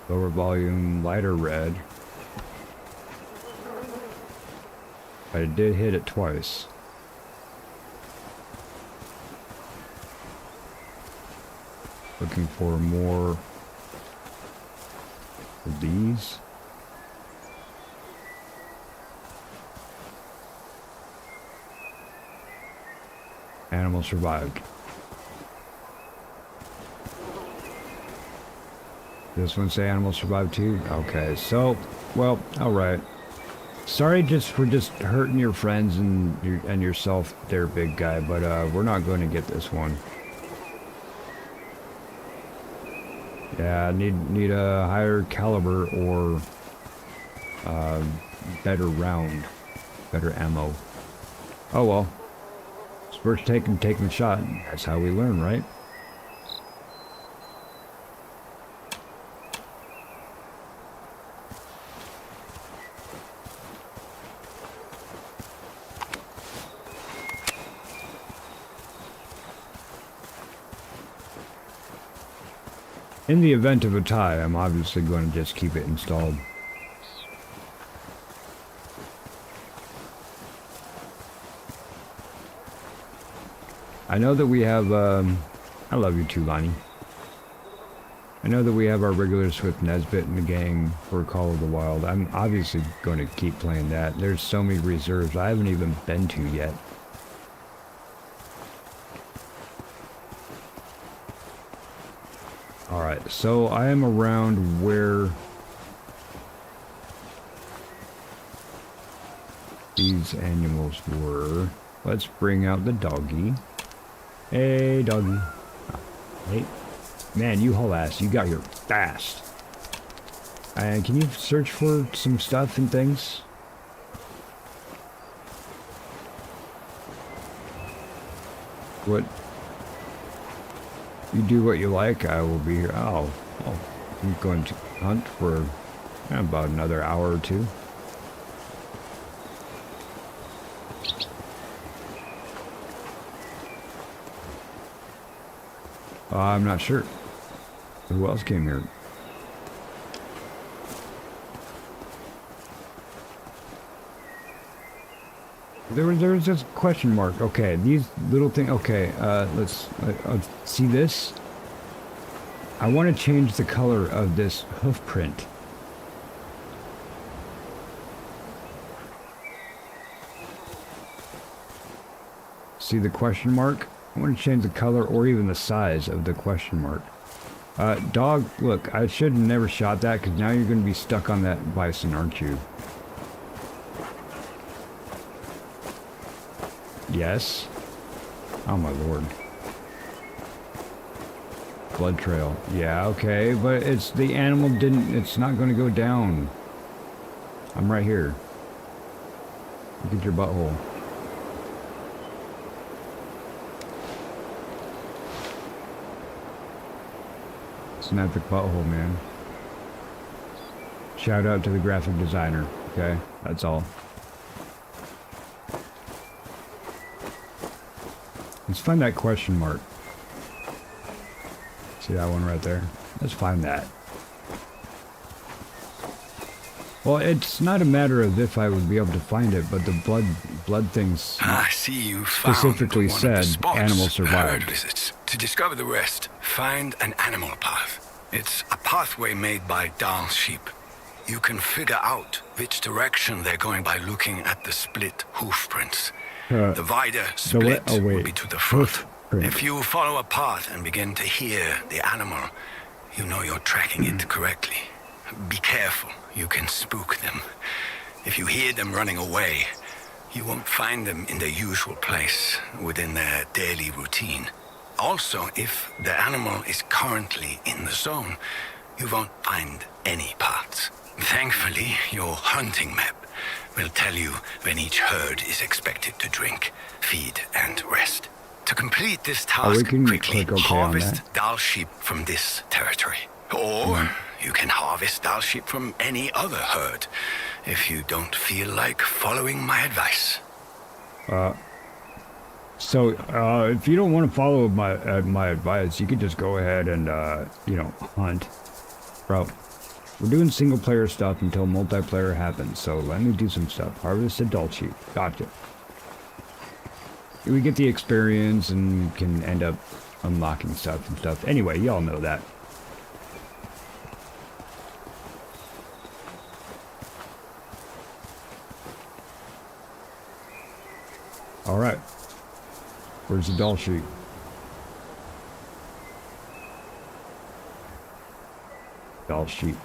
Lower volume, lighter red. But it did hit it twice. Looking for more of these. Animal survived. This one say animal survived too? Okay, so, well, alright. Sorry for just hurting your friends and yourself there, big guy, but we're not going to get this one. Yeah, need a higher caliber or better round, better ammo. Oh well. It's first taking the shot. That's how we learn, right? In the event of a tie, I'm obviously going to just keep it installed. I know that we have, I love you too, Lonnie. I know that we have our regulars with Nesbit and the gang for Call of the Wild. I'm obviously going to keep playing that. There's so many reserves I haven't even been to yet. Alright, so I am around where these animals were. Let's bring out the doggy. Hey, doggy. Hey. Man, you haul ass. You got here fast. And can you search for some stuff and things? What? You do what you like, I will be here. Oh, I'm going to hunt for about another hour or two. I'm not sure. Who else came here? There was this question mark. Okay, these little things. Okay, let's see this. I want to change the color of this hoof print. See the question mark? I want to change the color or even the size of the question mark. Dog, look, I should have never shot that because now you're going to be stuck on that bison, aren't you? Yes. Oh my lord. Blood trail. Yeah, okay, but it's the animal didn't, it's not going to go down. I'm right here. Look at your butthole. It's an epic butthole, man. Shout out to the graphic designer, okay? That's all. Let's find that question mark. See that one right there? Let's find that. Well, it's not a matter of if I would be able to find it, but the blood things I see you specifically found said one of the spots animal herd survived. visits. To discover the rest, find an animal path. It's a pathway made by Dal sheep. You can figure out which direction they're going by looking at the split hoof prints. The wider split will be to the front. If you follow a path and begin to hear the animal, you know you're tracking it correctly. Be careful, you can spook them. If you hear them running away, you won't find them in their usual place within their daily routine. Also, if the animal is currently in the zone, you won't find any parts. Thankfully, your hunting map will tell you when each herd is expected to drink, feed, and rest. To complete this task, quickly harvest Dal sheep from this territory. Or you can harvest Dal sheep from any other herd if you don't feel like following my advice. So, if you don't want to follow my advice, you could just go ahead and, you know, hunt. Bro, we're doing single-player stuff until multiplayer happens, so let me do some stuff. Harvest adult sheep. Gotcha. We get the experience and can end up unlocking stuff and stuff. Anyway, y'all know that. Alright. Where's the doll sheep? Doll sheep.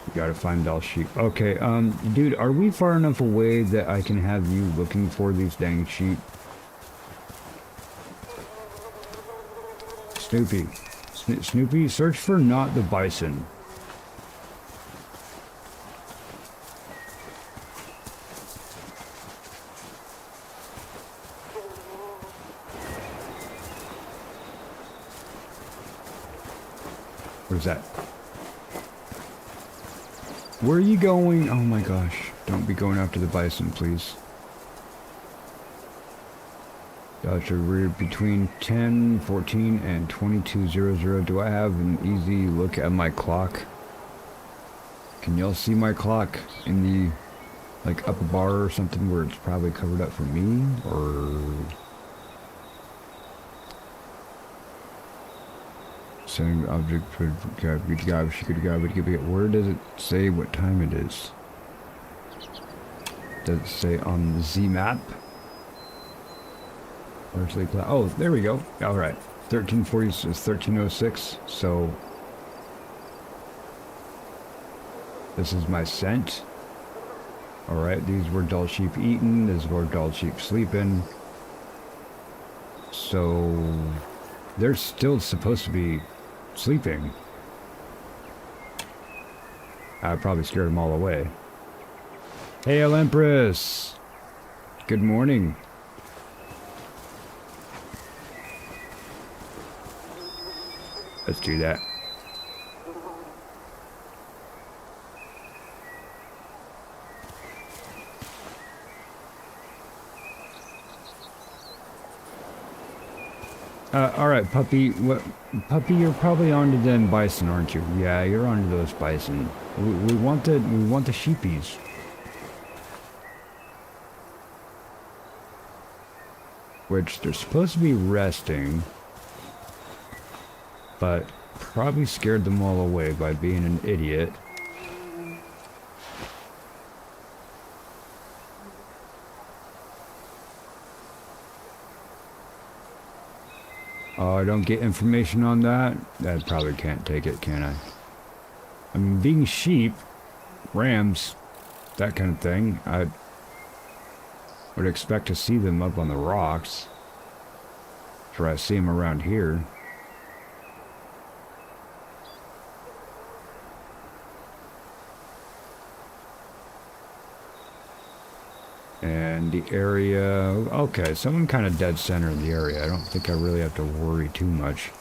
You gotta find doll sheep. Okay, dude, are we far enough away that I can have you looking for these dang sheep? Snoopy. Snoopy, search for not the bison. Where's that? Where are you going? Oh my gosh. Don't be going after the bison, please. Gotcha. We're between 10:14 and 22:00. Do I have an easy look at my clock? Can y'all see my clock in the, like, upper bar or something where it's probably covered up for me? Or... Sending object for where does it say what time it is? Does it say on the Z map? Oh, there we go. All right, 1340 is 1306. So this is my scent. All right, these were dull sheep eaten. These were dull sheep sleeping. So they're still supposed to be sleeping. I probably scared them all away. Hail Empress! Good morning. Let's do that. Alright, puppy. Puppy, you're probably onto them bison, aren't you? Yeah, you're onto those bison. We want the sheepies. Which they're supposed to be resting, but probably scared them all away by being an idiot. Oh, I don't get information on that? I probably can't take it, can I? I mean, being sheep, rams, that kind of thing, I would expect to see them up on the rocks. Try to see them around here. And the area, okay, so I'm kind of dead center in the area. I don't think I really have to worry too much.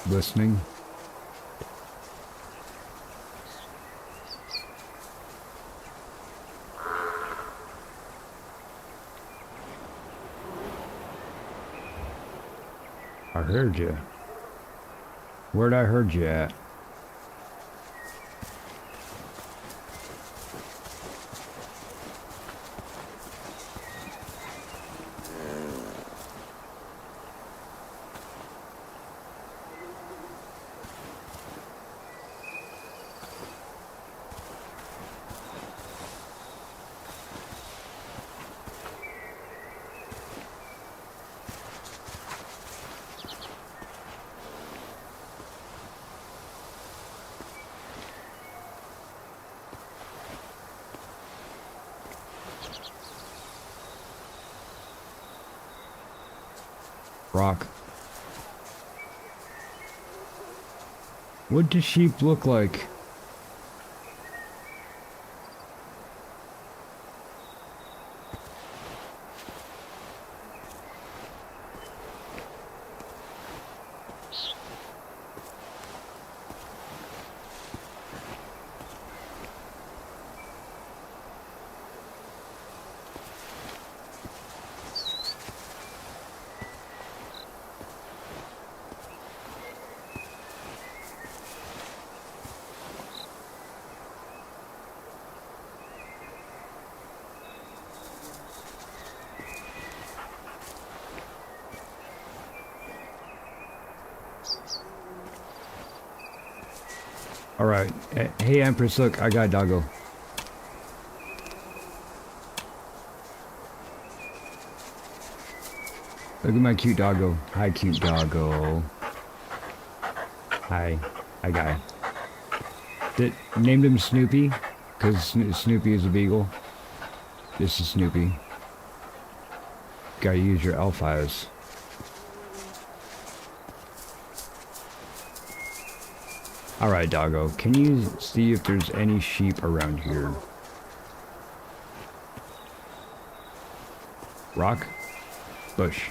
Listening. I heard you. Where'd I heard you at? Rock. What does sheep look like? Alright. Hey, Empress, look, I got a doggo. Look at my cute doggo. Hi, cute doggo. Hi. Hi, guy. Named him Snoopy, because Snoopy is a beagle. This is Snoopy. Gotta use your elf eyes. Alright, doggo, can you see if there's any sheep around here? Rock? Bush.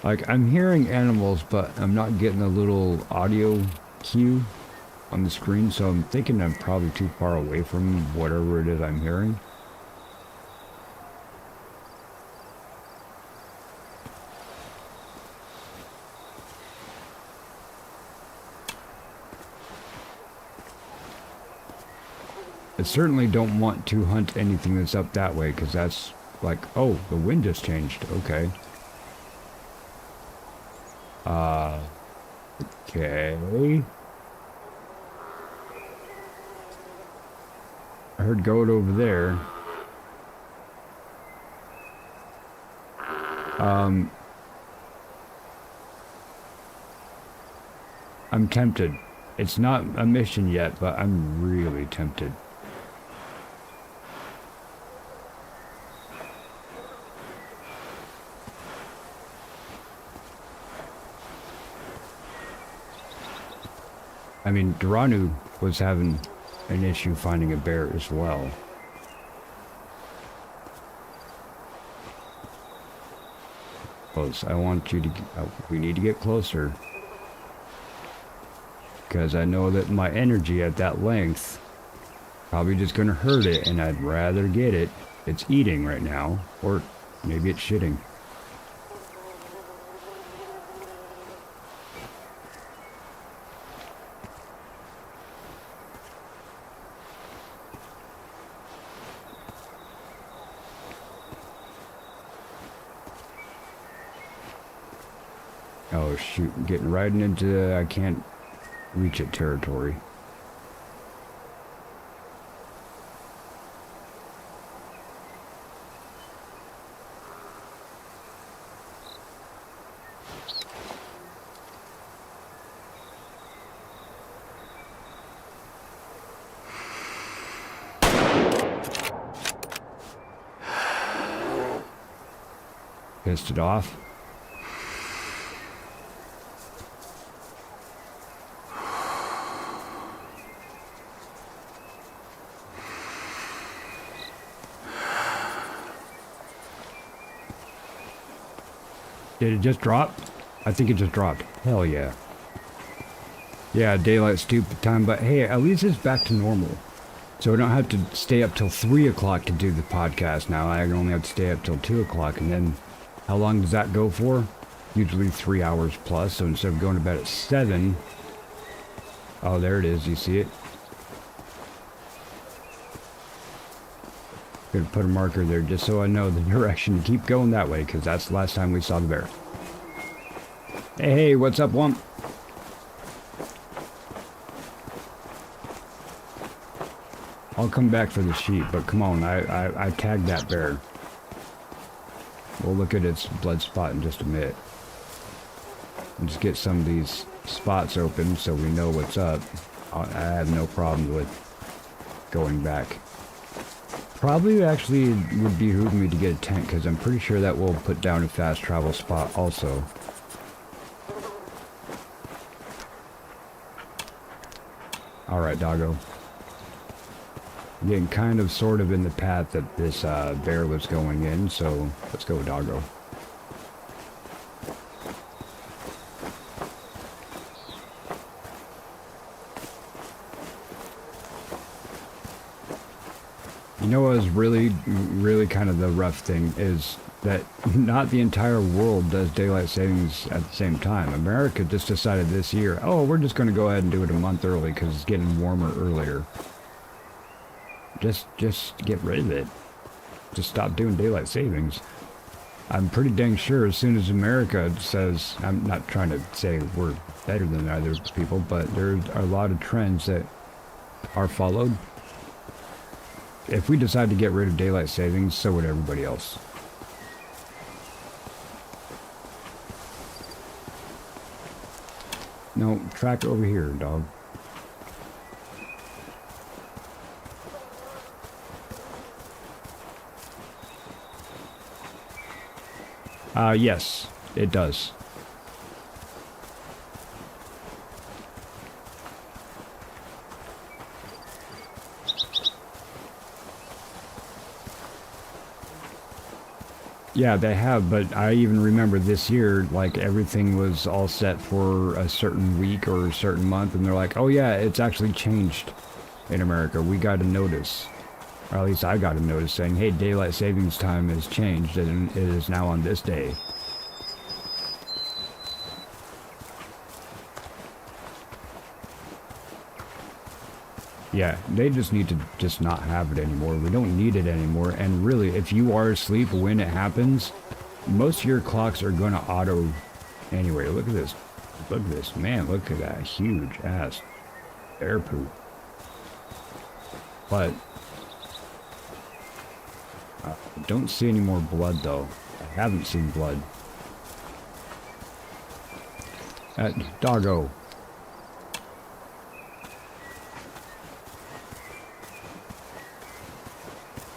Like, I'm hearing animals, but I'm not getting a little audio cue on the screen, so I'm thinking I'm probably too far away from whatever it is I'm hearing. I certainly don't want to hunt anything that's up that way, because that's like, oh, the wind just changed. Okay. Okay. I heard goat over there. I'm tempted. It's not a mission yet, but I'm really tempted. I mean, Duranu was having an issue finding a bear as well. Close. I want you to... we need to get closer. Because I know that my energy at that length probably just going to hurt it, and I'd rather get it. It's eating right now, or maybe it's shitting. Oh shoot, getting right into I can't reach it territory. Pissed it off. Did it just drop? I think it just dropped. Hell yeah. Yeah, daylight stupid time, but hey, at least it's back to normal. So I don't have to stay up till 3 o'clock to do the podcast now. I only have to stay up till 2 o'clock, and then how long does that go for? Usually 3 hours plus, so instead of going to bed at 7... Oh, there it is, you see it? Gonna put a marker there just so I know the direction to keep going that way, because that's the last time we saw the bear. Hey, what's up, Wump? I'll come back for the sheep, but come on, I tagged that bear. We'll look at its blood spot in just a minute. And just get some of these spots open so we know what's up. I have no problem with going back. Probably actually would behoove me to get a tent, because I'm pretty sure that will put down a fast travel spot also. Alright, doggo. I'm getting kind of sort of in the path that this bear was going in, so let's go, doggo. You know what was really kind of the rough thing is that not the entire world does daylight savings at the same time. America just decided this year, oh, we're just going to go ahead and do it a month early because it's getting warmer earlier. Just get rid of it. Just stop doing daylight savings. I'm pretty dang sure as soon as America says, I'm not trying to say we're better than other people, but there are a lot of trends that are followed. If we decide to get rid of daylight savings, so would everybody else. No, track over here, dog. Yes, it does. Yeah, they have, but I even remember this year, like, everything was all set for a certain week or a certain month, and they're like, oh yeah, it's actually changed in America. We got a notice. Or at least I got a notice saying, hey, daylight savings time has changed, and it is now on this day. Yeah, they just need to just not have it anymore. We don't need it anymore. And really, if you are asleep when it happens, most of your clocks are going to auto anyway. Look at this. Look at this. Man, look at that huge ass bear poop. But I don't see any more blood, though. I haven't seen blood. Doggo.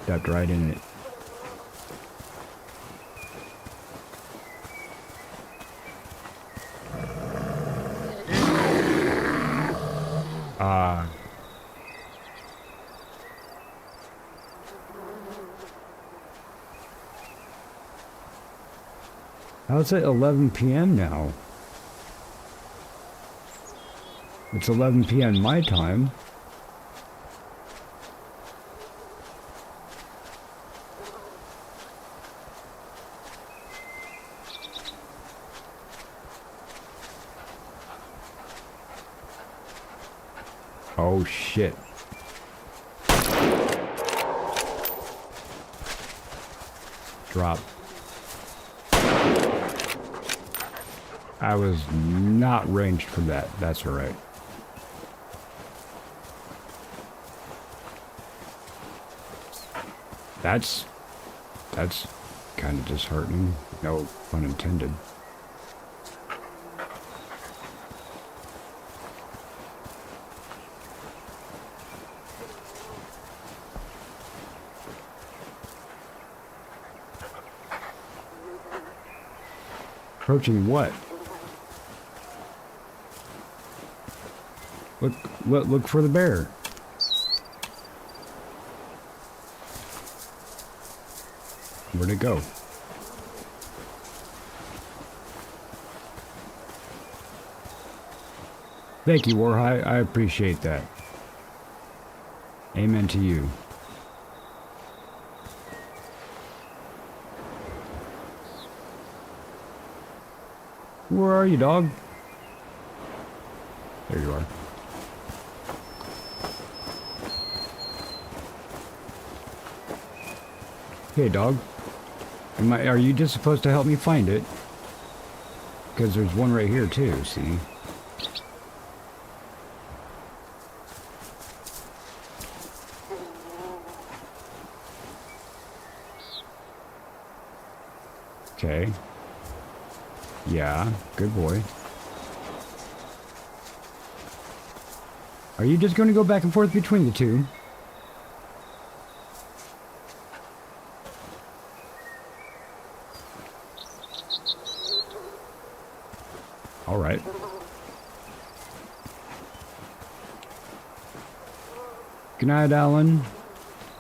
Stepped right in it. How's it 11 p.m. now? It's 11 p.m. my time. Oh shit. Drop. I was not ranged for that. That's alright. That's kind of disheartening. No pun intended. Approaching what? Look for the bear. Where'd it go? Thank you, Warhigh. I appreciate that. Amen to you. Where are you, dog? There you are. Hey, dog. Are you just supposed to help me find it? Because there's one right here, too, see? Okay. Yeah, good boy. Are you just going to go back and forth between the two? All right. Good night, Alan.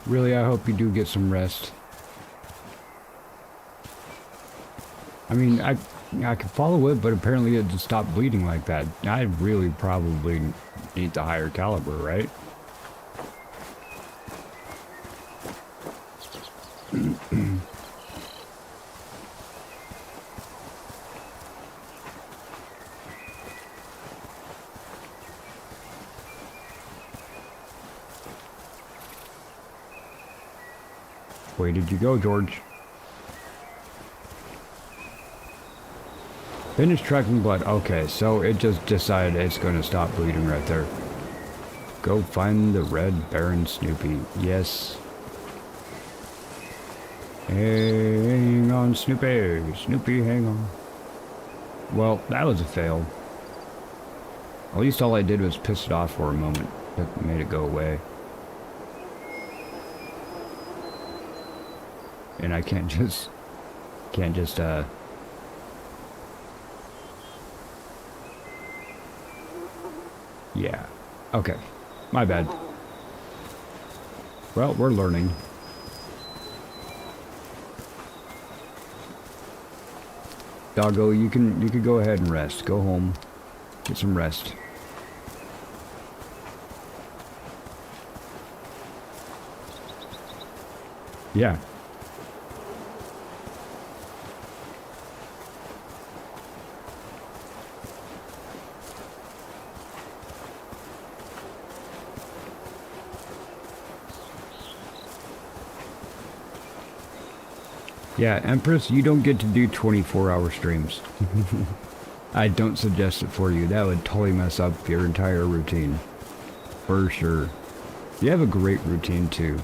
Really, I hope you do get some rest. I mean, I could follow it, but apparently it just stopped bleeding like that. I really probably need the higher caliber, right? Where did you go, George? Finish tracking blood. Okay, so it just decided it's going to stop bleeding right there. Go find the Red Baron Snoopy. Yes. Hang on, Snoopy. Snoopy, hang on. Well, that was a fail. At least all I did was piss it off for a moment. That made it go away. And I can't just... Yeah. Okay. My bad. Well, we're learning. Doggo, you can go ahead and rest. Go home. Get some rest. Yeah. Yeah, Empress, you don't get to do 24-hour streams. I don't suggest it for you. That would totally mess up your entire routine. For sure. You have a great routine, too.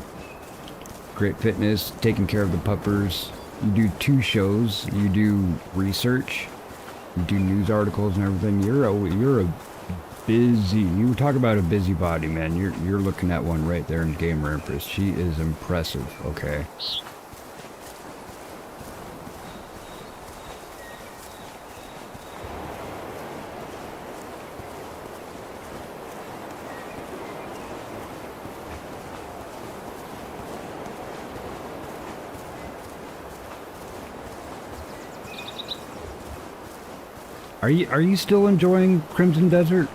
Great fitness, taking care of the puppers. You do 2 shows. You do research. You do news articles and everything. You're a busy. You talk about a busybody, man. You're looking at one right there in Gamer Empress. She is impressive, okay? Are you still enjoying Crimson Desert?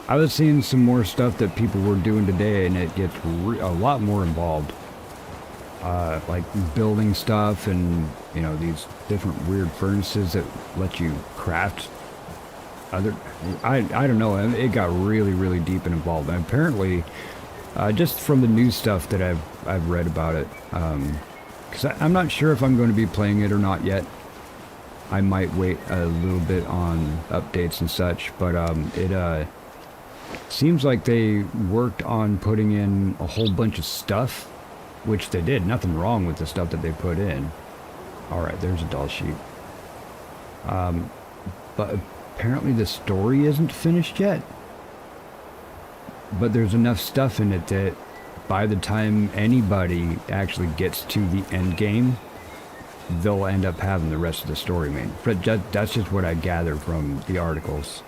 I was seeing some more stuff that people were doing today, and it gets a lot more involved. Like building stuff and, you know, these different weird furnaces that let you craft other... I don't know, it got really, really deep and involved. And apparently, just from the new stuff that I've read about it, because I'm not sure if I'm going to be playing it or not yet. I might wait a little bit on updates and such, but it seems like they worked on putting in a whole bunch of stuff, which they did. Nothing wrong with the stuff that they put in. Alright, there's a doll sheet. But apparently the story isn't finished yet. But there's enough stuff in it that by the time anybody actually gets to the end game, they'll end up having the rest of the story made. But that's just what I gather from the articles.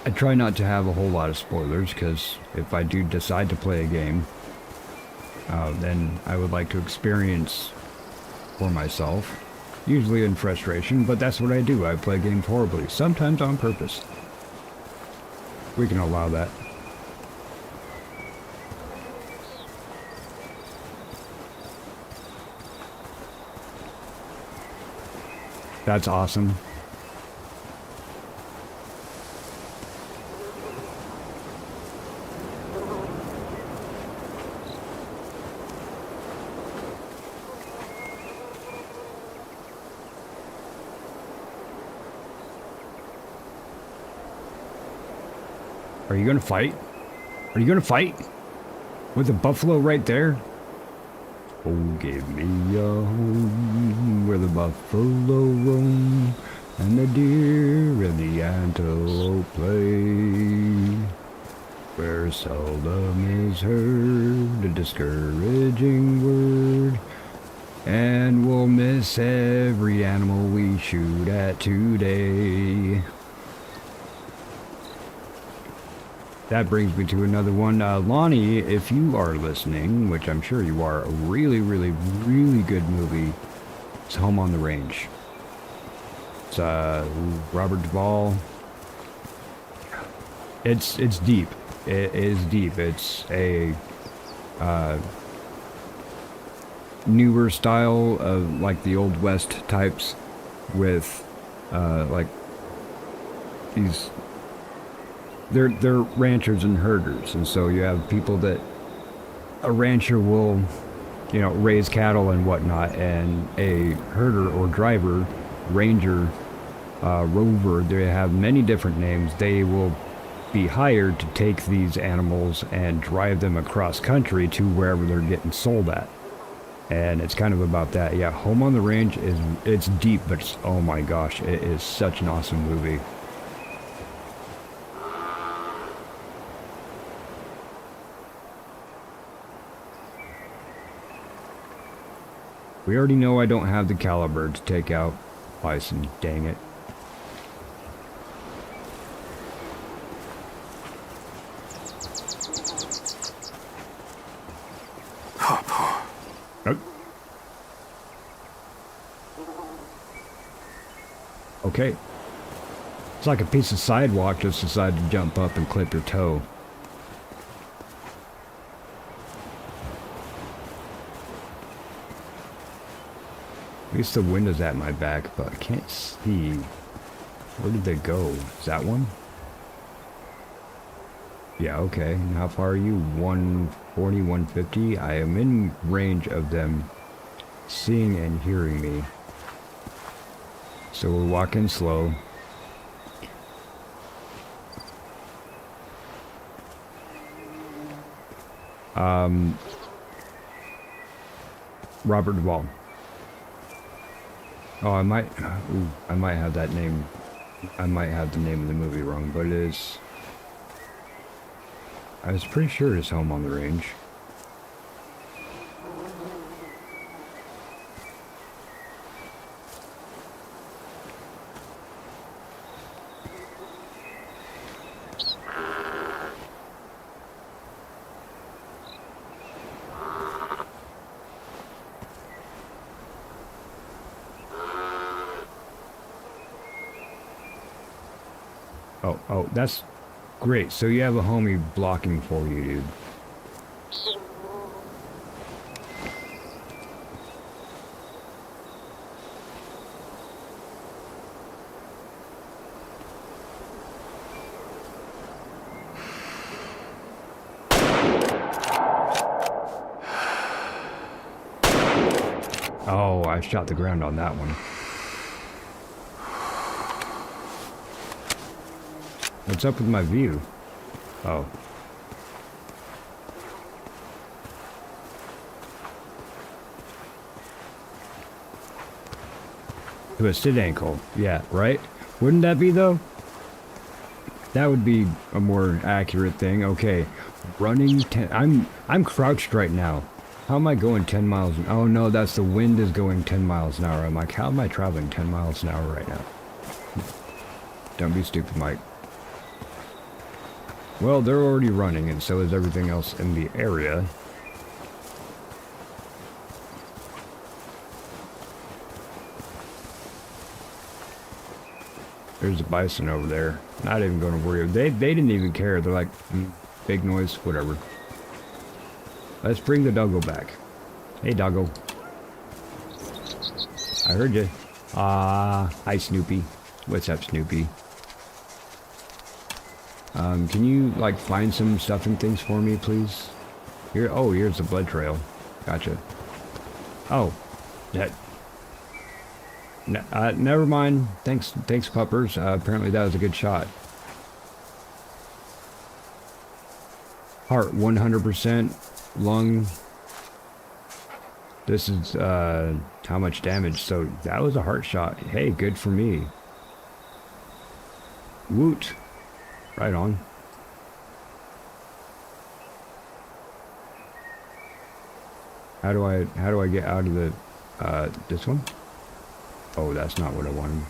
I try not to have a whole lot of spoilers, because if I do decide to play a game, then I would like to experience for myself, usually in frustration, but that's what I do. I play games horribly, sometimes on purpose. We can allow that. That's awesome. Are you gonna fight? Are you gonna fight? With the buffalo right there? Oh, give me a home where the buffalo roam, and the deer and the antelope play, where seldom is heard a discouraging word, and we'll miss every animal we shoot at today. That brings me to another one. Lonnie, if you are listening, which I'm sure you are, a really, really, really good movie. It's Home on the Range. It's Robert Duvall. It's deep. It is deep. It's a newer style of like the Old West types with like these... They're ranchers and herders, and so you have people that a rancher will, you know, raise cattle and whatnot, and a herder or driver, ranger, rover, they have many different names. They will be hired to take these animals and drive them across country to wherever they're getting sold at. And it's kind of about that. Yeah, Home on the Range it's deep, but it's, oh my gosh, it is such an awesome movie. We already know I don't have the caliber to take out bison, dang it. Oh. Okay. It's like a piece of sidewalk just decided to jump up and clip your toe. At least the window's at my back, but I can't see. Where did they go? Is that one? Yeah, okay. And how far are you? 140, 150? I am in range of them seeing and hearing me. So we're walking slow. Robert Duvall. Oh, I might have that name I might have the name of the movie wrong, but it is... I was pretty sure it's Home on the Range. Oh, that's great. So you have a homie blocking for you, dude. Oh, I shot the ground on that one. What's up with my view? Oh. Twisted ankle. Yeah, right? Wouldn't that be, though? That would be a more accurate thing. Okay. Running 10... I'm crouched right now. How am I going 10 miles an hour? Oh, no, that's the wind is going 10 miles an hour. I'm like, how am I traveling 10 miles an hour right now? Don't be stupid, Mike. Well, they're already running, and so is everything else in the area. There's a bison over there. Not even going to worry. They didn't even care. They're like, big noise, whatever. Let's bring the doggo back. Hey, doggo. I heard you. Hi, Snoopy. What's up, Snoopy? Can you, like, find some stuff and things for me, please? Here, oh, here's the blood trail. Gotcha. Oh, that... never mind. Thanks, puppers. Apparently that was a good shot. Heart, 100%. Lung. This is, how much damage. So, that was a heart shot. Hey, good for me. Woot. Right on. How do I get out of the this one? Oh, that's not what I wanted.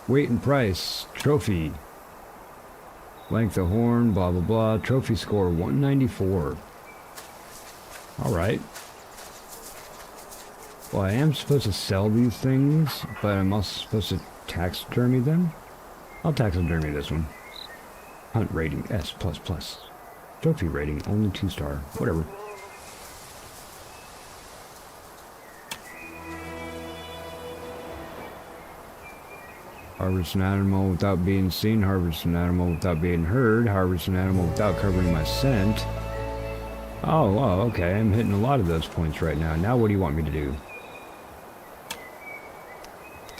Weight and price, trophy. Length of horn, blah blah blah. Trophy score 194. All right. Well, I am supposed to sell these things, but I'm also supposed to taxidermy them. I'll taxidermy this one. Hunt rating S++. Trophy rating only 2-star. Whatever. Harvest an animal without being seen. Harvest an animal without being heard. Harvest an animal without covering my scent. Oh, okay. I'm hitting a lot of those points right now. Now what do you want me to do?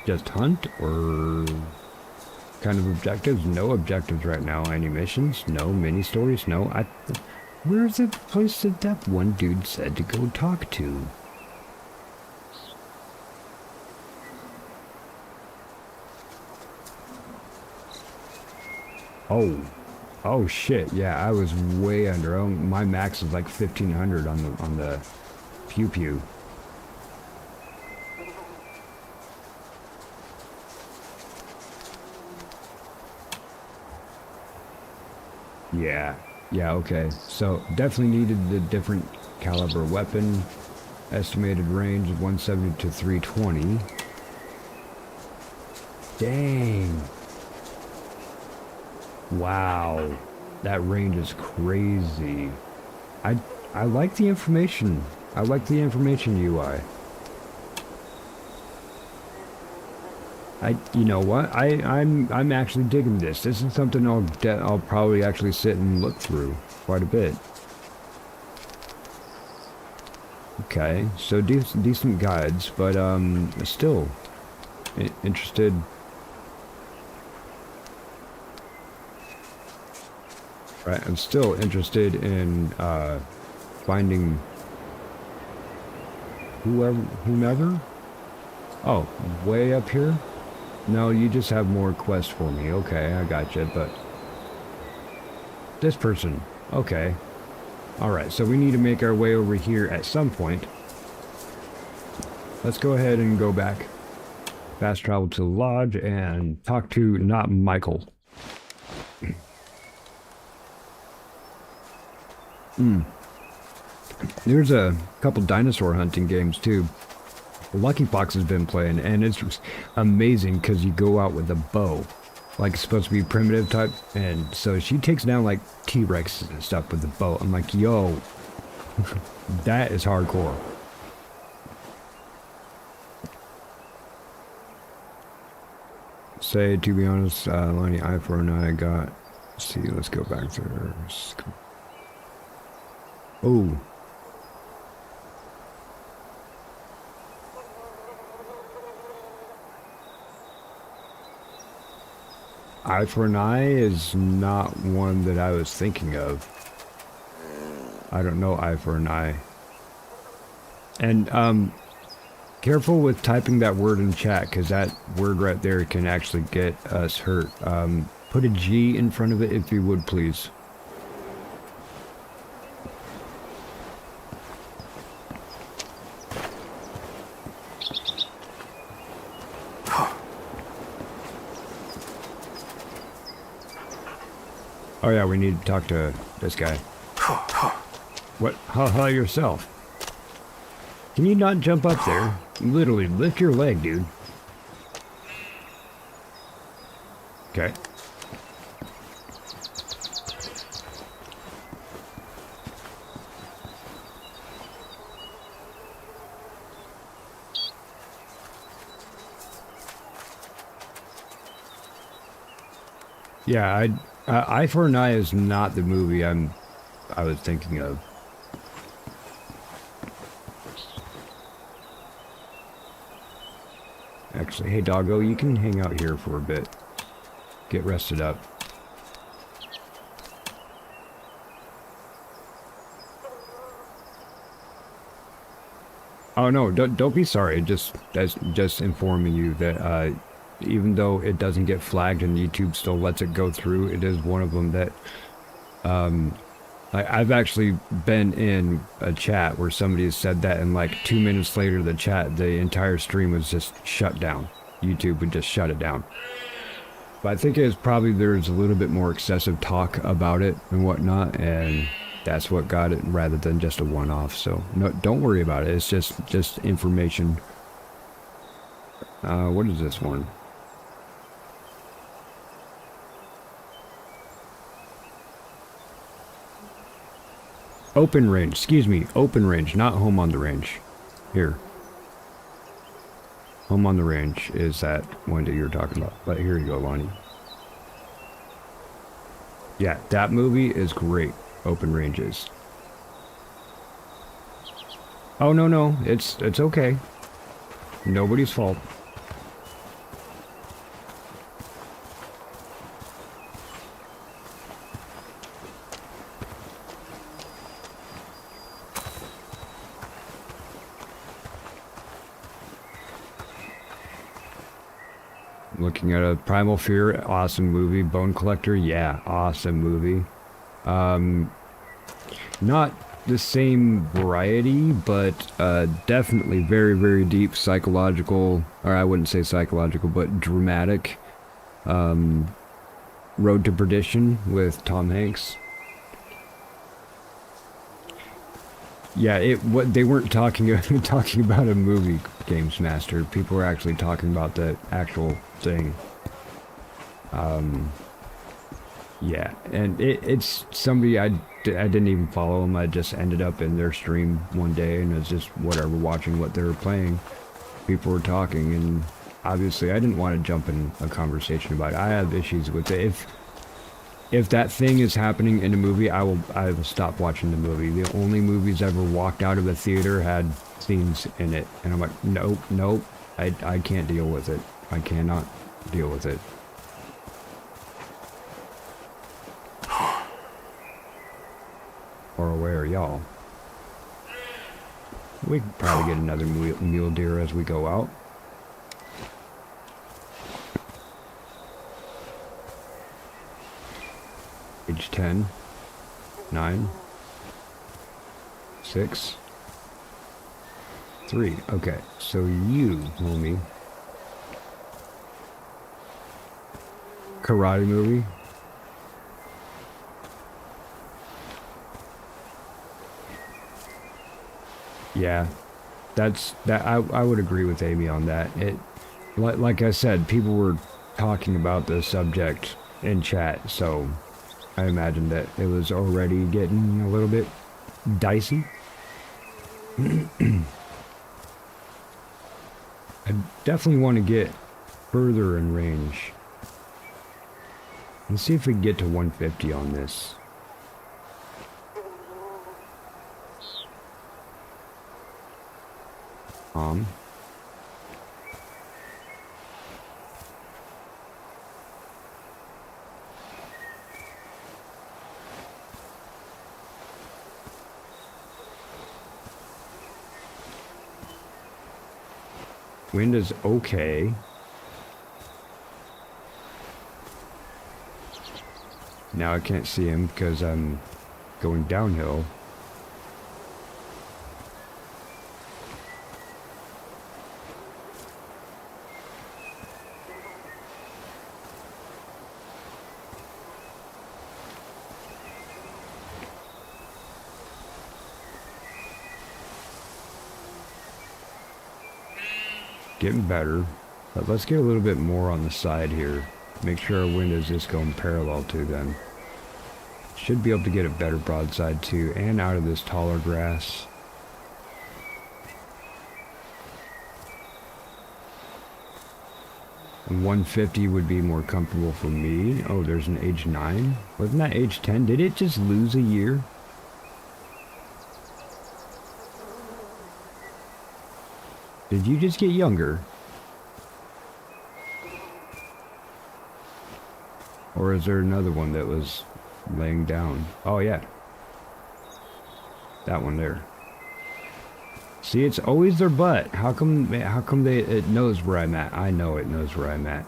Just hunt or... kind of objectives? No objectives right now. Any missions? No. Mini stories? No. Where's the place that one dude said to go talk to? Oh shit! Yeah, I was way under. Oh, my max is like 1500 on the pew pew. Yeah, okay. So, definitely needed the different caliber weapon. Estimated range of 170 to 320. Dang. Wow. That range is crazy. I like the information. I like the information UI. You know what? I'm actually digging this. This is something I'll probably actually sit and look through quite a bit. Okay, so decent guides, but still interested. Right, I'm still interested in finding whomever. Oh, way up here. No, you just have more quests for me. Okay, I got you, but... This person. Okay. Alright, so we need to make our way over here at some point. Let's go ahead and go back. Fast travel to the lodge and talk to not Michael. There's a couple dinosaur hunting games too. Lucky Fox has been playing, and it's amazing because you go out with a bow. Like, it's supposed to be primitive type, and so she takes down like T-Rexes and stuff with the bow. I'm like, yo, that is hardcore. Say, to be honest, Lonnie iPhone and I got, let's see, let's go back to her. Oh. Eye for an Eye is not one that I was thinking of. I don't know Eye for an Eye. And, careful with typing that word in chat, because that word right there can actually get us hurt. Put a G in front of it if you would, please. Oh yeah, we need to talk to this guy. What? Ha yourself. Can you not jump up there? Literally, lift your leg, dude. Okay. Yeah, Eye for an Eye is not the movie I was thinking of. Actually, hey doggo, you can hang out here for a bit. Get rested up. Oh no, don't be sorry. Just informing you that even though it doesn't get flagged and YouTube still lets it go through, it is one of them that I've actually been in a chat where somebody has said that, and like 2 minutes later the entire stream was just shut down. YouTube would just shut it down. But I think it's probably there's a little bit more excessive talk about it and whatnot, and that's what got it rather than just a one-off. So no, don't worry about it. It's just information. What is this one? Open range, excuse me, open range, not home on the range. Here. Home on the range is that one that you're talking about. But here you go, Lonnie. Yeah, that movie is great. Open ranges. Oh, no, it's okay. Nobody's fault. Looking at a Primal Fear, awesome movie. Bone Collector, yeah, awesome movie. Not the same variety, but definitely very, very deep psychological, or I wouldn't say psychological, but dramatic. Road to Perdition with Tom Hanks. Yeah, what they weren't talking about a movie, Games Master. People were actually talking about the actual thing. Yeah, and it's somebody I didn't even follow them. I just ended up in their stream one day, and it was just whatever, watching what they were playing. People were talking, and obviously I didn't want to jump in a conversation about it. I have issues with it. If that thing is happening in a movie, I will stop watching the movie. The only movies I ever walked out of a theater had scenes in it, and I'm like, nope, I can't deal with it. I cannot deal with it. Or where are y'all? We could probably get another mule deer as we go out. age 10, 9, 6, 3. Okay, so you, homie. Karate movie. Yeah, I would agree with Amy on that. Like I said, people were talking about the subject in chat, so I imagine that it was already getting a little bit dicey. I definitely want to get further in range. Let's see if we can get to 150 on this. Wind is okay. Now I can't see him because I'm going downhill. Getting better, but let's get a little bit more on the side here. Make sure our wind is just going parallel to them. Should be able to get a better broadside too, and out of this taller grass. And 150 would be more comfortable for me. Oh, there's an age 9. Wasn't that age 10? Did it just lose a year? Did you just get younger? Or is there another one that was laying down? Oh yeah. That one there. See, it's always their butt. How come it knows where I'm at? I know it knows where I'm at.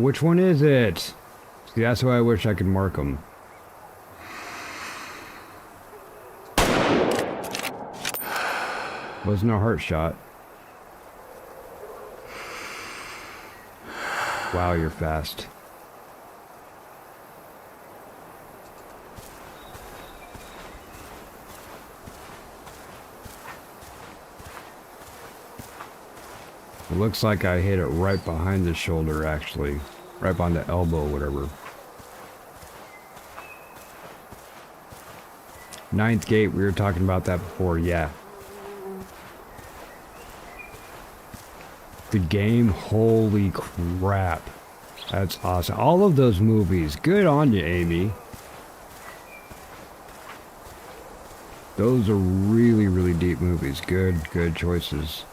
Which one is it? See, that's why I wish I could mark them. Wasn't a heart shot. Wow, you're fast. It looks like I hit it right behind the shoulder, actually. Right behind the elbow, whatever. Ninth gate, we were talking about that before, yeah. The game, holy crap. That's awesome. All of those movies, good on you, Amy. Those are really, really deep movies. Good choices.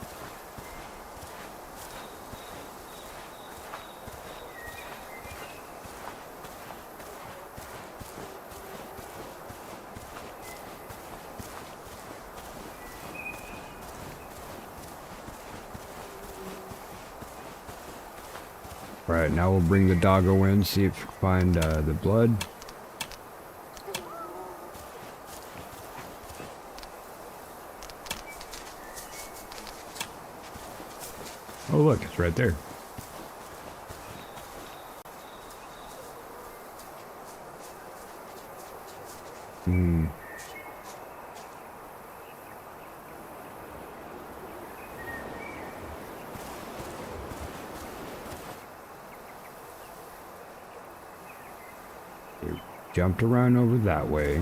Alright, now we'll bring the doggo in, see if we can find the blood. Oh look, it's right there. Jumped around over that way.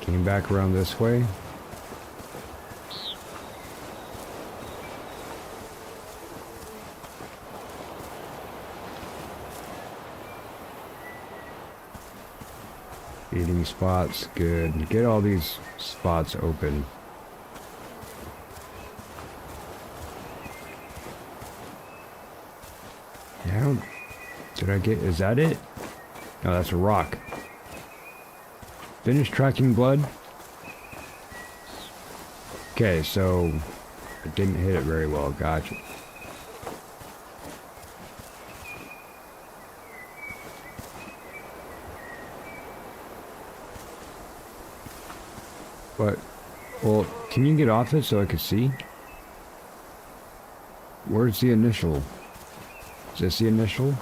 Came back around this way. Eating spots, good. Get all these spots open. Yeah, did I get, is that it? No, that's a rock. Finish tracking blood. Okay, so I didn't hit it very well. Gotcha. But, well, can you get off it so I can see? Where's the initial? Is this the initial?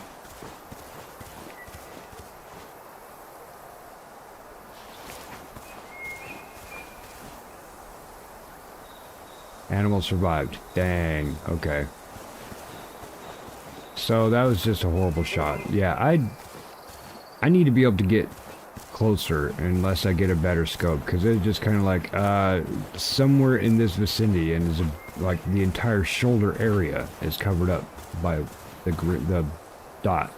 Animal survived. Dang. Okay. So that was just a horrible shot. Yeah, I need to be able to get closer unless I get a better scope, because it's just kind of like somewhere in this vicinity, and is like the entire shoulder area is covered up by the dots.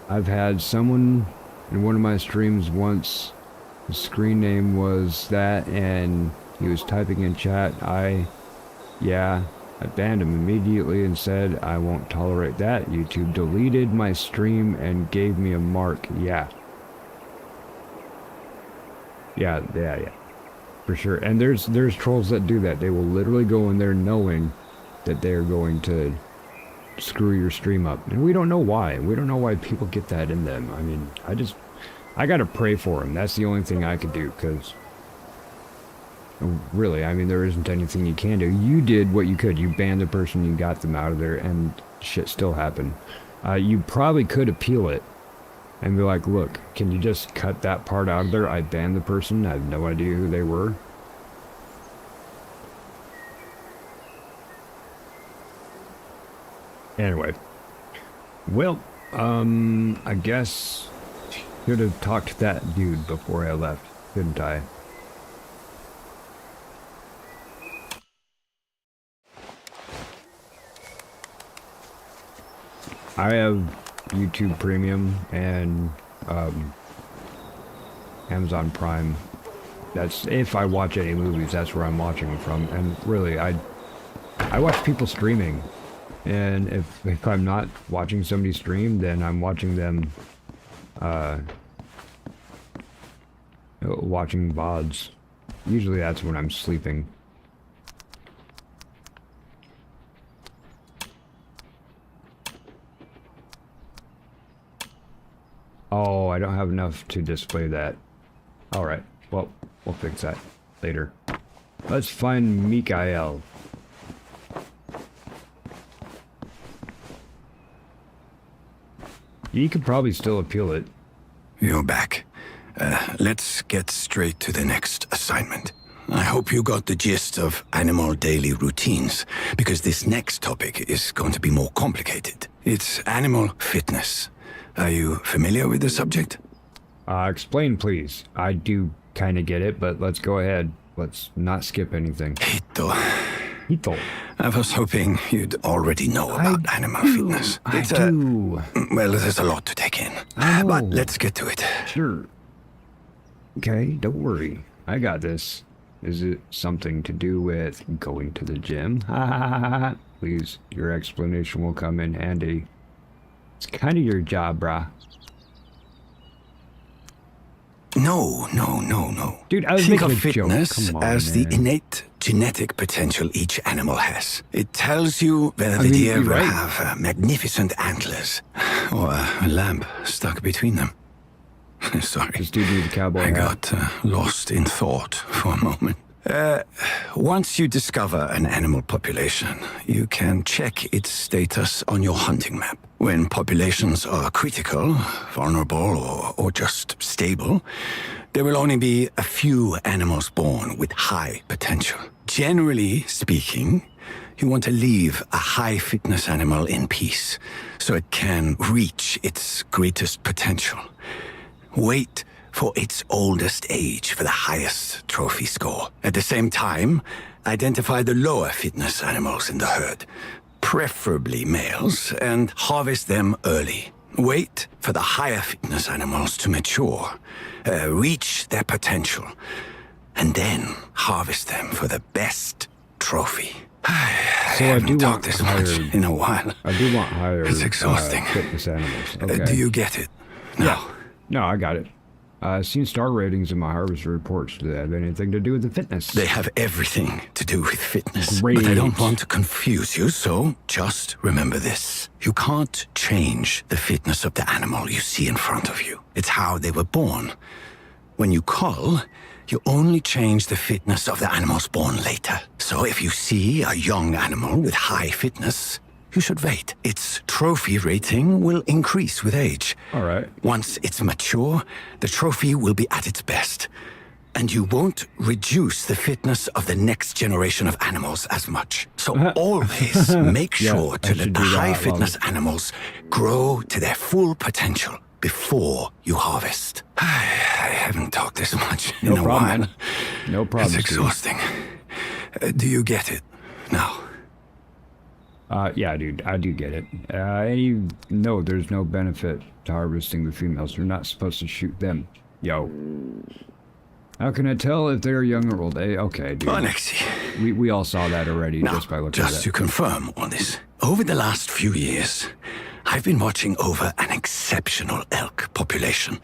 I've had someone in one of my streams once, the screen name was that, and he was typing in chat. I banned him immediately and said, I won't tolerate that. YouTube deleted my stream and gave me a mark. Yeah. For sure. And there's trolls that do that. They will literally go in there knowing that they're going to screw your stream up. And we don't know why. We don't know why people get that in them. I mean, I gotta pray for them. That's the only thing I could do, because really, I mean, there isn't anything you can do. You did what you could. You banned the person, you got them out of there, and shit still happened. You probably could appeal it and be like, look, can you just cut that part out of there? I banned the person. I have no idea who they were. Anyway. Well, I guess should have talked to that dude before I left, shouldn't I? I have YouTube Premium and Amazon Prime. That's if I watch any movies, that's where I'm watching them from. And really, I watch people streaming, and if I'm not watching somebody stream, then I'm watching them watching VODs. Usually that's when I'm sleeping. Oh, I don't have enough to display that. Alright, well, we'll fix that later. Let's find Mikael. You could probably still appeal it. You're back. Let's get straight to the next assignment. I hope you got the gist of animal daily routines, because this next topic is going to be more complicated. It's animal fitness. Are you familiar with the subject? Explain, please. I do kind of get it, but let's go ahead. Let's not skip anything. Hito. I was hoping you'd already know about animal fitness. I do. Well, there's a lot to take in. But let's get to it. Sure. Okay, don't worry. I got this. Is it something to do with going to the gym? Please, your explanation will come in handy. It's kind of your job, brah. No. Dude, I was Think making of a joke. fitness Come on, as man. the innate genetic potential each animal has. It tells you whether the deer you're will right. have magnificent antlers or a lamb stuck between them. Sorry, Just do the cowboy I hat. got lost in thought for a moment. Once you discover an animal population, you can check its status on your hunting map. When populations are critical, vulnerable, or just stable, there will only be a few animals born with high potential. Generally speaking, you want to leave a high fitness animal in peace, so it can reach its greatest potential. Wait for its oldest age for the highest trophy score. At the same time, identify the lower fitness animals in the herd, preferably males, and harvest them early. Wait for the higher fitness animals to mature, reach their potential, and then harvest them for the best trophy. So I haven't do talked want this higher. much in a while. I do want higher. It's exhausting. Fitness animals. Okay. Do you get it? No. Yeah. No, I got it. I've seen star ratings in my harvester reports. Do they have anything to do with the fitness? They have everything to do with fitness. Great. But I don't want to confuse you, so just remember this. You can't change the fitness of the animal you see in front of you. It's how they were born. When you cull, you only change the fitness of the animals born later. So if you see a young animal with high fitness, you should wait. Its trophy rating will increase with age. All right. Once it's mature, the trophy will be at its best. And you won't reduce the fitness of the next generation of animals as much. So always make sure to let the high fitness animals grow to their full potential before you harvest. I haven't talked this much in a while. No problem. It's exhausting. Do you get it now? Yeah, dude, I do get it. No, there's no benefit to harvesting the females. You're not supposed to shoot them. Yo. How can I tell if they're young or old? Okay, dude. Alexi. We all saw that already just by looking at it. Just to confirm all this, over the last few years, I've been watching over an exceptional elk population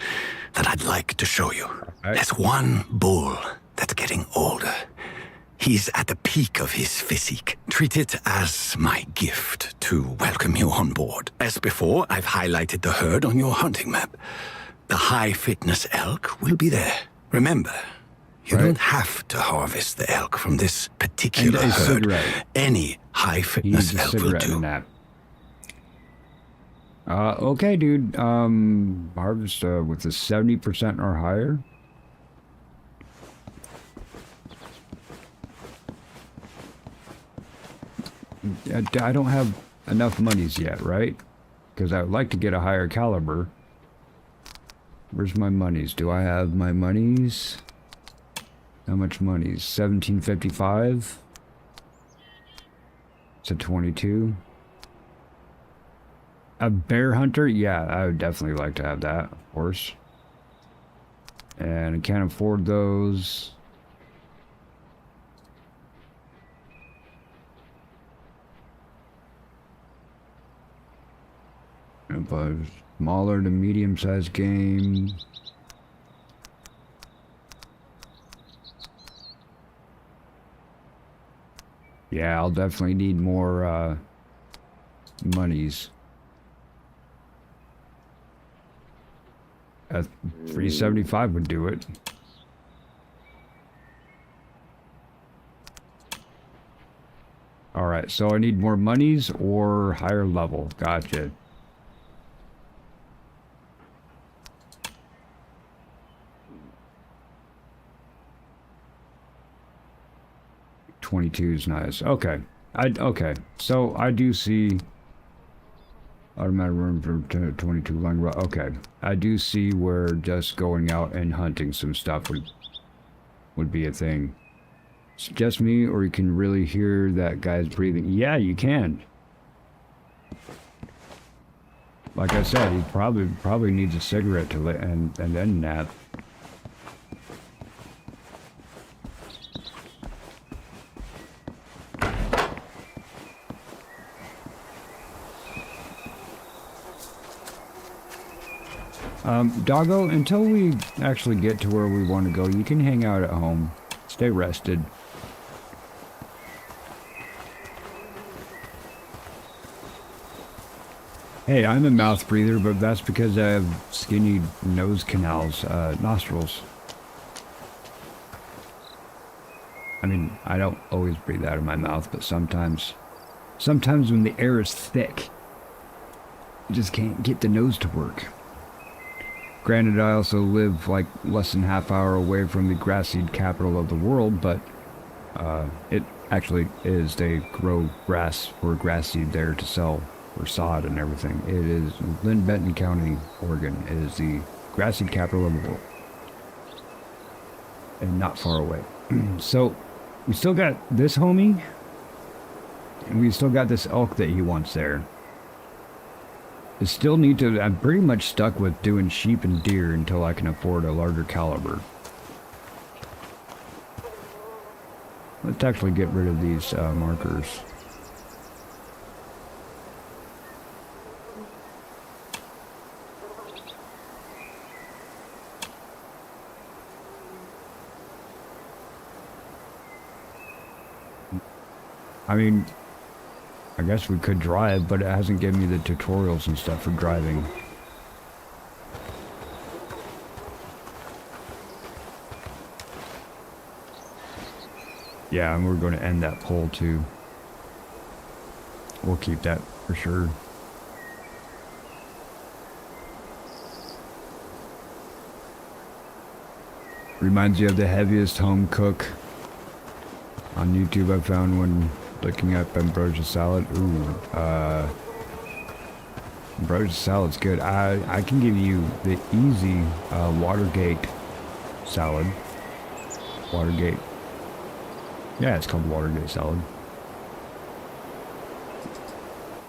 that I'd like to show you. Right. There's one bull that's getting older. He's at the peak of his physique. Treat it as my gift to welcome you on board. As before, I've highlighted the herd on your hunting map. The high-fitness elk will be there. Remember, you don't have to harvest the elk from this particular herd. Cigarette. Any high-fitness elk will do. Okay, dude. Harvest with a 70% or higher. I don't have enough monies yet, right? Because I would like to get a higher caliber. Where's my monies? Do I have my monies? How much monies? 1755? It's a 22. A bear hunter? Yeah, I would definitely like to have that, of course. And I can't afford those. But smaller to medium-sized game. Yeah, I'll definitely need more monies. At 375 would do it. All right, so I need more monies or higher level. Gotcha. .22 is nice. Okay. Okay. So I do see automatic room for 22 long run. Okay. I do see where just going out and hunting some stuff would be a thing. It's just me, or you can really hear that guy's breathing. Yeah, you can. Like I said, he probably needs a cigarette to and then nap. Doggo, until we actually get to where we want to go, you can hang out at home. Stay rested. Hey, I'm a mouth breather, but that's because I have skinny nose canals, nostrils. I mean, I don't always breathe out of my mouth, but sometimes when the air is thick, you just can't get the nose to work. Granted, I also live like less than half hour away from the grass seed capital of the world, but it actually is. They grow grass for grass seed there to sell for sod and everything. It is Lynn Benton County, Oregon. It is the grass seed capital of the world. And not far away. So, we still got this homie, and we still got this elk that he wants there. I still need to, I'm pretty much stuck with doing sheep and deer until I can afford a larger caliber. Let's actually get rid of these markers. I mean, I guess we could drive, but it hasn't given me the tutorials and stuff for driving. Yeah, and we're going to end that poll too. We'll keep that for sure. Reminds you of the heaviest home cook on YouTube I found when looking up ambrosia salad. Ooh, ambrosia salad's good. I can give you the easy Watergate salad. Watergate. Yeah, it's called Watergate salad.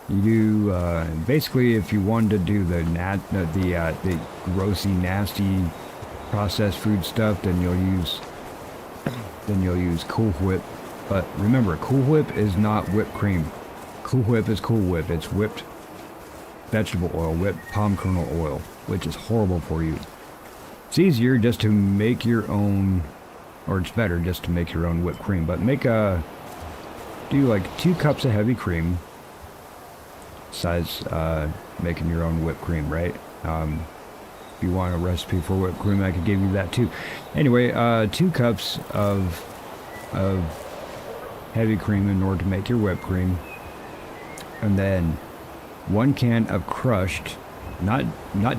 You do basically if you wanted to do the grossy, nasty processed food stuff, then you'll use Cool Whip. But remember, Cool Whip is not whipped cream. Cool Whip is Cool Whip. It's whipped vegetable oil, whipped palm kernel oil, which is horrible for you. It's easier just to make your own, or it's better just to make your own whipped cream. But do like 2 cups of heavy cream. Besides making your own whipped cream, right? If you want a recipe for whipped cream, I could give you that too. Anyway, 2 cups of heavy cream in order to make your whipped cream, and then 1 can of crushed, not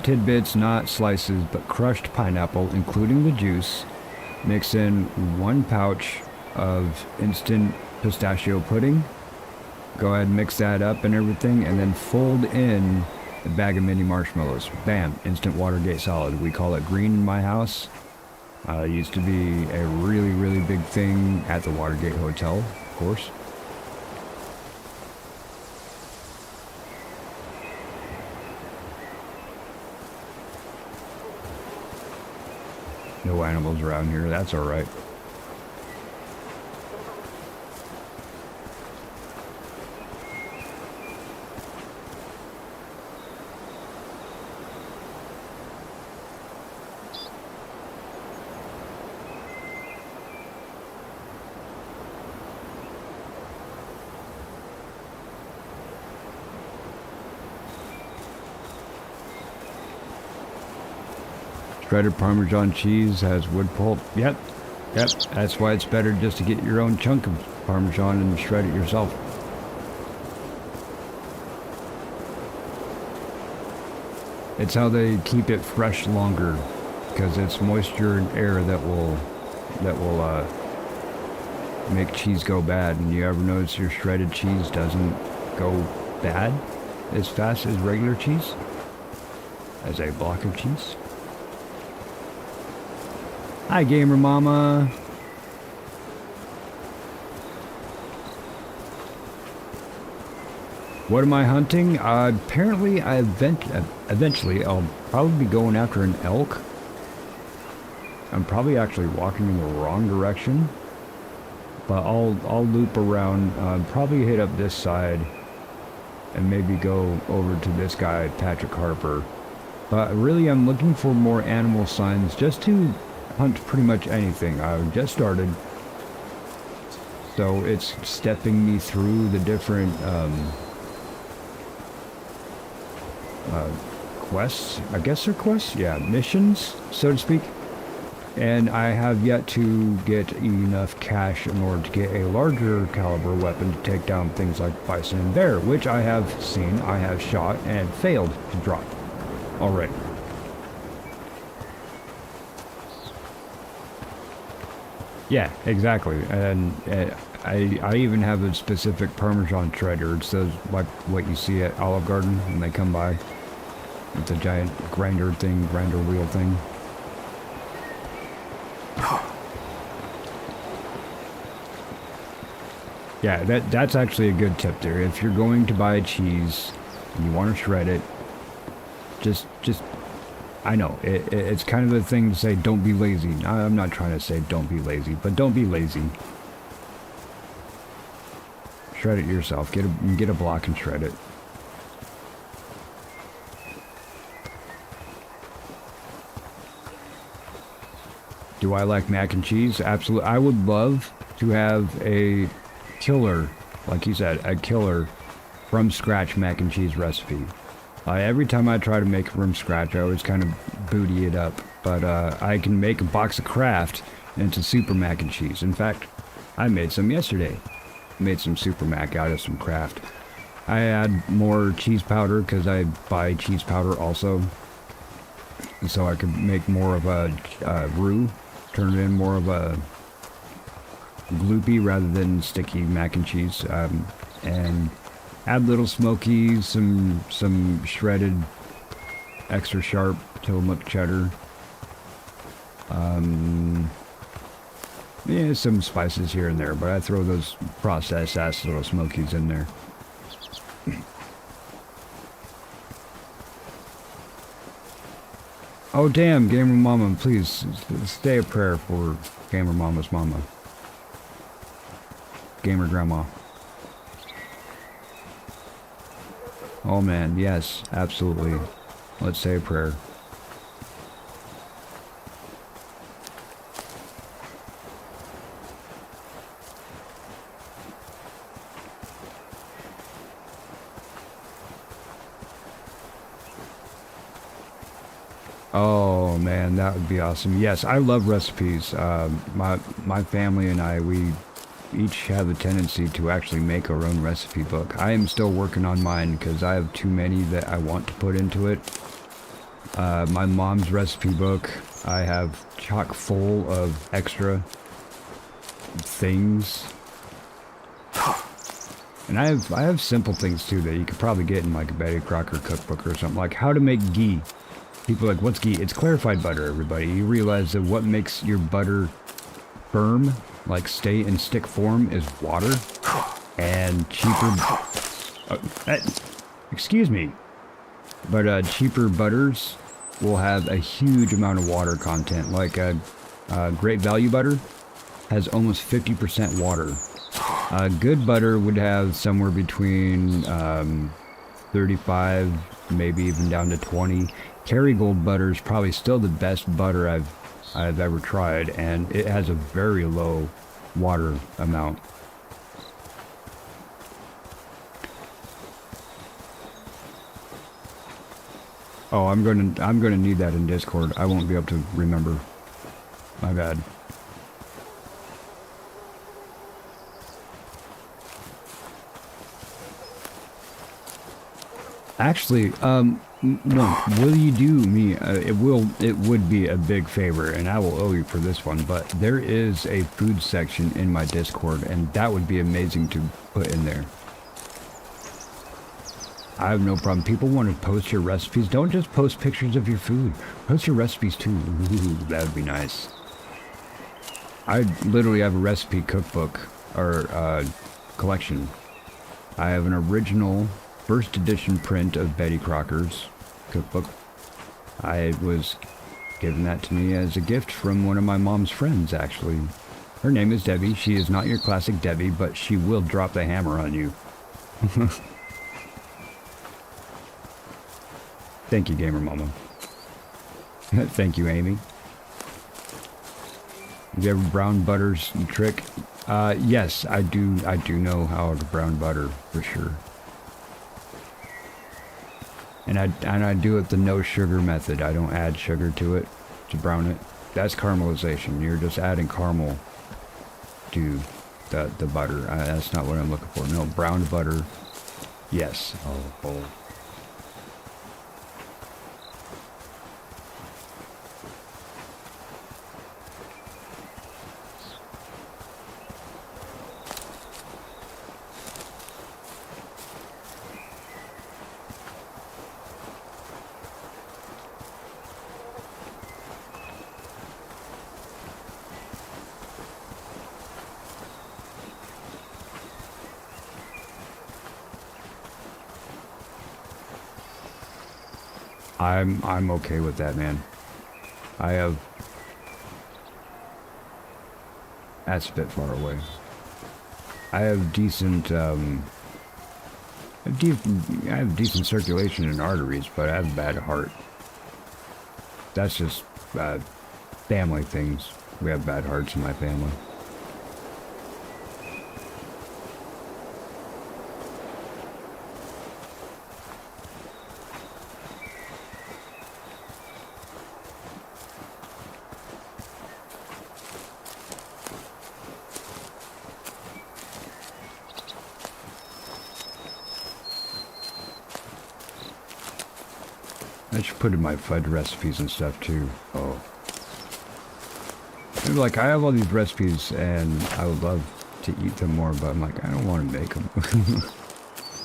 tidbits, not slices, but crushed pineapple, including the juice. Mix in 1 pouch of instant pistachio pudding. Go ahead and mix that up and everything, and then fold in a bag of mini marshmallows. Bam, instant Watergate salad. We call it green in my house. It used to be a really, really big thing at the Watergate Hotel, of course. No animals around here, that's alright. Shredded Parmesan cheese has wood pulp. Yep. That's why it's better just to get your own chunk of Parmesan and shred it yourself. It's how they keep it fresh longer, because it's moisture and air that will make cheese go bad. And you ever notice your shredded cheese doesn't go bad as fast as regular cheese, as a block of cheese? Hi, Gamer Mama. What am I hunting? Apparently, eventually I'll probably be going after an elk. I'm probably actually walking in the wrong direction, but I'll loop around, probably hit up this side, and maybe go over to this guy, Patrick Harper. But really, I'm looking for more animal signs just to hunt pretty much anything. I just started, so it's stepping me through the different quests. I guess they're quests, yeah, missions, so to speak. And I have yet to get enough cash in order to get a larger caliber weapon to take down things like bison and bear, which I have seen, I have shot and failed to drop already. Yeah, exactly. And I even have a specific Parmesan shredder. It says like what you see at Olive Garden when they come by. It's a giant grinder wheel thing. Yeah, that's actually a good tip there. If you're going to buy cheese and you want to shred it, just I know, it's kind of the thing to say, don't be lazy. I'm not trying to say don't be lazy, but don't be lazy. Shred it yourself. Get a block and shred it. Do I like mac and cheese? Absolutely. I would love to have a killer like you said, a killer from scratch mac and cheese recipe. Every time I try to make it from scratch, I always kind of booty it up. But I can make a box of Kraft into super mac and cheese. In fact, I made some yesterday. Made some super mac out of some Kraft. I add more cheese powder because I buy cheese powder also. So I could make more of a roux, turn it in more of a gloopy rather than sticky mac and cheese. And add little smokies, some shredded extra sharp Tillamook cheddar. Yeah, some spices here and there, but I throw those processed ass little smokies in there. Oh damn, Gamer Mama, please stay a prayer for Gamer Mama's mama. Gamer Grandma. Oh man, yes, absolutely. Let's say a prayer. Oh man, that would be awesome. Yes, I love recipes. My family and I, we each have a tendency to actually make our own recipe book. I am still working on mine because I have too many that I want to put into it. My mom's recipe book, I have chock full of extra things. And I have simple things too that you could probably get in like a Betty Crocker cookbook or something, like how to make ghee. People are like, what's ghee? It's clarified butter, everybody. You realize that what makes your butter firm, like stay in stick form, is water. And cheaper... excuse me. But cheaper butters will have a huge amount of water content. Like Great Value butter has almost 50% water. Good butter would have somewhere between 35, maybe even down to 20. Kerrygold butter is probably still the best butter I've ever tried, and it has a very low water amount. Oh, I'm gonna need that in Discord. I won't be able to remember. My bad. Actually, no, will you do me, it would be a big favor, and I will owe you for this one, but there is a food section in my Discord, and that would be amazing to put in there. I have no problem. People want to post your recipes. Don't just post pictures of your food. Post your recipes too. Ooh, that would be nice. I literally have a recipe cookbook, or collection. I have an original first edition print of Betty Crocker's cookbook. I was given that to me as a gift from one of my mom's friends, actually. Her name is Debbie. She is not your classic Debbie, but she will drop the hammer on you. Thank you, Gamer Mama. Thank you, Amy. You ever brown butters trick? Yes, I do know how to brown butter for sure. And I do it the no sugar method. I don't add sugar to it to brown it. That's caramelization. You're just adding caramel to the butter. That's not what I'm looking for. No, browned butter. Yes. Oh. I'm okay with that, man. I have... That's a bit far away. I have decent, I have decent circulation in arteries, but I have a bad heart. That's just, family things. We have bad hearts in my family. I should put in my fudge recipes and stuff too. Oh. Maybe like I have all these recipes and I would love to eat them more, but I'm like, I don't want to make them.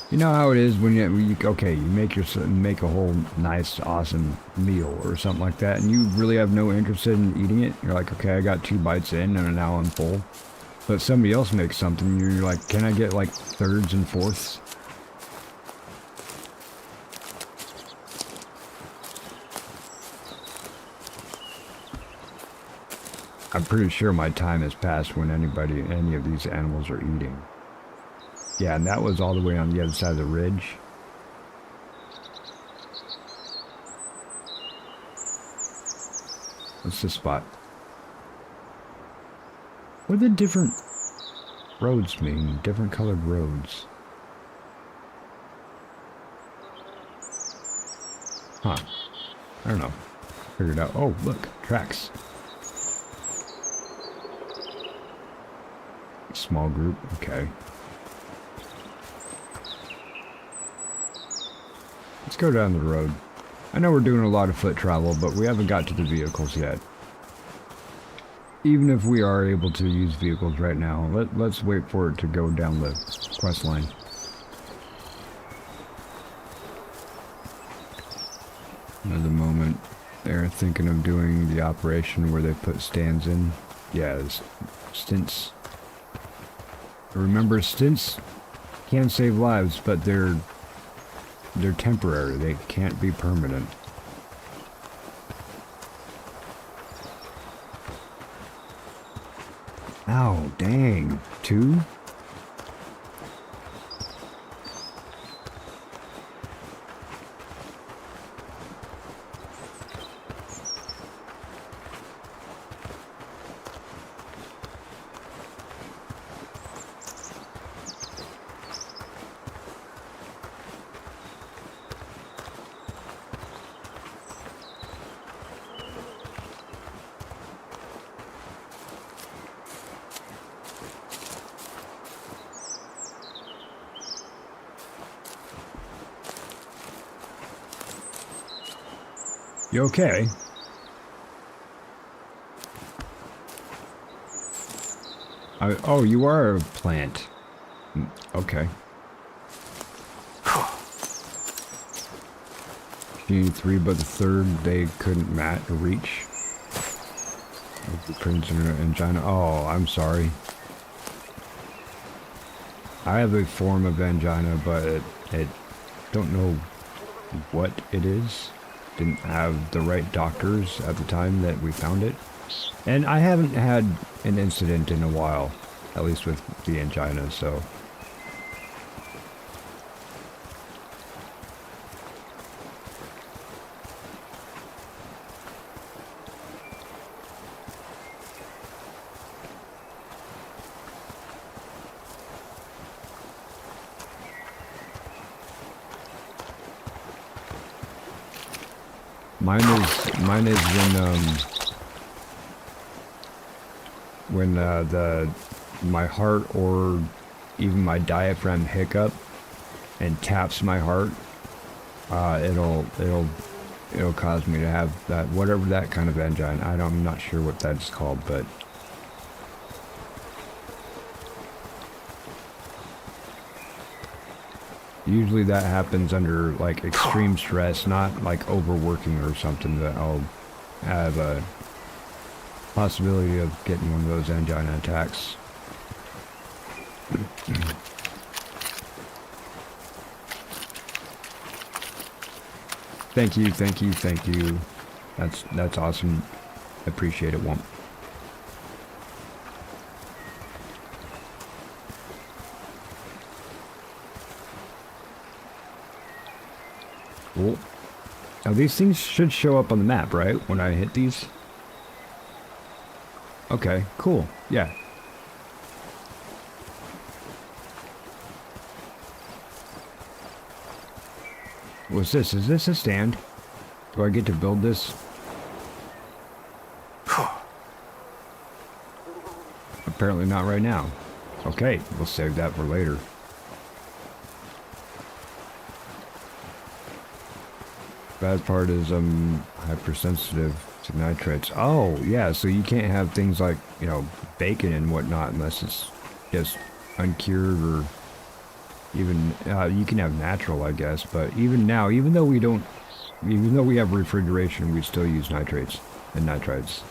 You know how it is when you okay, you make a whole nice, awesome meal or something like that, and you really have no interest in eating it. You're like, okay, I got 2 bites in and now I'm full. But somebody else makes something, and you're like, can I get like thirds and fourths? I'm pretty sure my time has passed when any of these animals are eating. Yeah, and that was all the way on the other side of the ridge. What's this spot? What do the different roads mean? Different colored roads. Huh. I don't know. Figured out. Oh, look. Tracks. Small group. Okay. Let's go down the road. I know we're doing a lot of foot travel, but we haven't got to the vehicles yet. Even if we are able to use vehicles right now, let's wait for it to go down the quest line. Another moment, they're thinking of doing the operation where they put stands in. Yeah, stints. Remember, stints can save lives, but they're temporary. They can't be permanent. Ow, dang. 2? You okay? Oh, you are a plant. Okay. You need 3, but the 3rd they couldn't reach. The Prince angina. Oh, I'm sorry. I have a form of angina, but it don't know what it is. Didn't have the right doctors at the time that we found it. And I haven't had an incident in a while, at least with the angina, so. Mine is when my heart or even my diaphragm hiccup and taps my heart, it'll cause me to have that, whatever that kind of angina. I'm not sure what that's called, but usually that happens under like extreme stress, not like overworking or something, that I'll have a possibility of getting one of those angina attacks. Thank you, thank you, thank you. That's awesome. I appreciate it, Womp. Cool. Now these things should show up on the map, right? When I hit these? Okay, cool. Yeah. What's this? Is this a stand? Do I get to build this? Apparently not right now. Okay, we'll save that for later. Bad part is I'm hypersensitive to nitrates. Oh, yeah, so you can't have things like, you know, bacon and whatnot unless it's just uncured, or even, you can have natural, I guess, but even now, even though we have refrigeration, we still use nitrates and nitrites.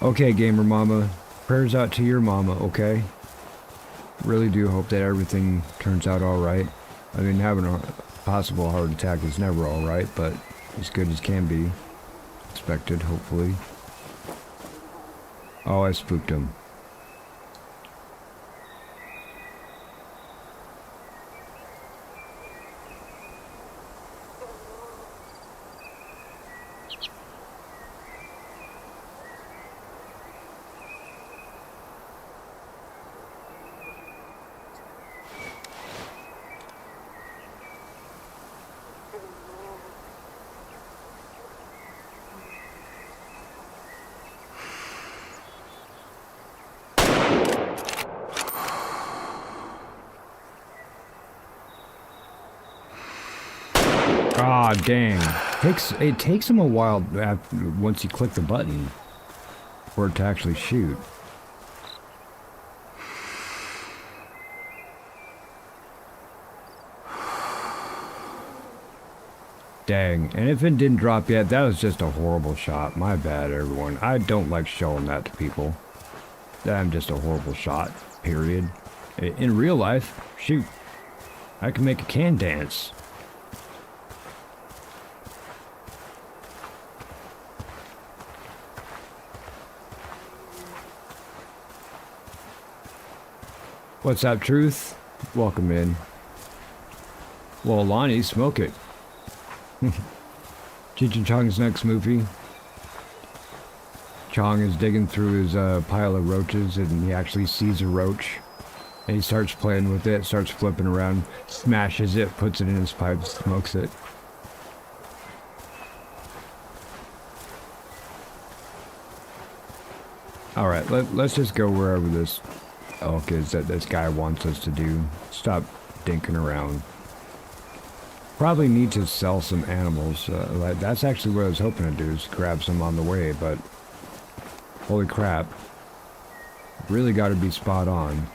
Okay, gamer mama, prayers out to your mama, okay? Really do hope that everything turns out alright. I mean, having a possible heart attack is never alright, but as good as can be. Expected, hopefully. Oh, I spooked him. Ah, dang. It takes him a while once you click the button for it to actually shoot. Dang. And if it didn't drop yet, that was just a horrible shot. My bad, everyone. I don't like showing that to people. I'm just a horrible shot, period. In real life, shoot, I can make a can dance. What's up, Truth? Welcome in. Well, Lonnie, smoke it. Cheech and Chong's next movie. Chong is digging through his pile of roaches, and he actually sees a roach. And he starts playing with it, starts flipping around, smashes it, puts it in his pipe, smokes it. Alright, let's just go wherever this elk is that this guy wants us to do. Stop dinking around. Probably need to sell some animals. That's actually what I was hoping to do, is grab some on the way, but holy crap. Really got to be spot on.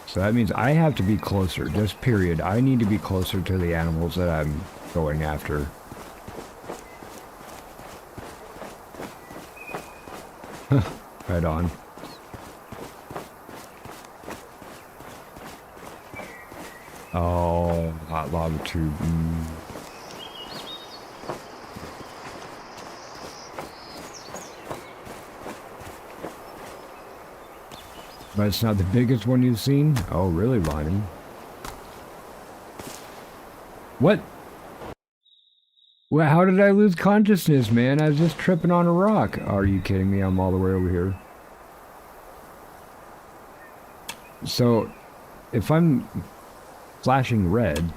So that means I have to be closer, just period. I need to be closer to the animals that I'm going after. Right on. Oh, hot lava tube. But it's not the biggest one you've seen? Oh, really, Lonnie? What? Well, how did I lose consciousness, man? I was just tripping on a rock. Are you kidding me? I'm all the way over here. So, if I'm flashing red,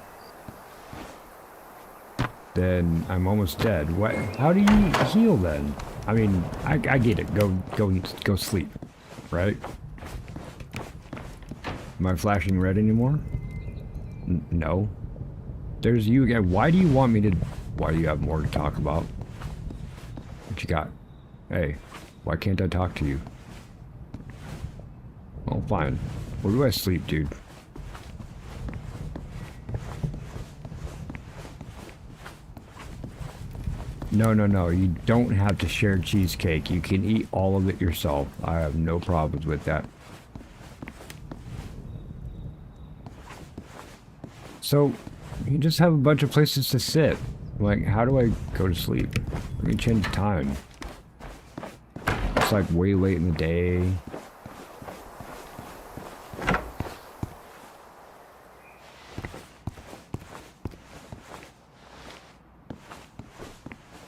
then I'm almost dead. What? How do you heal then? I mean, I get it. Go sleep, right? Am I flashing red anymore? No. There's you again. Why do you want me to? Why do you have more to talk about? What you got? Hey, why can't I talk to you? Well, fine. Where do I sleep, dude? No, no, no. You don't have to share cheesecake. You can eat all of it yourself. I have no problems with that. So, you just have a bunch of places to sit. Like, how do I go to sleep? Let me change the time. It's like way late in the day.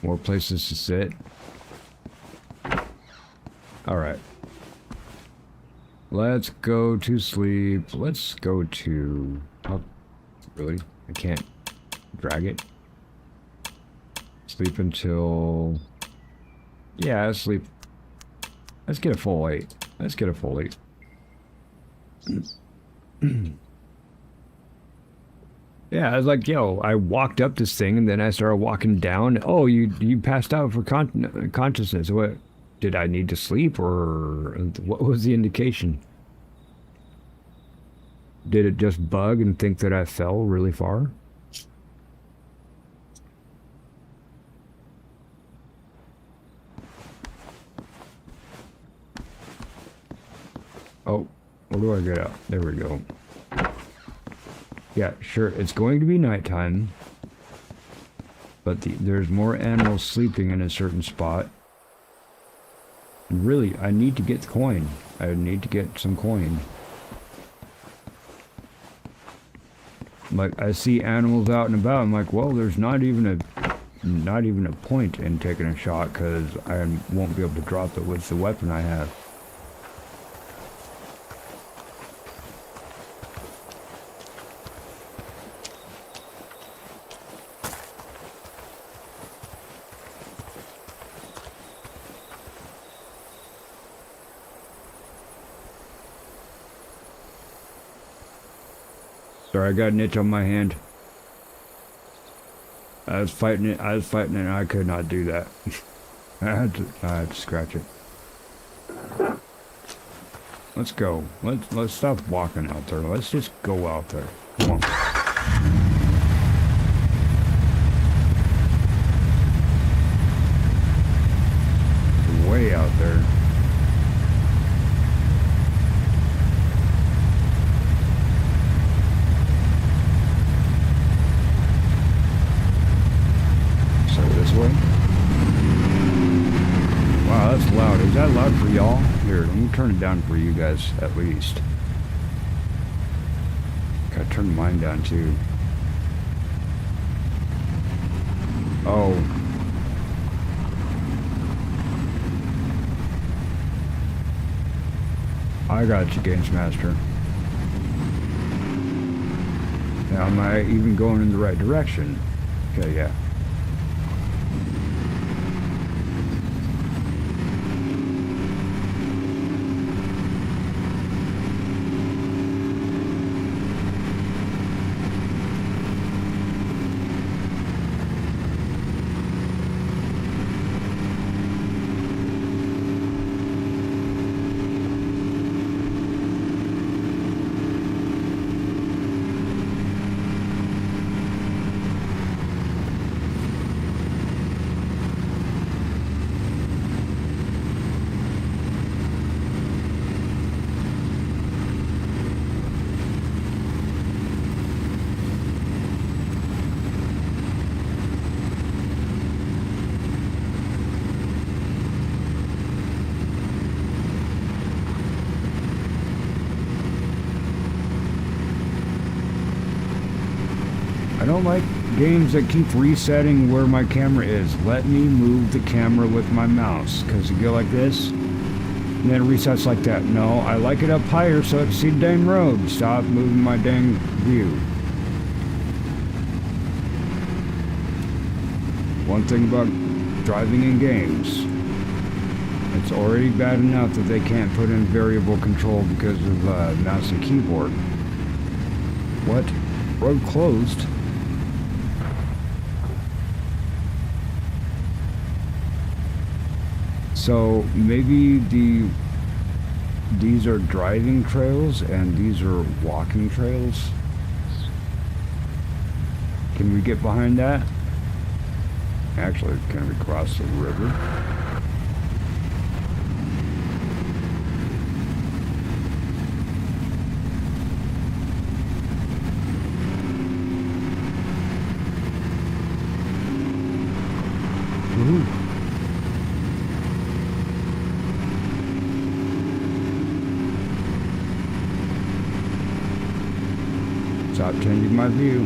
More places to sit. Alright. Let's go to sleep. Let's go to... Oh, really? I can't drag it. Sleep until... Yeah, sleep. Let's get a full 8. Let's get a full 8. Yeah, I was like, yo, I walked up this thing and then I started walking down. Oh, you passed out for consciousness. What, did I need to sleep or what was the indication? Did it just bug and think that I fell really far? Oh, where do I get out? There we go. Yeah, sure, it's going to be nighttime, but there's more animals sleeping in a certain spot. And really, I need to get the coin. I need to get some coin. Like, I see animals out and about, I'm like, well, there's not even a point in taking a shot, because I won't be able to drop it with the weapon I have. Sorry, I got an itch on my hand. I was fighting it, and I could not do that. I had to scratch it. Let's go. Let's stop walking out there. Let's just go out there. Come on. Way out there. This way. Wow, that's loud. Is that loud for y'all? Here, let me turn it down for you guys at least. Gotta turn mine down too. Oh. I got you, Games Master. Now, am I even going in the right direction? Okay, yeah. I don't like games that keep resetting where my camera is. Let me move the camera with my mouse, because you go like this, and then it resets like that. No, I like it up higher so I can see the dang road. Stop moving my dang view. One thing about driving in games, it's already bad enough that they can't put in variable control because of mouse and keyboard. What? Road closed. So maybe these are driving trails and these are walking trails. Can we get behind that? Actually, can we cross the river? Woohoo! Stop changing my view.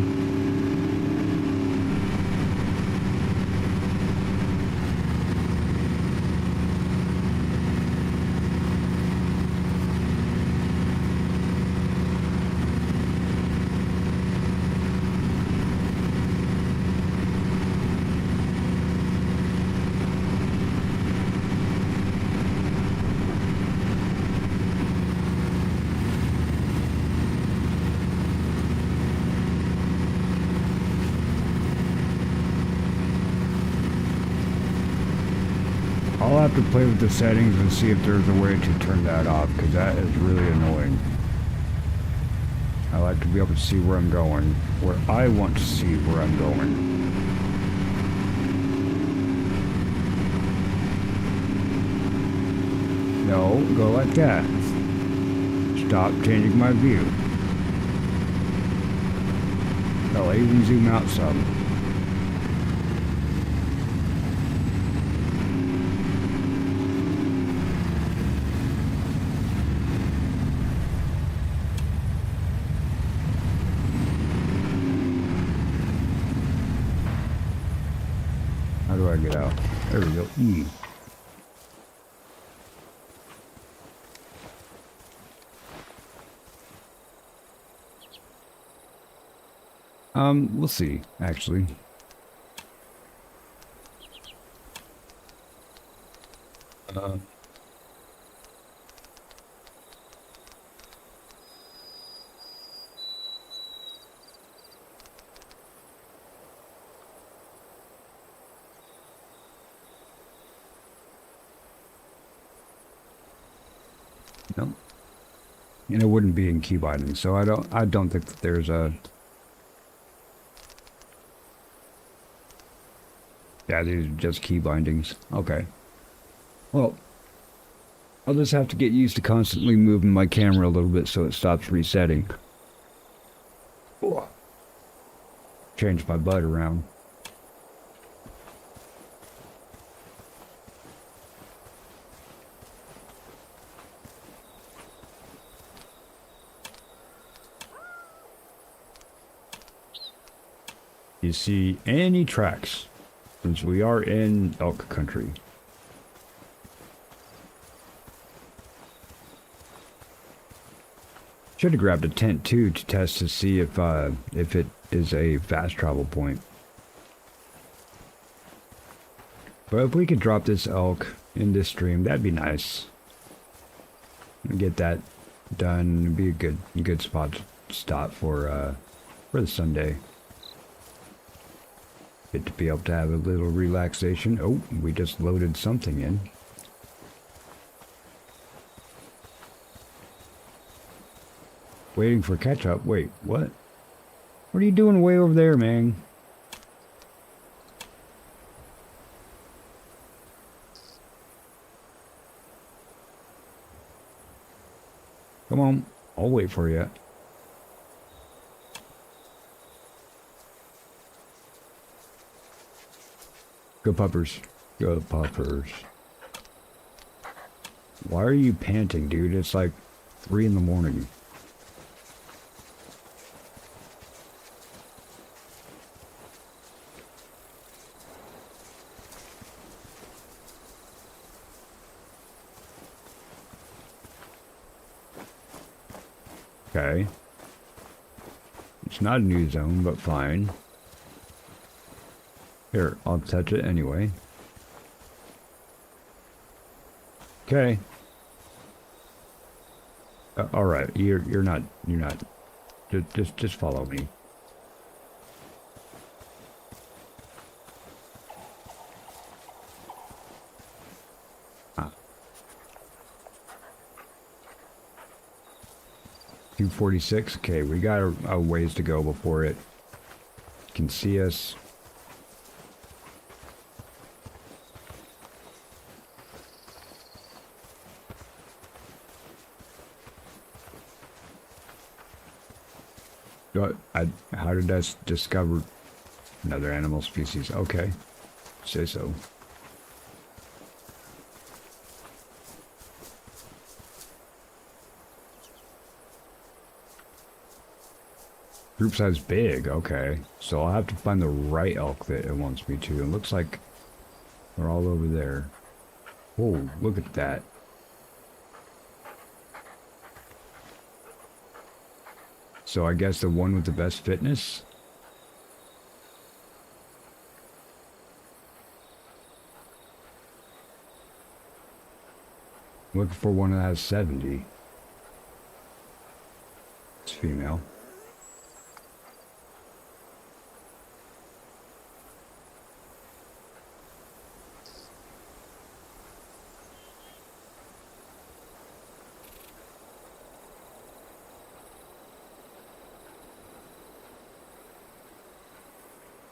I'll have to play with the settings and see if there's a way to turn that off, because that is really annoying. I like to be able to see where I'm going, where I want to see where I'm going. No, go like that. Stop changing my view. I'll even zoom out some. How do I get out? There we go. E. We'll see, actually. No. And it wouldn't be in key binding, so I don't think that there's a... Yeah, these are just key bindings. Okay. Well, I'll just have to get used to constantly moving my camera a little bit so it stops resetting. Change my butt around. You see any tracks? Since we are in elk country. Should have grabbed a tent too to test to see if it is a fast travel point. But if we could drop this elk in this stream, that'd be nice. Get that done. It'd be a good spot to stop for the Sunday. Good to be able to have a little relaxation. Oh, we just loaded something in. Waiting for catch-up. Wait, what? What are you doing way over there, man? Come on, I'll wait for you. Go puppers. Go puppers. Why are you panting, dude? It's like 3 in the morning. Okay. It's not a new zone, but fine. Here, I'll touch it anyway. Okay. All right, you're not. Just follow me. Ah. 246. Okay, we got a ways to go before it can see us. How did I discover another animal species? Okay, say so. Group size big, okay. So I'll have to find the right elk that it wants me to. It looks like they're all over there. Whoa, look at that. So I guess the one with the best fitness? Looking for one that has 70. It's female.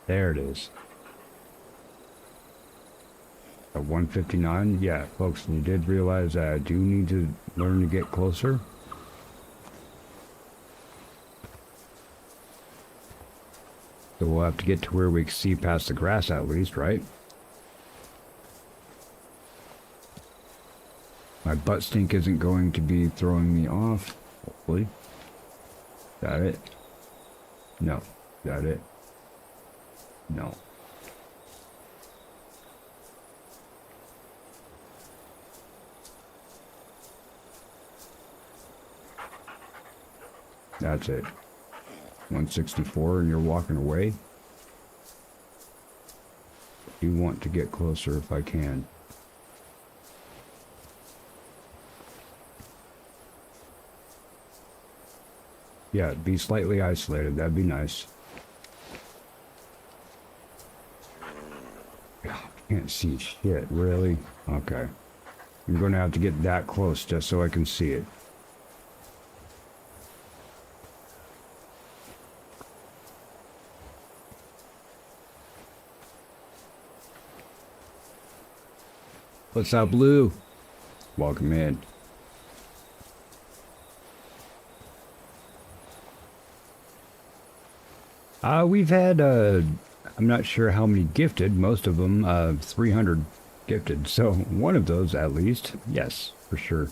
There it is. At 159? Yeah, folks, you did realize that I do need to learn to get closer. So we'll have to get to where we can see past the grass at least, right? My butt stink isn't going to be throwing me off, hopefully. Got it? No. Got it? No. That's it. 164 and you're walking away. You want to get closer if I can. Yeah, be slightly isolated. That'd be nice. God, can't see shit, really? Okay. I'm going to have to get that close just so I can see it. What's up, Blue? Welcome in. We've had, I'm not sure how many gifted, most of them, 300 gifted, so one of those at least, yes, for sure.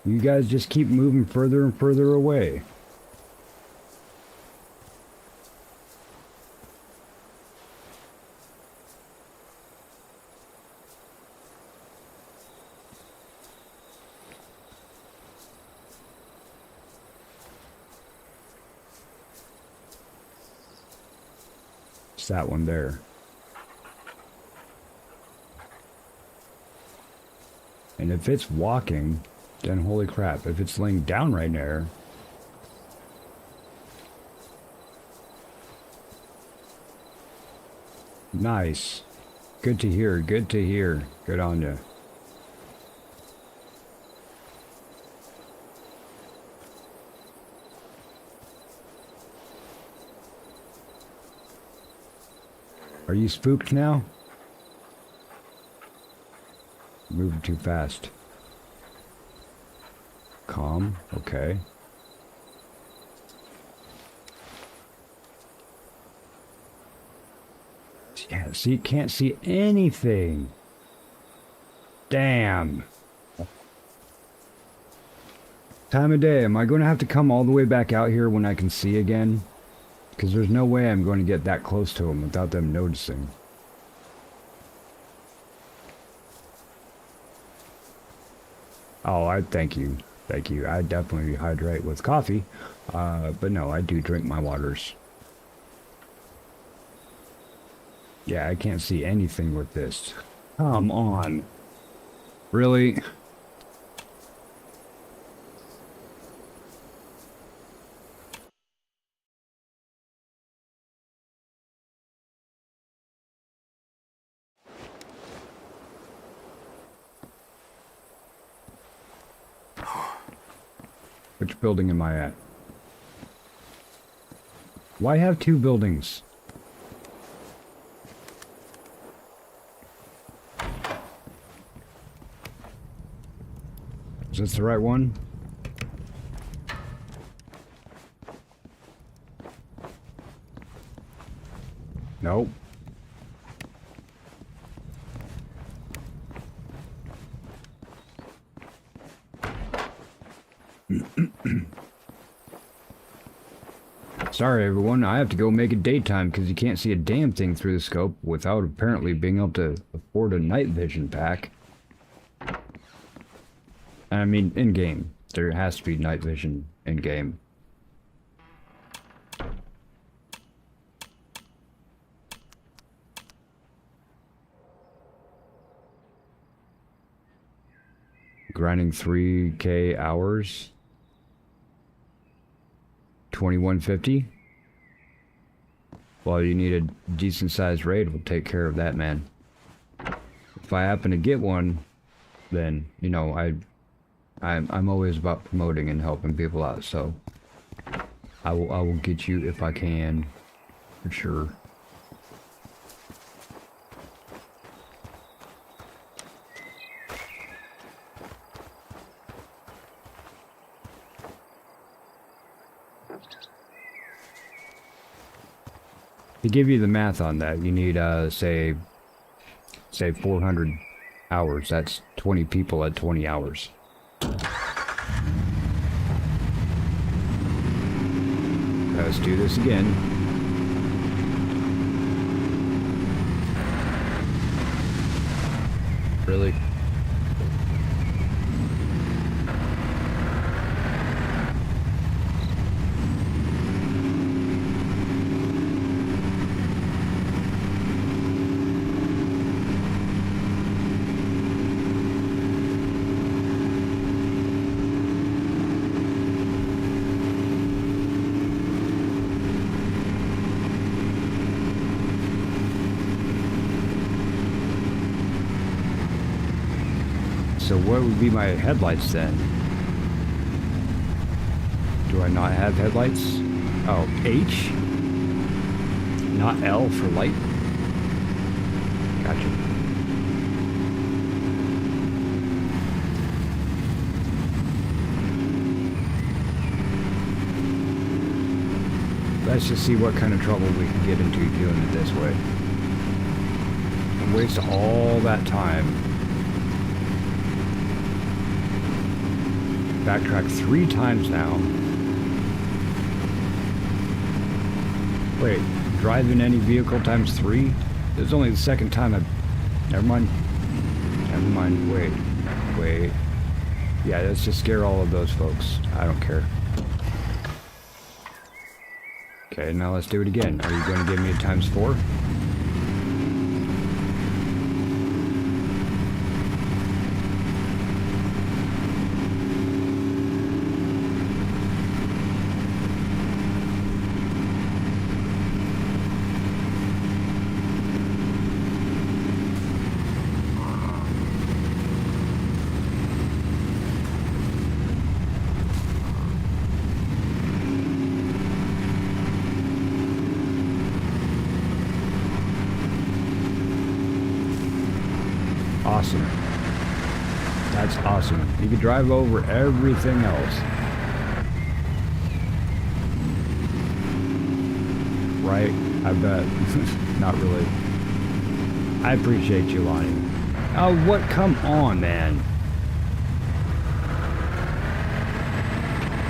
You guys just keep moving further and further away. It's that one there. And if it's walking, then holy crap, if it's laying down right there. Nice. Good to hear, good to hear. Good on you. Are you spooked now? Moving too fast. Calm, okay. Yeah, see, can't see anything. Damn. Time of day, am I going to have to come all the way back out here when I can see again? Because there's no way I'm going to get that close to them without them noticing. Oh, I thank you. Thank you. I definitely hydrate with coffee, but no, I do drink my waters. Yeah, I can't see anything with this. Come on. Really? Which building am I at? Why have two buildings? Is this the right one? Nope. Sorry everyone, I have to go make it daytime because you can't see a damn thing through the scope without apparently being able to afford a night vision pack. I mean, in-game. There has to be night vision in-game. Grinding 3K hours. 2150. Well, you need a decent sized raid, we'll take care of that, man. If I happen to get one, then, you know, I'm always about promoting and helping people out, so I will get you if I can, for sure. To give you the math on that, you need say 400 hours. That's 20 people at 20 hours. Let's do this again. Really? So what would be my headlights then? Do I not have headlights? Oh, H? Not L for light? Gotcha. Let's just see what kind of trouble we can get into doing it this way. And waste all that time. Backtrack 3 times now. Wait, driving any vehicle times 3? This is only the second time I've... Never mind. Never mind. Wait. Yeah, let's just scare all of those folks. I don't care. Okay, now let's do it again. Are you going to give me a times 4? Awesome. That's awesome. You can drive over everything else. Right? I bet. Not really. I appreciate you, Lonnie. Oh, what? Come on, man.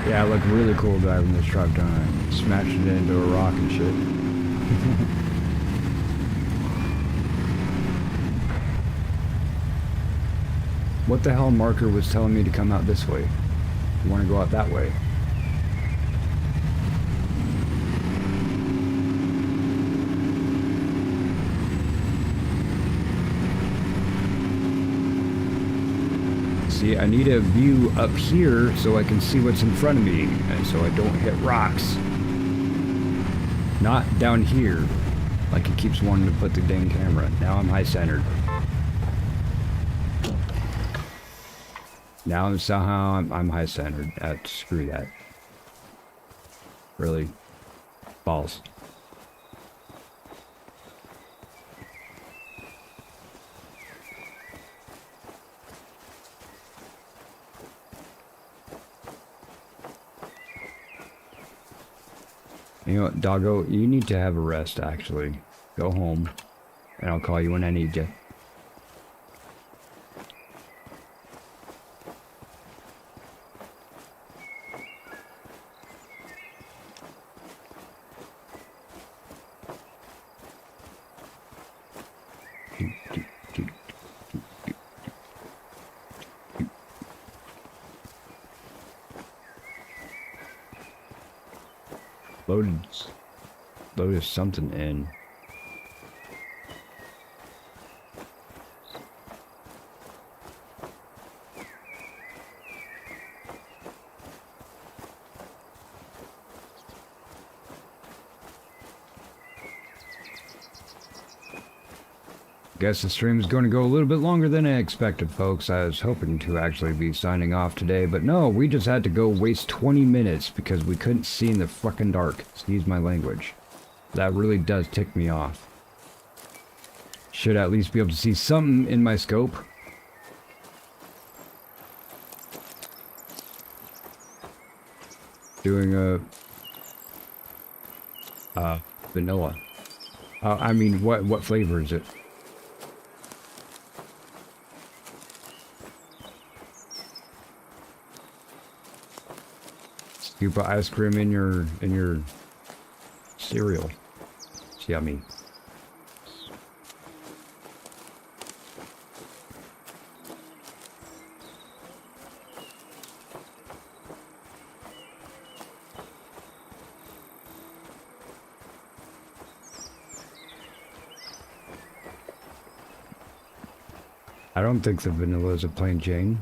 Yeah, it looked really cool driving this truck, don't I? Smashing it into a rock and shit. What the hell marker was telling me to come out this way? You want to go out that way? See, I need a view up here so I can see what's in front of me and so I don't hit rocks. Not down here, like it keeps wanting to put the dang camera. Now I'm high-centered. Now somehow I'm high-centered. Screw that. Really. Balls. You know what, doggo? You need to have a rest, actually. Go home, and I'll call you when I need you. Loaded something in. Guess the stream is going to go a little bit longer than I expected, folks. I was hoping to actually be signing off today, but no, we just had to go waste 20 minutes because we couldn't see in the fucking dark. Excuse my language. That really does tick me off. Should at least be able to see something in my scope. Doing a vanilla. I mean, what flavor is it? You put ice cream in your cereal. It's yummy. I don't think the vanilla is a plain Jane.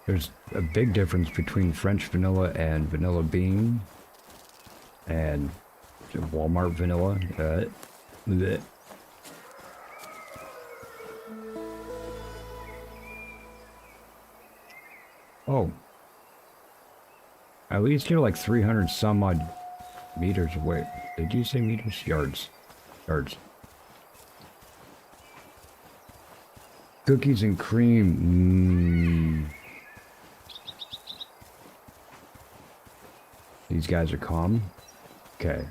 There's a big difference between French vanilla and vanilla bean and Walmart vanilla. Bleh. Oh. At least you're like 300 some odd meters away. Did you say meters? Yards. Yards. Cookies and cream. These guys are calm. Okay.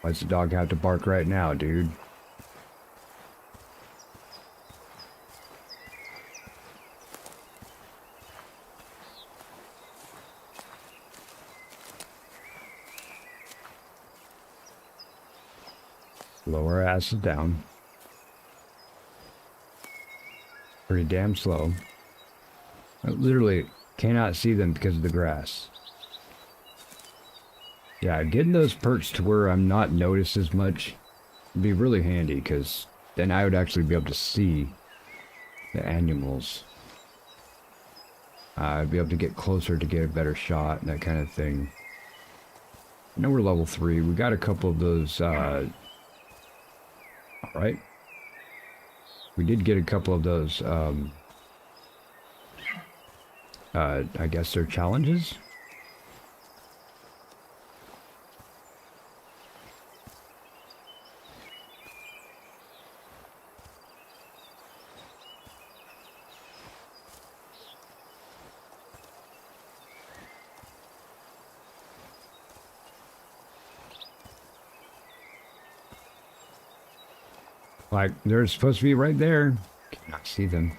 Why's the dog have to bark right now, dude? Lower asses down. Pretty damn slow. I literally cannot see them because of the grass. Yeah, getting those perks to where I'm not noticed as much would be really handy, because then I would actually be able to see the animals. I'd be able to get closer to get a better shot and that kind of thing. I know we're level 3. We got a couple of those, alright. We did get a couple of those, I guess they're challenges? Like, they're supposed to be right there. Cannot see them.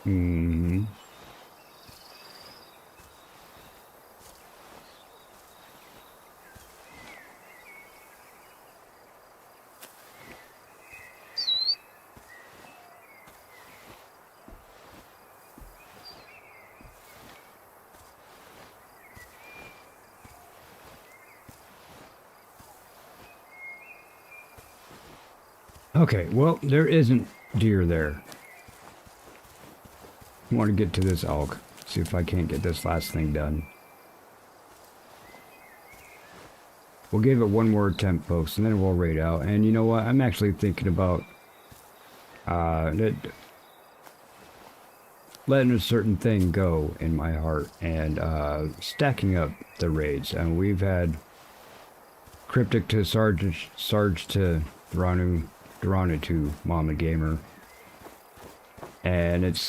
Hmm. Okay, well, there isn't deer there. I want to get to this elk. See if I can't get this last thing done. We'll give it one more attempt, folks, and then we'll raid out. And you know what? I'm actually thinking about letting a certain thing go in my heart and stacking up the raids. And we've had Cryptic to Sarge to Duranu to Mama Gamer. And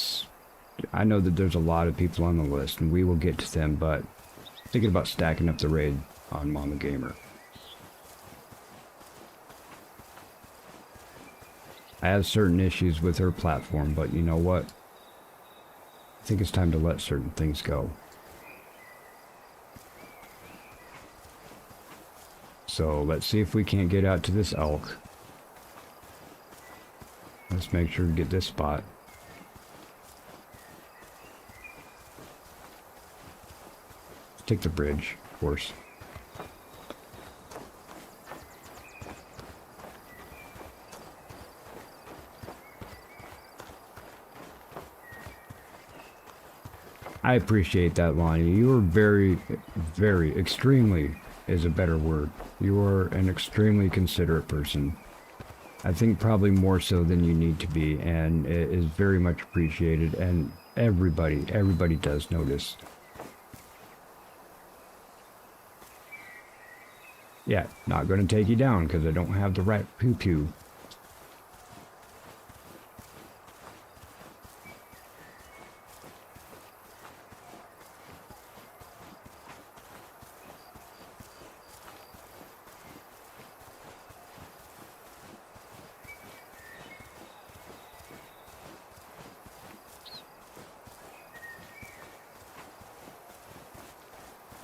I know that there's a lot of people on the list, and we will get to them, but thinking about stacking up the raid on Mama Gamer. I have certain issues with her platform, but you know what? I think it's time to let certain things go. So let's see if we can't get out to this elk. Let's make sure to get this spot. Let's take the bridge, of course. I appreciate that, Lonnie. You are very, extremely is a better word. You are an extremely considerate person. I think probably more so than you need to be, and it is very much appreciated, and everybody does notice. Yeah, not going to take you down because I don't have the right pew-pew.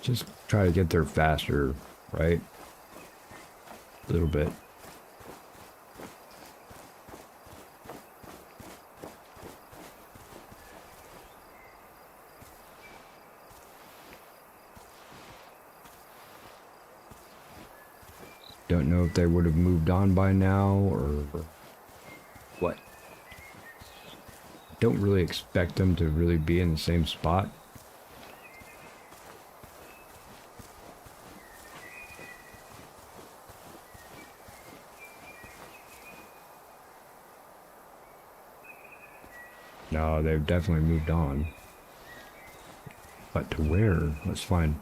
Just try to get there faster, right? A little bit. Don't know if they would have moved on by now or what. Don't really expect them to really be in the same spot. No, they've definitely moved on. But to where? Let's find.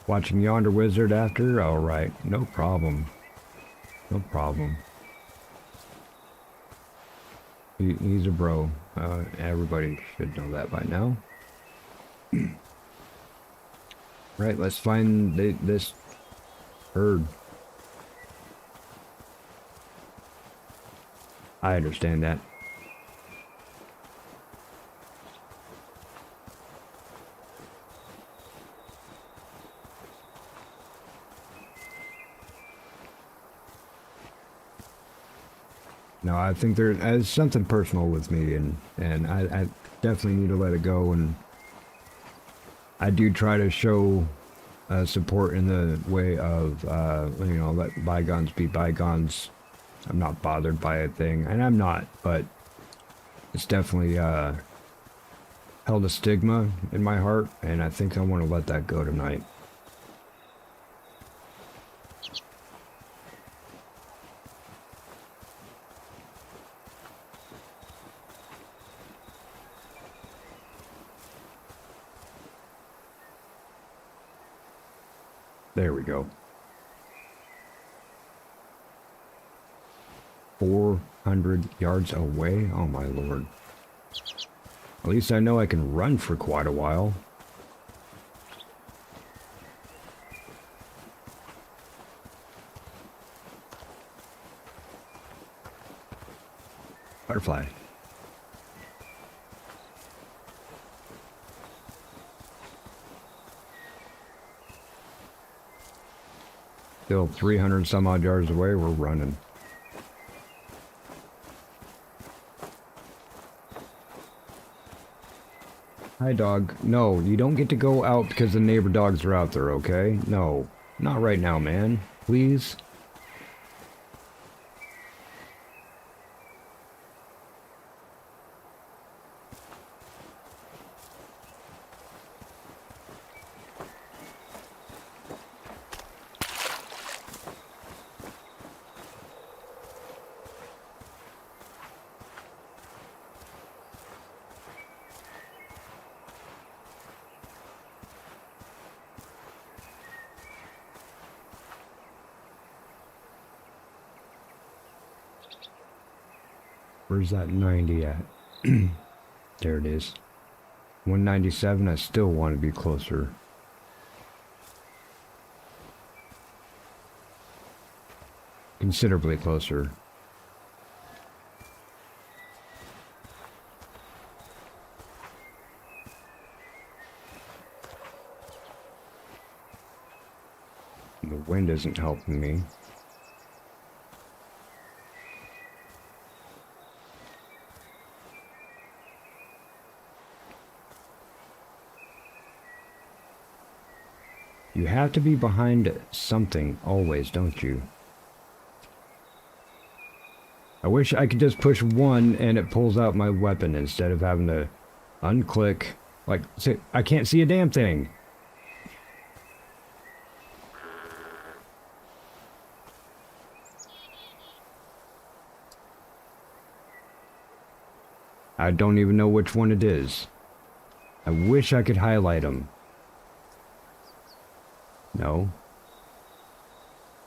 Watching Yonder Wizard after? Alright, no problem. No problem. He's a bro. Everybody should know that by now. Right, let's find this herd. I understand that. No, I think there's something personal with me, and I definitely need to let it go, and I do try to show support in the way of, you know, let bygones be bygones. I'm not bothered by a thing, and I'm not, but it's definitely held a stigma in my heart, and I think I want to let that go tonight. There we go. 400 yards away? Oh my lord. At least I know I can run for quite a while. Butterfly. Still 300 some odd yards away, we're running. Hi dog. No, you don't get to go out because the neighbor dogs are out there, okay? No, not right now, man. Please. Where's that 90 at? There it is. 197, I still want to be closer. Considerably closer. The wind isn't helping me. You have to be behind something always, don't you? I wish I could just push 1 and it pulls out my weapon instead of having to unclick. Like, see, I can't see a damn thing. I don't even know which one it is. I wish I could highlight them. No.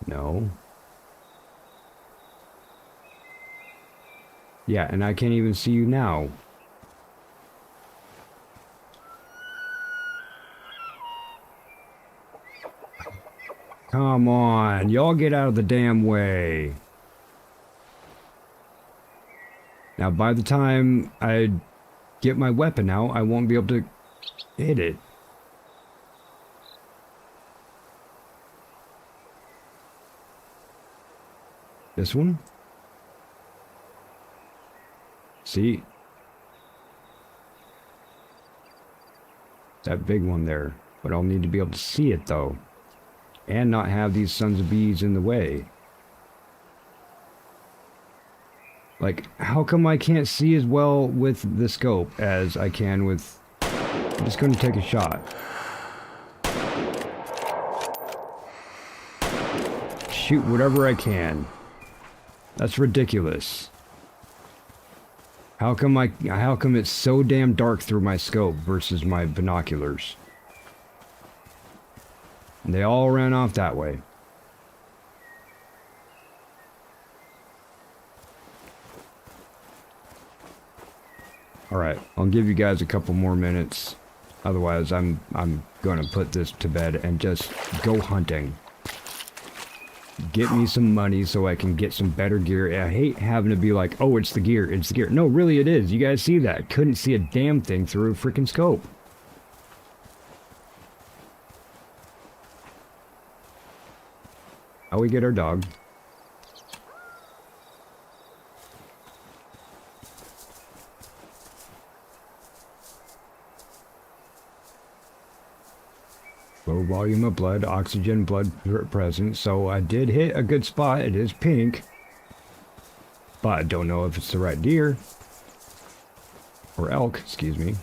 No. Yeah, and I can't even see you now. Come on, y'all get out of the damn way. Now, by the time I get my weapon out, I won't be able to hit it. This one? See? That big one there. But I'll need to be able to see it, though. And not have these sons of bees in the way. Like, how come I can't see as well with the scope as I can with... I'm just going to take a shot. Shoot whatever I can. That's ridiculous. How come it's so damn dark through my scope versus my binoculars? And they all ran off that way. Alright, I'll give you guys a couple more minutes. Otherwise, I'm gonna put this to bed and just go hunting. Get me some money so I can get some better gear. I hate having to be like, oh, it's the gear, it's the gear. No, really it is. You guys see that? Couldn't see a damn thing through a freaking scope. How we get our dog? Low volume of blood, oxygen, blood present. So I did hit a good spot. It is pink. But I don't know if it's the right deer. Or elk, excuse me.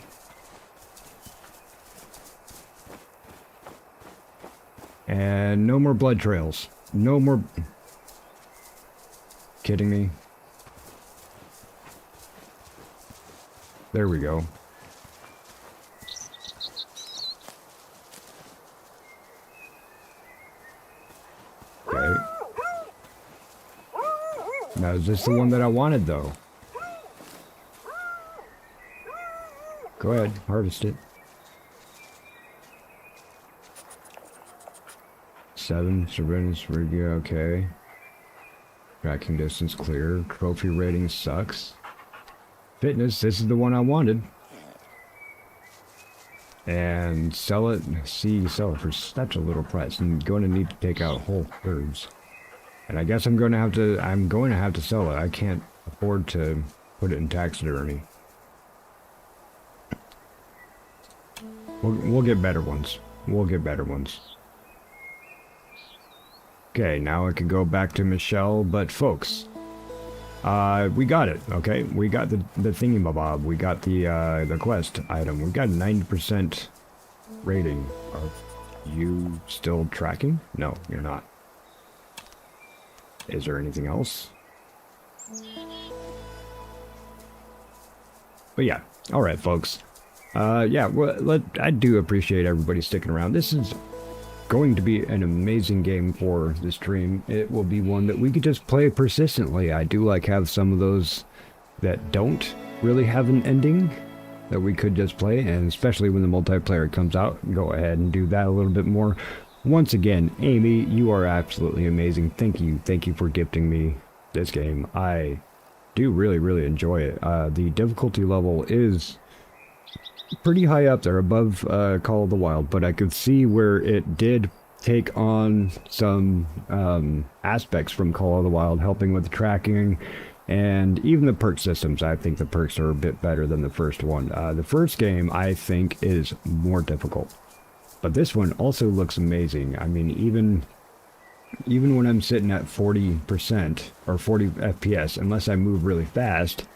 And no more blood trails. No more... Kidding me? There we go. Okay. Now, is this the one that I wanted, though? Go ahead, harvest it. 7, surveillance radio, okay. Tracking distance clear. Trophy rating sucks. Fitness, this is the one I wanted. And sell it, see, sell it for such a little price. I'm going to need to take out whole herds. And I guess I'm going to have to sell it. I can't afford to put it in taxidermy. We'll get better ones. We'll get better ones. Okay, now I can go back to Michelle, but folks, we got it, okay? We got the thingy-mabob. We got the quest item. We got a 90% rating. Are you still tracking? No, you're not. Is there anything else? But yeah, alright folks. Yeah, well, I do appreciate everybody sticking around. This is going to be an amazing game for the stream. It will be one that we could just play persistently. I do like have some of those that don't really have an ending that we could just play, and especially when the multiplayer comes out, go ahead and do that a little bit more. Once again, Amy, you are absolutely amazing. Thank you for gifting me this game. I do really enjoy it. The difficulty level is pretty high up there, above Call of the Wild, but I could see where it did take on some aspects from Call of the Wild, helping with the tracking and even the perk systems. I think the perks are a bit better than the first one. The first game, I think, is more difficult, but this one also looks amazing. I mean, even when I'm sitting at 40% or 40 FPS, unless I move really fast,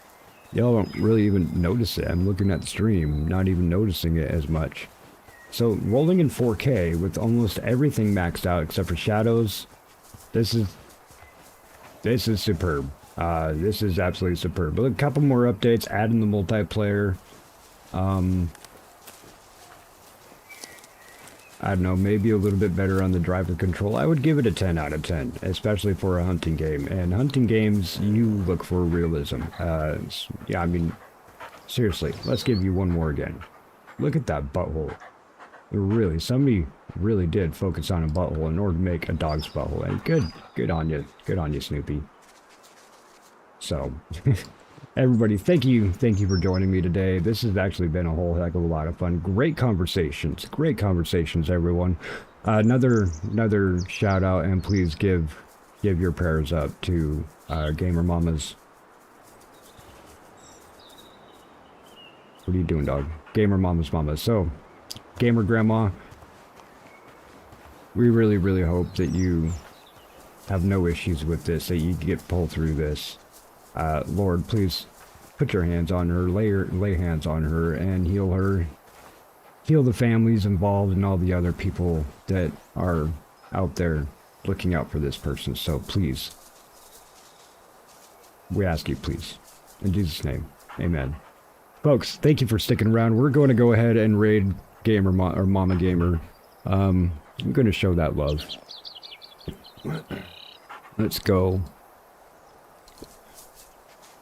y'all don't really even notice it. I'm looking at the stream, not even noticing it as much. So rolling in 4K with almost everything maxed out except for shadows, this is superb. This is absolutely superb. But a couple more updates, adding the multiplayer. I don't know, maybe a little bit better on the driver control. I would give it a 10 out of 10, especially for a hunting game. And hunting games, you look for realism. Yeah, I mean, seriously, let's give you one more again. Look at that butthole. Really, somebody really did focus on a butthole in order to make a dog's butthole. And good on you. Good on you, Snoopy. So, everybody, thank you for joining me today. This has actually been a whole heck of a lot of fun. Great conversations, everyone. Another shout out, and please give your prayers up to gamer mamas. What are you doing, dog? Gamer mama's mama. So, gamer grandma, we really hope that you have no issues with this, that you get pulled through this. Lord, please put your hands on her, lay hands on her, and heal her. Heal the families involved and all the other people that are out there looking out for this person. So please, we ask you, please, in Jesus' name, amen. Folks, thank you for sticking around. We're going to go ahead and raid Mama Gamer. I'm going to show that love. Let's go.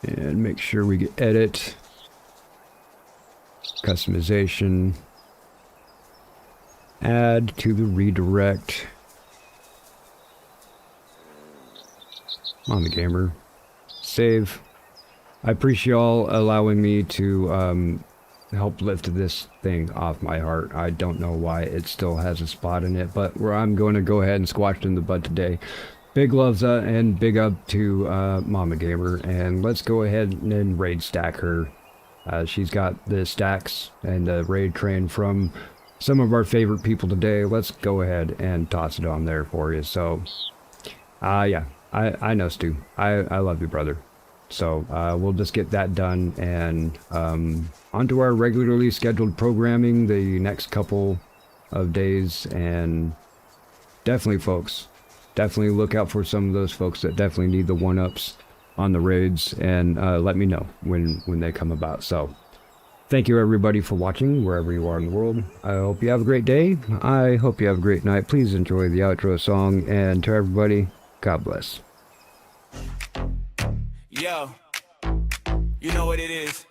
And make sure we get edit, customization, add to the redirect. On the gamer, save. I appreciate y'all allowing me to help lift this thing off my heart. I don't know why it still has a spot in it, but I'm going to go ahead and squash it in the bud today. Big loves and big up to Mama Gamer, and let's go ahead and raid stack her. She's got the stacks and the raid train from some of our favorite people today. Let's go ahead and toss it on there for you. So, yeah, I know, Stu. I love you, brother. So we'll just get that done, and onto our regularly scheduled programming the next couple of days. And definitely, folks, definitely look out for some of those folks that definitely need the one-ups on the raids, and let me know when they come about. So thank you, everybody, for watching wherever you are in the world. I hope you have a great day. I hope you have a great night. Please enjoy the outro song, and to everybody, God bless. Yo, you know what it is.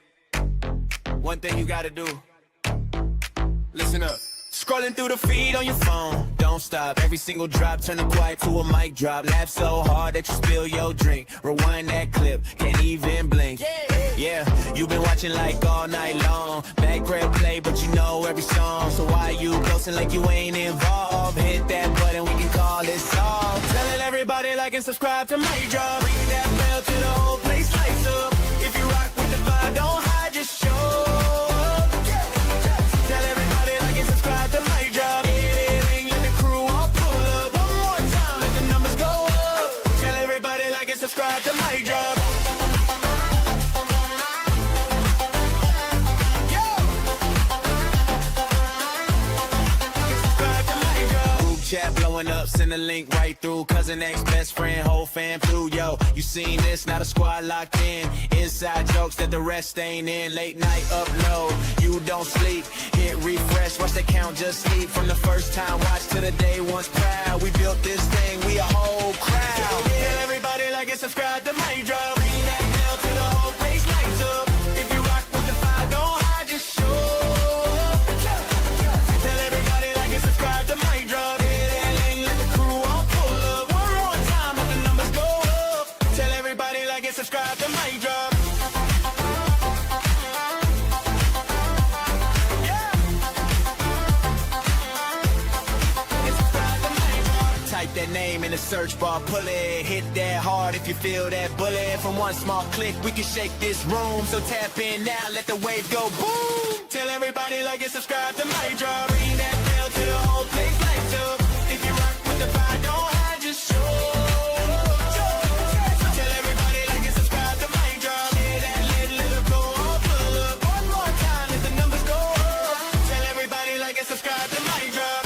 One thing you gotta do. Listen up. Scrolling through the feed on your phone, don't stop. Every single drop, turn the quiet to a mic drop. Laugh so hard that you spill your drink. Rewind that clip, can't even blink. Yeah, you've been watching like all night long. Background play, but you know every song. So why you ghosting like you ain't involved? Hit that button, we can call it solved. Telling everybody like and subscribe to MikeDropped. Ring that bell to the whole place lights up. If you rock with the vibe, don't hide, just show up. Tell everybody like and subscribe to MikeDropped. Anything, let the crew all pull up. One more time, let the numbers go up. Tell everybody like and subscribe to MikeDropped. Chat blowing up, send a link right through. Cousin, ex, best friend, whole fam too. Yo, you seen this, not a squad locked in. Inside jokes that the rest ain't in. Late night upload, you don't sleep. Hit refresh, watch the count, just sleep. From the first time watch to the day once proud. We built this thing, we a whole crowd. Tell everybody like and subscribe to MikeDropped. Ring that bell to the whole place like search bar, pull it, hit that hard if you feel that bullet. From one small click, we can shake this room. So tap in now, let the wave go boom. Tell everybody like and subscribe to MikeDropped. Ring that bell to the whole place lights up. If you rock with the vibe, don't hide, just show. Tell everybody like and subscribe to MikeDropped. Hear that little go on, pull up. One more time, let the numbers go up. Tell everybody like and subscribe to MikeDropped.